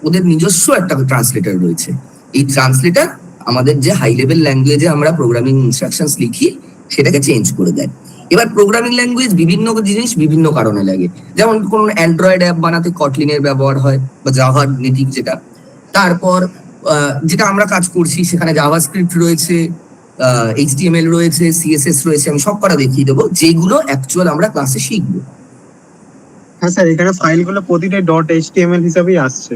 ওদের নিজস্ব একটা ট্রান্সলেটর রয়েছে। এই ট্রান্সলেটর আমাদের যে হাই লেভেল ল্যাঙ্গুয়েজে আমরা প্রোগ্রামিং ইনস্ট্রাকশনস লিখি সেটাকে চেঞ্জ করে দেয়। এবার প্রোগ্রামিং ল্যাঙ্গুয়েজ বিভিন্ন জিনিস বিভিন্ন কারণে লাগে, যেমন কোন অ্যান্ড্রয়েড অ্যাপ বানাতে কটলিনের ব্যবহার হয় বা জাভার নেটিভ যেটা। তারপর যেটা আমরা কাজ করছি সেখানে জাভাস্ক্রিপ্ট রয়েছে, HTML রয়েছে, CSS রয়েছে। আমি সব কটা দেখিয়ে দেবো যেগুলো অ্যাকচুয়াল আমরা ক্লাসে শিখবো। হ্যাঁ স্যার, এখানে ফাইলগুলো প্রতিটা .html হিসাবেই আসছে।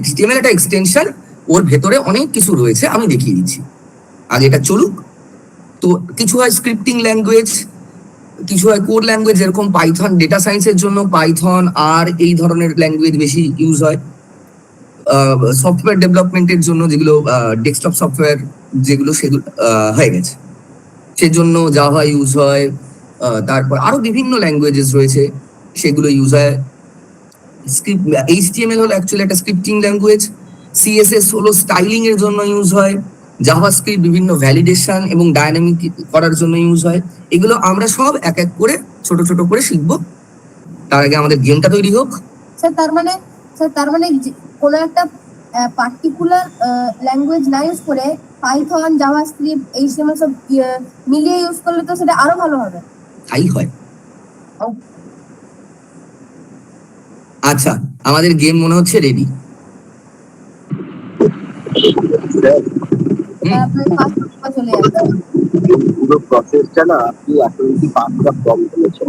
HTML একটা এক্সটেনশন, ওর ভেতরে অনেক কিছু রয়েছে, আমি দেখিয়ে দিচ্ছি। আগে এটা চলুক। তো কিছু হয় স্ক্রিপ্টিং ল্যাঙ্গুয়েজ, কিছু হয় কোড ল্যাঙ্গুয়েজ, যেরকম পাইথন ডেটা সায়েন্সের জন্য পাইথন আর এই ধরনের ল্যাঙ্গুয়েজ বেশি ইউজ হয়। সফটওয়্যার ডেভেলপমেন্টের জন্য যেগুলো ডেস্কটপ সফটওয়্যার যেগুলো সেগুলো হয়ে গেছে, সেজন্য জাভা ইউজ হয়। তারপর আরো বিভিন্ন ল্যাঙ্গুয়েজেস রয়েছে, সেগুলো ইউজ হয়। HTML হলো অ্যাকচুয়ালি একটা স্ক্রিপ্টিং ল্যাঙ্গুয়েজ, CSS হলো স্টাইলিং এর জন্য ইউজ হয়, জাভাস্ক্রিপ্ট বিভিন্ন ভ্যালিডেশন এবং ডায়নামিক করার জন্য ইউজ হয়। এগুলো আমরা সব এক এক করে ছোট ছোট করে শিখবো। তার আগে আমাদের গেমটা তৈরি হোক। স্যার তার মানে কোনো একটা পার্টিকুলার ল্যাঙ্গুয়েজ না ইউজ করে পাইথন, জাভাস্ক্রিপ্ট, HTML সব মিলিয়ে ইউজ করলে তো সেটা আরো ভালো হবে। তাই হয়। আচ্ছা, আমাদের গেম মনে হচ্ছে রেডি। চলে যাবে পুরো প্রসেসটা না আপনি এখন কি 5টা ফর্ম দিয়েছেন?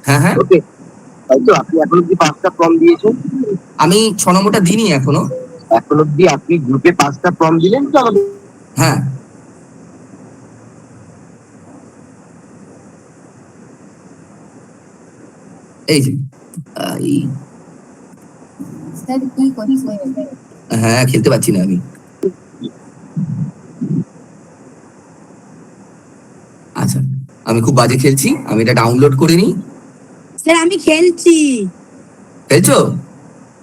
হ্যাঁ ওকে, তাই তো আপনি এখন কি 5টা ফর্ম দিয়েছেন? আমি 6 নম্বরটা দিইনি এখনো। এখন অব্দি আপনি গ্রুপে 5টা ফর্ম দিলেন তো আমাদের? হ্যাঁ, এই যে স্যার কি করছেন? হ্যাঁ, খেলতে পারছি না আমি। আচ্ছা, আচ্ছা, আমি খুব বাজে খেলছি, আমি এটা ডাউনলোড করে নিই। স্যার আমি খেলছি। খেলছো?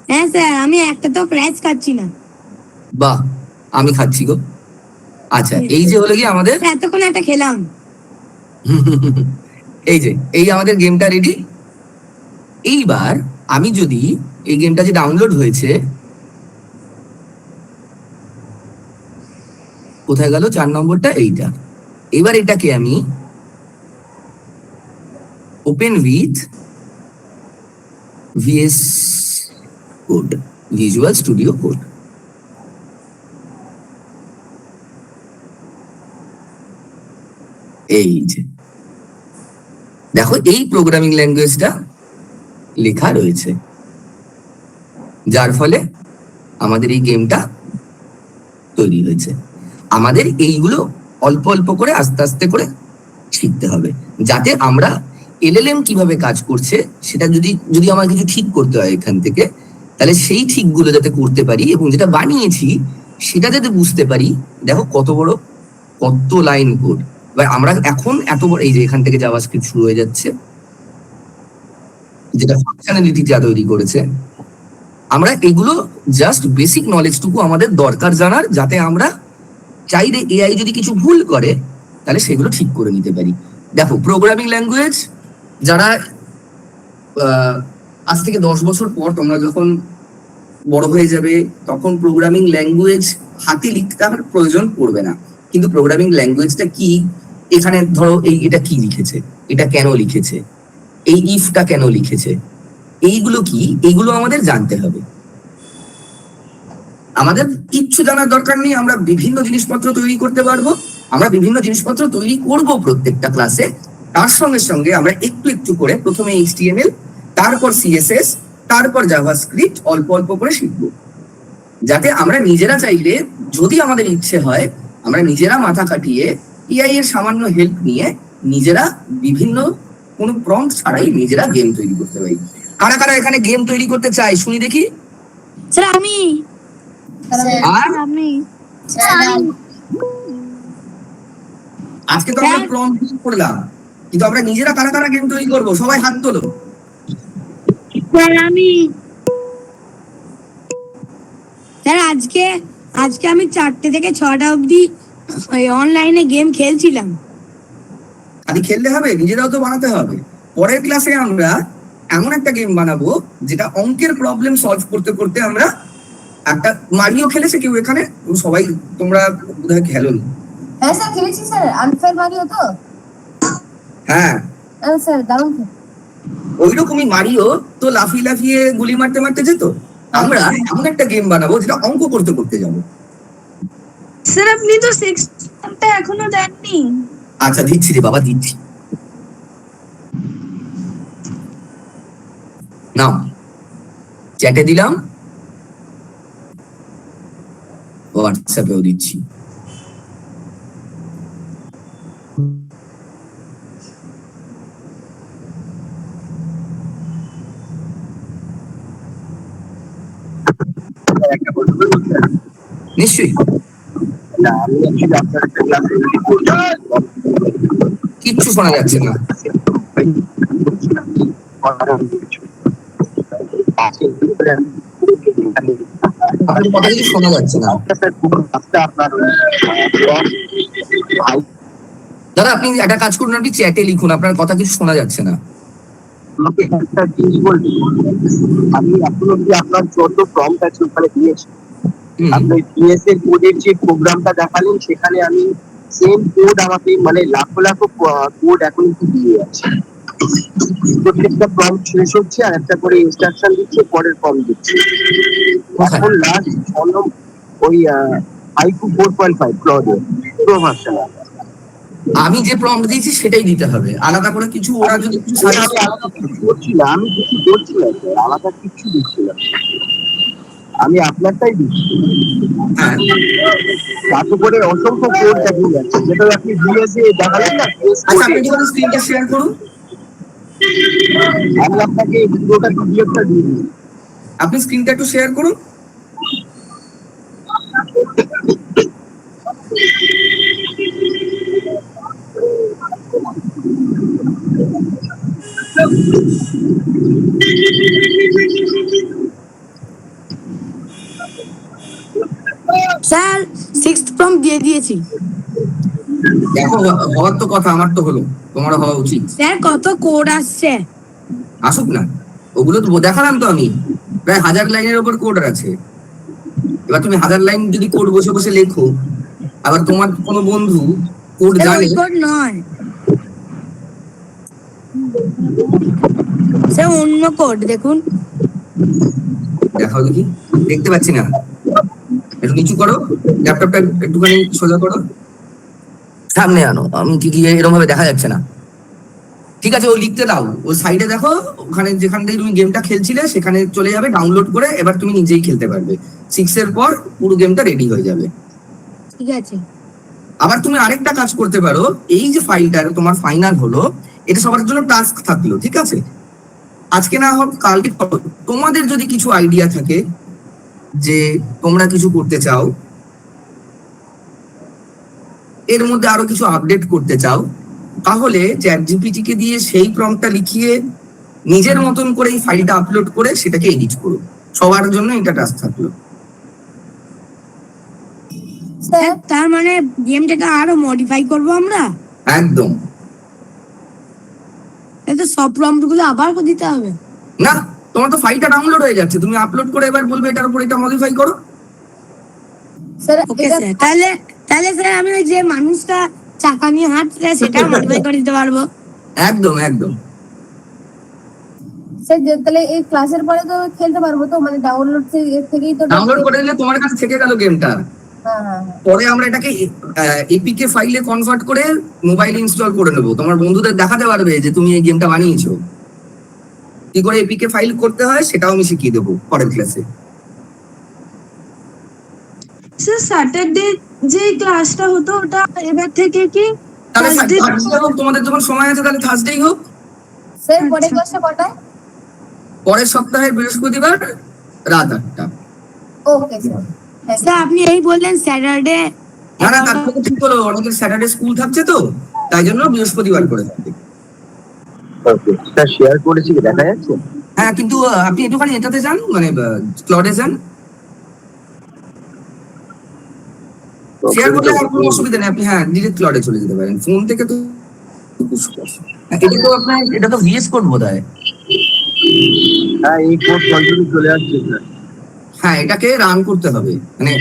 হ্যাঁ স্যার, আমি একটা তো প্রাইজ খাচ্ছি না। বাহ, আমি খাচ্ছি গো। আচ্ছা, এই যে হলো কি আমাদের স্যার, এতক্ষণ একটা খেলাম। এই আমাদের গেমটা রেডি। এইবার আমি যদি এই গেমটা যে ডাউনলোড হয়েছে, কোথায় গেল 4 নম্বরটা, এইটা। এবার এটাকে আমি open with VS code, visual studio code. এই যে দেখো, এই প্রোগ্রামিং ল্যাঙ্গুয়েজটা লেখা রয়েছে, যার ফলে আমাদের এই গেমটা তৈরি হয়েছে। আমাদের এইগুলো অল্প অল্প করে আস্তে আস্তে করে শিখতে হবে, যাতে আমরা এলএলএম কিভাবে কাজ করছে সেটা যদি আমার কিছু ঠিক করতে হয় এখান থেকে, তাহলে সেই ঠিকগুলো যাতে করতে পারি এবং যেটা বানিয়েছি সেটা যাতে বুঝতে পারি। দেখো কত লাইন কোড। এবার আমরা এখন এত বড়, এই যে এখান থেকে জাভাস্ক্রিপ্ট শুরু হয়ে যাচ্ছে, যেটা ফাংশনালিটিটা তৈরি করেছে। আমরা এগুলো জাস্ট বেসিক নলেজটুকু আমাদের দরকার জানার, যাতে আমরা চাইলে এআই যদি কিছু ভুল করে তাহলে সেগুলো ঠিক করে নিতে পারি। দেখো, প্রোগ্রামিং ল্যাঙ্গুয়েজ যারা আজ থেকে 10 বছর পর তোমরা যখন বড় হয়ে যাবে, তখন প্রোগ্রামিং ল্যাঙ্গুয়েজ হাতে লিখতে আমার প্রয়োজন পড়বে না। কিন্তু প্রোগ্রামিং ল্যাঙ্গুয়েজটা কি, এখানে ধরো এটা কি লিখেছে, এটা কেন লিখেছে, এই ইফটা কেন লিখেছে, এইগুলো কি, এইগুলো আমাদের জানতে হবে। আমাদের কিচ্ছু জানার দরকার নেই, আমরা বিভিন্ন জিনিসপত্র তৈরি করতে পারবো, আমরা বিভিন্ন জিনিসপত্র তৈরি করব প্রত্যেকটা ক্লাসে। তার সঙ্গে সঙ্গে আমরা একটু একটু করে প্রথমে HTML, তারপর CSS, তারপর জাভাস্ক্রিপ্ট অল্প অল্প করে শিখবো, যাতে আমরা নিজেরা চাইলে, যদি আমাদের ইচ্ছে হয়, আমরা নিজেরা মাথা কাটিয়ে এআই এর সামান্য হেল্প নিয়ে নিজেরা বিভিন্ন কোনো প্রম্পট ছাড়াই নিজেরা গেম তৈরি করতে পারি। কারা কারা এখানে গেম তৈরি করতে চাই শুনি দেখি? স্যার আমি। আর আমি আজকে তো আমরা প্রম্পট করলাম, কিন্তু আমরা নিজেরা কারা কারা গেম তৈরি করবো? সবাই হাত তোলো। স্যার আমি। স্যার আজকে আমি 4টে থেকে 6টা অবধি অনলাইনে গেম খেলছিলাম। খালি খেললে হবে, নিজেরাও তো বানাতে হবে। পরের ক্লাসে আমরা এমন একটা গেম বানাবো যেটা অঙ্কের প্রবলেম সলভ করতে করতে আমরা একটা, মারিও খেলেছে কেউ এখানে? সবাই তোমরা বোধহয় খেলোনি। হ্যাঁ স্যার খেলেছি স্যার, আনফেয়ার মারিও তো। হ্যাঁ স্যার দারুণ। ওইরকমই মারিও তো লাফিয়ে লাফিয়ে গুলি মারতে মারতে যেত। আমরা এমন একটা গেম বানাবো যেটা অঙ্ক করতে করতে যাবো। স্যার আপনি তো সিক্সটা এখনো দেননি। আচ্ছা দিচ্ছি রে বাবা, দিচ্ছি। নাও, চ্যাটে দিলাম, হোয়াটসঅ্যাপেও দিচ্ছি। নিশ্চয়ই। কিচ্ছু শোনা যাচ্ছে না। আপনার কথা কিছু শোনা যাচ্ছে না দাদা। আপনি একটা কাজ করুন, আপনি চ্যাটে লিখুন, আপনার কথা কিছু শোনা যাচ্ছে না। আমাকে একটা জিনিস বলছি, আমি এখন অব্দি আপনার যত প্রম্পট আছে ওখানে দিয়েছি, আপনি পিএস এর কোডের যে প্রোগ্রামটা দেখালেন সেখানে আমি সেম কোড আমাকে মানে লাখো লাখো কোড এখন একটু দিয়ে যাচ্ছে। প্রত্যেকটা প্রম্পট শেষ হচ্ছে আর একটা করে ইনস্ট্রাকশন দিচ্ছে, পরের প্রম্পট দিচ্ছে। এখন লাস্ট ওই IQ 4.5 ক্লাউডের প্রো ভার্সন। আমি যে প্রম্পট দিয়েছি সেটাই দিতে হবে, আলাদা করে কিছু ওরা যদি কিছু করছি না, আমি কিছু করছি না, আলাদা কিছু দিচ্ছি না, আমি আপনারটাই দিচ্ছি। হ্যাঁ, তাতে করে অসংখ্য কোড দেখা যাচ্ছে, যেটা আপনি দিয়েছে দেখালেন না। আচ্ছা, আপনি যখন স্ক্রিনটা শেয়ার করুন, আমি আপনাকে পুরোটা পিডিএফটা দিয়ে দিই। আপনি স্ক্রিনটা একটু শেয়ার করুন। দাও। স্যার সিক্সথ প্রম্পট দিয়ে দিয়েছি। দেখো হওয়ার তো কথা, আমার তো হলো, তোমারও হওয়া উচিত। স্যার কত কোড আসছে? আসুক না, ওগুলো তো দেখালাম তো আমি, প্রায় 1000 লাইনের ওপর কোড আছে। এবার তুমি 1000 লাইন যদি কোড বসে বসে লেখো, আবার তোমার কোনো বন্ধু কোড জানে, কোড নয় স্যার, অন্য কোড দেখুন। দেখাও দেখি, দেখতে পাচ্ছি না, একটু নিচু করো, ল্যাপটপটা একটুখানি সোজা করো, সামনে আনো, আমি কি এরকম ভাবে দেখা যাচ্ছে না। ঠিক আছে, ও লিখতে দাও, ও সাইডে দেখো, ওখানে যেখান থেকে তুমি গেমটা খেলছিলে সেখানে চলে যাবে, ডাউনলোড করে এবার তুমি নিজেই খেলতে পারবে। 6 এর পর পুরো গেমটা রেডি হয়ে যাবে। ঠিক আছে। আবার তুমি আরেকটা কাজ করতে পারো, এই যে ফাইলটা তোমার ফাইনাল হলো, এটা সবার জন্য টাস্ক থাকলো, ঠিক আছে? আজকে না হোক কালকে তোমাদের যদি কিছু আইডিয়া থাকে যে তোমরা কিছু করতে চাও, এর মধ্যে আরো কিছু আপডেট করতে চাও, তাহলে চ্যাট জিপিটি কে দিয়ে সেই প্রম্পটটা লিখিয়ে নিজের মতন করে এই ফাইলটা আপলোড করে সেটাকে এডিট করো। সবার জন্য এটা টাস্ক থাকলো। স্যার তার মানে গেমটাকে আরো মডিফাই করব আমরা? একদম। এটা সব প্রম্পট গুলো আবার দিতে হবে? না, তোমার তো ফাইলটা ডাউনলোড হয়ে যাচ্ছে, তুমি আপলোড করে এবার বলবে এটার উপর এটা মডিফাই করো। স্যার ওকে স্যার, তাহলে স্যার আমি ওই যে মানুষটা চাকা নিয়ে হাঁটছে সেটা মডিফাই করে দিতে পারবো? একদম একদম। স্যার তাহলে এই ক্লাসের পরে তো খেলতে পারবো তো, মানে ডাউনলোড থেকেই তো ডাউনলোড করে দিলে তোমার কাছে থেকে গেল গেমটা। পরে আমরা এটাকে এপিকে ফাইলে কনভার্ট করে মোবাইলে ইনস্টল করে নেবো, তোমার বন্ধুদের দেখাতে পারবে যে তুমি এই গেমটা বানিয়েছো। কি করে এপিকে ফাইল করতে হয় সেটাও আমি শিখিয়ে দেবো পরের ক্লাসে। স্যার স্যাটারডে যে ক্লাসটা হতো ওটা এবার থেকে কি তাহলে থার্সডে হোক, তোমাদের যখন সময় আছে তাহলে থার্সডেই হোক। স্যার পরের ক্লাসটা কটায়? পরের সপ্তাহের বৃহস্পতিবার রাত 8টা। Okay sir. স্যার আপনি এই বললেন স্যাটারডে? না না, তার থেকে ঠিক হলো, অনেকের স্যাটারডে স্কুল থাকছে তো, তাই জন্য বৃহস্পতিবার করে থাকবে। ওকে স্যার, শেয়ার করেছি কি দেখা যাচ্ছে? হ্যাঁ, কিন্তু আপনি একটুখানি এটাতে যান, মানে ক্লডে যান, শেয়ার করলে আর কোনো অসুবিধা নেই, আপনি হ্যাঁ ডিরেক্ট ক্লডে চলে যেতে পারেন ফোন থেকে। তো এটা তো আপনার, এটা তো ভিএস কোড বোধহয়। হ্যাঁ, এই কোড কন্টিনিউ চলে আসছে স্যার। হ্যাঁ, এটাকে রান করতে হবে, মানে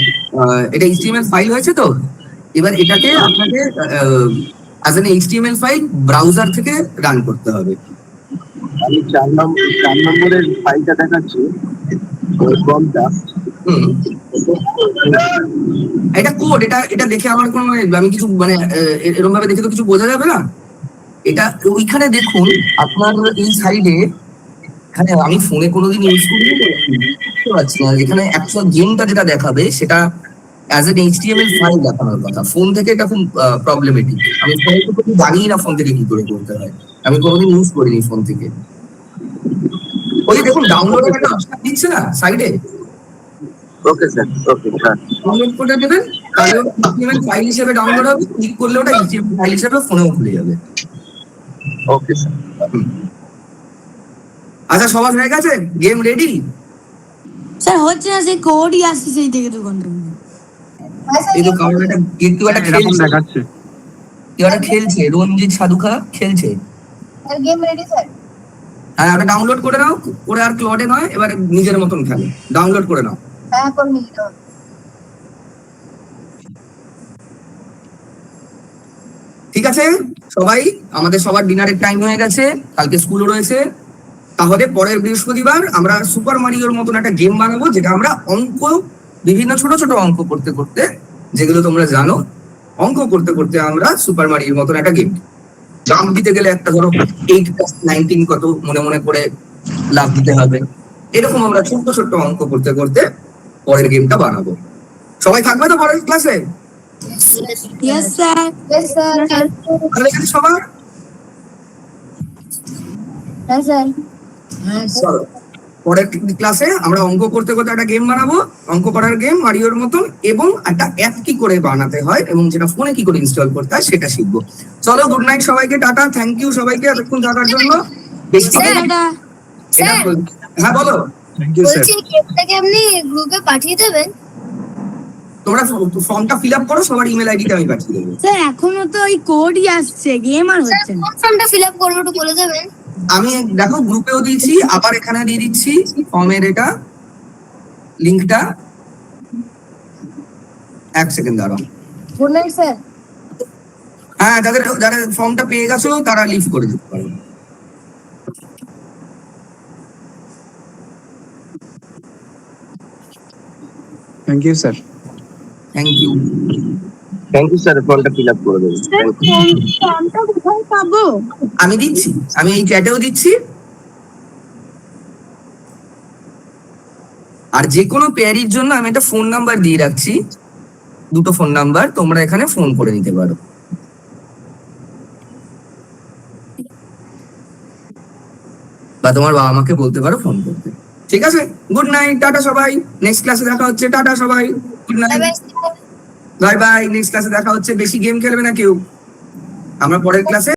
এটা এইচটিএমএল ফাইল হয়েছে তো, এবার এটাকে আপনাকে as an HTML file browser থেকে রান করতে হবে। আমি 4 নম্বরের ফাইলটা দেখাচ্ছি, ফর্মটা। এটা কোড, এটা দেখে আমার কোনো, আমি কিছু মানে এরকম ভাবে দেখে তো কিছু বোঝা যাবে না। এটা ওইখানে দেখুন আপনার এই সাইডে, এখানে আমি ফোনে কোনোদিন ইউজ করিনি তো পাচ্ছি না, এখানে অ্যাকচুয়াল গেমটা যেটা দেখাবে সেটা অ্যাজ এন এইচটিএমএল ফাইল দেখানোর কথা। ফোন থেকে এটা খুব প্রবলেমেটিক, আমি ফোনে তো কিছু জানি না ফোন থেকে কি করে করতে হয়, আমি কোনোদিন ইউজ করিনি ফোন থেকে। ওই দেখুন ডাউনলোডের একটা অপশন দিচ্ছে না সাইডে, okay sir, okay sir, download করে দেবেন, তাহলে এইচটিএমএল ফাইল হিসেবে ডাউনলোড হবে, ক্লিক করলে ওটা এইচটিএমএল ফাইল হিসেবে ফোনেও খুলে যাবে। Okay sir. আচ্ছা, সবার হয়ে গেছে, গেম রেডি? স্যার হচ্ছে না, সেই কোডই আসছে সেই থেকে 2 ঘন্টা। এই তো কারণ এটা একটু একটা খেলছে দেখাচ্ছে, কেউ একটা খেলছে, রঞ্জিত সাধুখা খেলছে। Sir game ready sir. হ্যাঁ, ওটা ডাউনলোড করে নাও, করে আর ক্লডে নয়, এবার নিজের মতন খেলো, ডাউনলোড করে নাও। হ্যাঁ করে নিলাম। ঠিক আছে সবাই, আমাদের সবার ডিনারের টাইম হয়ে গেছে, কালকে স্কুলও রয়েছে, তাহলে পরের বৃহস্পতিবার আমরা সুপার মারিওর মতন একটা গেম বানাবো, যেটা আমরা অঙ্ক, বিভিন্ন ছোট ছোট অঙ্ক করতে করতে, যেগুলো তোমরা জানো, অঙ্ক করতে করতে আমরা সুপার মারিওর মতন একটা গেম, জাম্প দিতে গেলে একটা ধরো 8+19 কত মনে মনে করে লাভ দিতে হবে, এরকম আমরা ছোট্ট ছোট্ট অঙ্ক করতে করতে পরের গেমটা বানাবো। সবাই থাকবে তো পরের ক্লাসে? Yes sir. Yes sir. ভালো লেগেছে সবার? হ্যাঁ স্যার। চলো পরের ক্লাসে আমরা অঙ্ক করতে করতে একটা গেম বানাবো, অঙ্ক করার গেম মারিওর মতন, এবং একটা অ্যাপ কি করে বানাতে হয় এবং যেটা ফোনে কি করে ইনস্টল করতে হয় সেটা শিখবো। চলো, গুড নাইট সবাইকে, টাটা, থ্যাংক ইউ সবাইকে এতক্ষণ থাকার জন্য। বেশি টাটা। এটা হ্যাঁ বলো। Thank you sir. বলছি কেকটাকে আপনি গ্রুপে পাঠিয়ে দেবেন? তোমরা ফর্মটা ফিল আপ করো, সবার ইমেল আইডিতে আমি পাঠিয়ে দেবো। স্যার এখনো তো ওই কোডই আসছে, গেম আর হচ্ছে না। কোন ফর্মটা ফিল আপ করবো একটু বলে দেবেন? আমি দেখো গ্রুপেও দিয়েছি, আবার এখানে দিয়ে দিচ্ছি ফর্মের এটা লিঙ্কটা। এক সেকেন্ড দাঁড়াও। Good night sir. হ্যাঁ, যারা ফর্মটা পেয়ে গেছো তারা লিভ করে দিতে পারো। Thank you sir. Thank you. Thank you sir, ফর্মটা ফিল আপ করে দেবেন। ফর্মটা কোথায় পাবো? আমি দিচ্ছি, আমি এই চ্যাটেও দিচ্ছি। আর যে কোনো পেয়ারির জন্য আমি একটা ফোন নাম্বার দিয়ে রাখছি, দুটো ফোন নাম্বার, তোমরা এখানে ফোন করে নিতে পারো। বা তোমার বাবা মাকে বলতে পারো ফোন করতে। ঠিক আছে, গুড নাইট, টাটা সবাই, নেক্সট ক্লাসে দেখা হচ্ছে, টাটা সবাই, good night, bye bye, next ক্লাসে দেখা হচ্ছে। বেশি গেম খেলবে না কেউ, আমরা পরের ক্লাসে